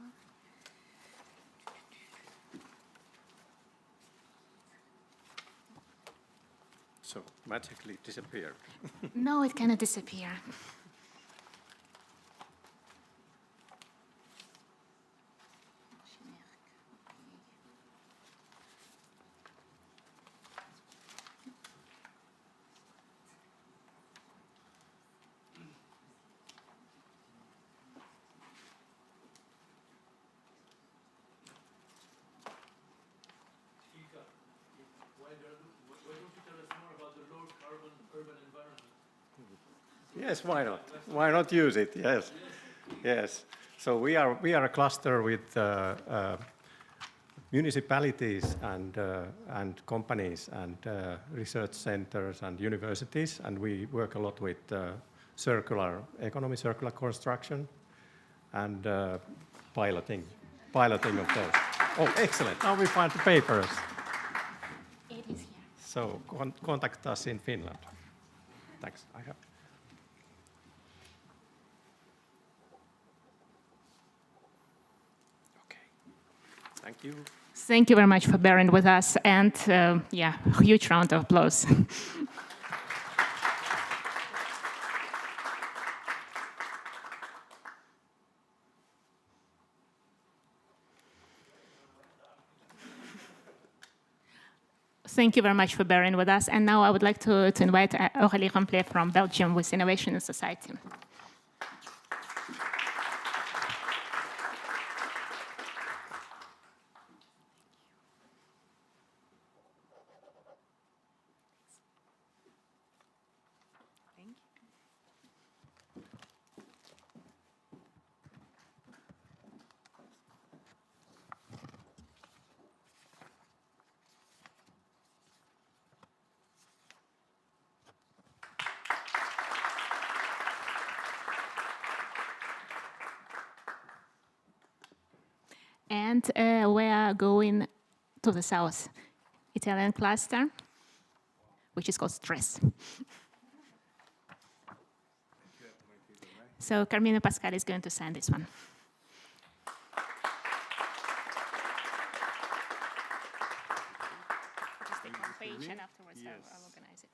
So magically disappeared. No, it cannot disappear. Yes, why not? Why not use it? Yes, yes. So we are a cluster with municipalities and companies and research centers and universities, and we work a lot with circular economy, circular construction, and piloting of those. Oh, excellent! Now we find the papers. It is here. So contact us in Finland. Thanks. I have. Okay. Thank you. Thank you very much for bearing with us, and yeah, huge round of applause. Thank you very much for bearing with us. And now I would like to invite Aurélie Remplet from Belgium with Innovation in Society. And we are going to the south Italian cluster, which is called Stress. So Carmine Pascal is going to sign this one. Just take one page and afterwards I'll organize it.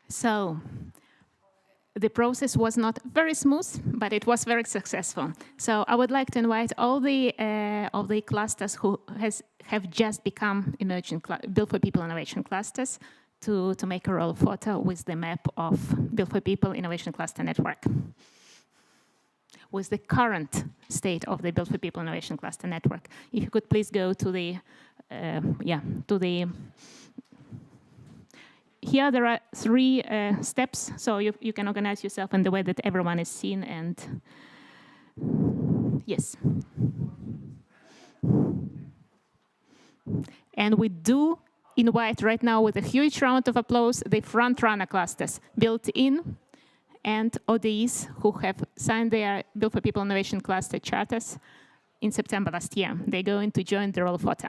So the process was not very smooth, but it was very successful. So I would like to invite all the clusters who have just become emerging Built4People innovation clusters to make a roll photo with the map of Built4People Innovation Cluster Network, with the current state of the Built4People Innovation Cluster Network. If you could please go to the here there are 3 steps, so you can organize yourself in the way that everyone is seen, and yes. And we do invite right now with a huge round of applause the front-runner clusters, Built-in and ODEs, who have signed their Built4People Innovation Cluster charters in September last year. They're going to join the roll photo.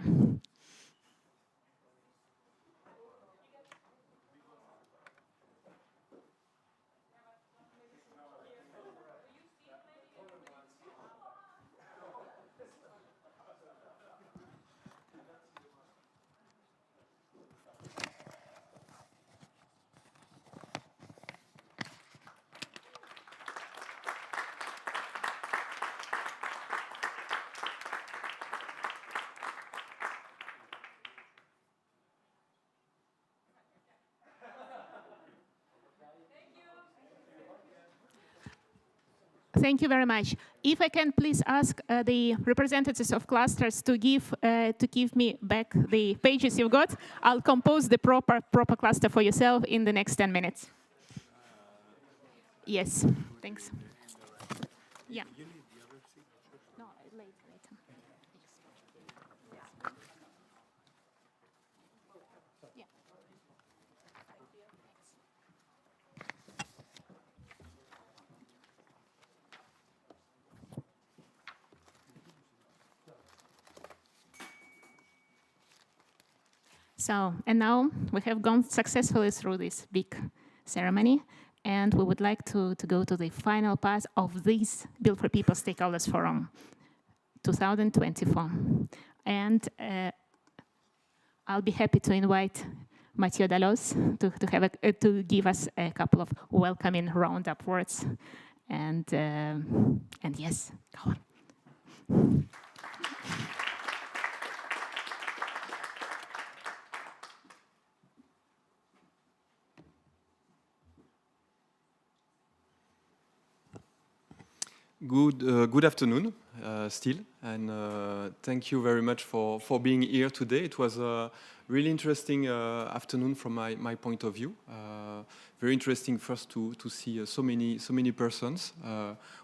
Thank you very much. If I can please ask the representatives of clusters to give me back the pages you've got, I'll compose the proper cluster for yourself in the next 10 minutes. Yes, thanks. Yeah. No, later. Yeah. So, and now we have gone successfully through this big ceremony, and we would like to go to the final part of this Built4People Stakeholders Forum 2024. And I'll be happy to invite Mathieu Dallos to give us a couple of welcoming roundup words. And yes, go on. Good afternoon, still, and thank you very much for being here today. It was a really interesting afternoon from my point of view. Very interesting first to see so many persons,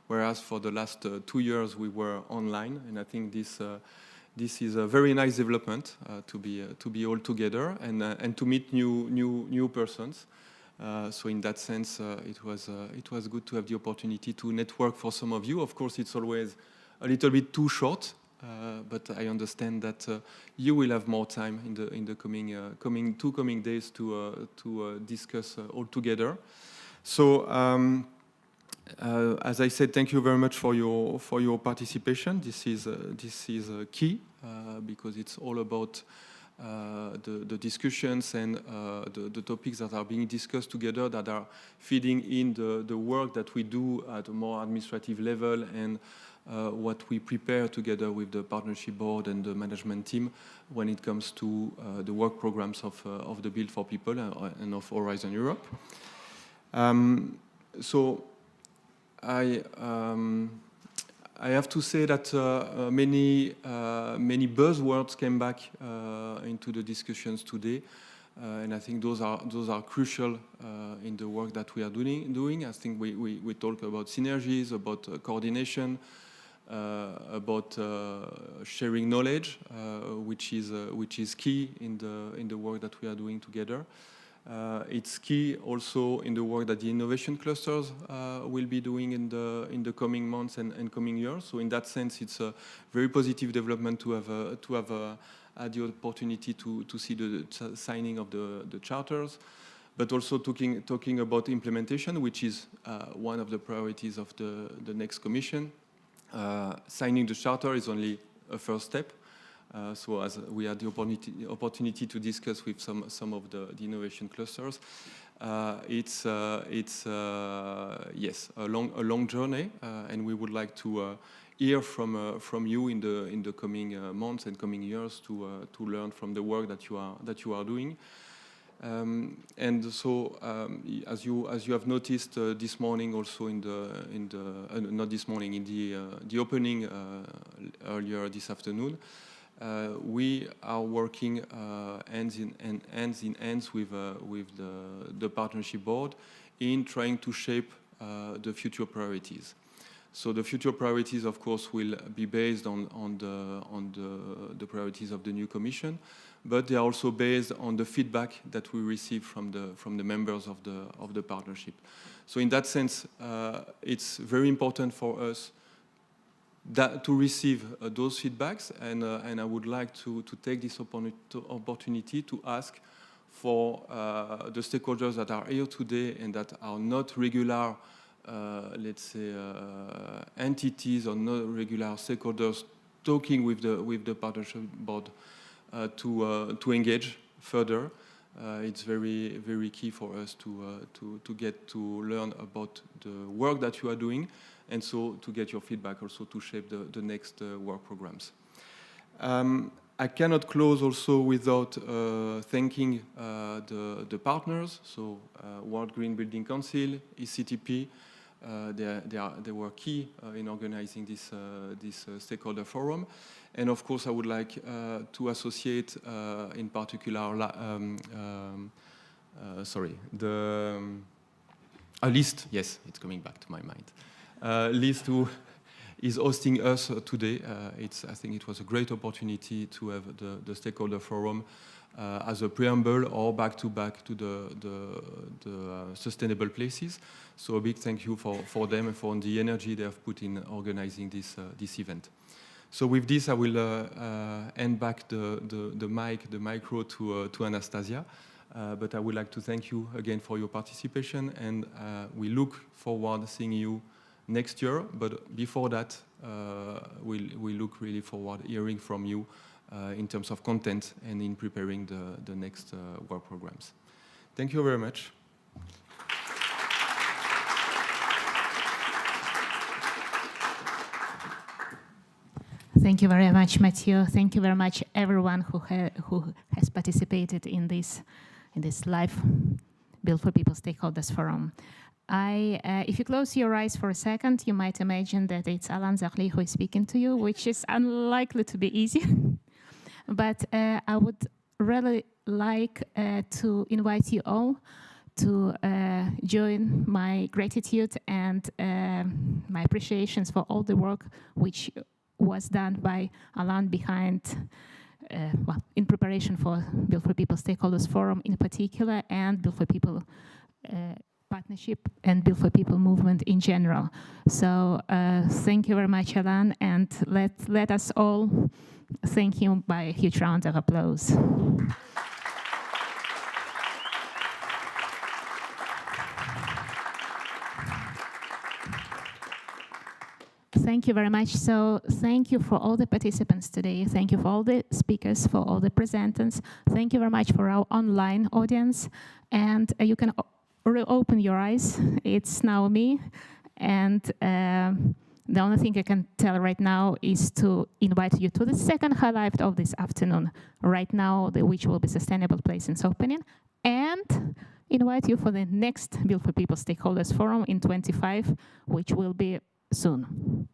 whereas for the last 2 years we were online, and I think this is a very nice development to be all together and to meet new persons. So in that sense, it was good to have the opportunity to network for some of you. Of course, it's always a little bit too short, but I understand that you will have more time in the coming days to discuss all together. So as I said, thank you very much for your participation. This is key because it's all about the discussions and the topics that are being discussed together that are feeding in the work that we do at a more administrative level and what we prepare together with the partnership board and the management team when it comes to the work programs of the Built4People and of Horizon Europe. So I have to say that many buzzwords came back into the discussions today, and I think those are crucial in the work that we are doing. I think we talk about synergies, about coordination, about sharing knowledge, which is key in the work that we are doing together. It's key also in the work that the innovation clusters will be doing in the coming months and coming years. So in that sense, it's a very positive development to have had the opportunity to see the signing of the charters, but also talking about implementation, which is one of the priorities of the next Commission. Signing the charter is only a first step. So as we had the opportunity to discuss with some of the innovation clusters, it's yes, a long journey, and we would like to hear from you in the coming months and coming years to learn from the work that you are doing. And so, as you have noticed this morning, also not this morning, in the opening earlier this afternoon. We are working hands in hands with the partnership board in trying to shape the future priorities. So the future priorities, of course, will be based on the priorities of the new Commission, but they are also based on the feedback that we receive from the members of the partnership. So in that sense, it's very important for us to receive those feedbacks, and I would like to take this opportunity to ask for the stakeholders that are here today and that are not regular, let's say, entities or not regular stakeholders talking with the partnership board to engage further. It's very key for us to get to learn about the work that you are doing, and so to get your feedback also to shape the next work programs. I cannot close also without thanking the partners, so World Green Building Council, ECTP. They were key in organizing this stakeholder forum. And of course, I would like to associate in particular, List, yes, it's coming back to my mind. List, who is hosting us today. I think it was a great opportunity to have the stakeholder forum as a preamble or back-to-back to the sustainable places. So a big thank you for them and for the energy they have put in organizing this event. So with this, I will hand back the micro to Anastasia. But I would like to thank you again for your participation, and we look forward to seeing you next year. But before that, we look really forward to hearing from you in terms of content and in preparing the next work programs. Thank you very much. Thank you very much, Mathieu. Thank you very much, everyone who has participated in this live Built4People Stakeholders Forum. If you close your eyes for a second, you might imagine that it's Alain Zarli who is speaking to you, which is unlikely to be easy. But I would really like to invite you all to join my gratitude and my appreciations for all the work which was done by Alain behind, in preparation for Built4People Stakeholders Forum in particular, and Built4People partnership and Built4People movement in general. So thank you very much, Alain, and let us all thank him by a huge round of applause. Thank you very much. So thank you for all the participants today. Thank you for all the speakers, for all the presenters. Thank you very much for our online audience. And you can open your eyes. It's now me. And the only thing I can tell right now is to invite you to the second highlight of this afternoon, right now, which will be Sustainable Places opening, and invite you for the next Built4People Stakeholders Forum in 25, which will be soon.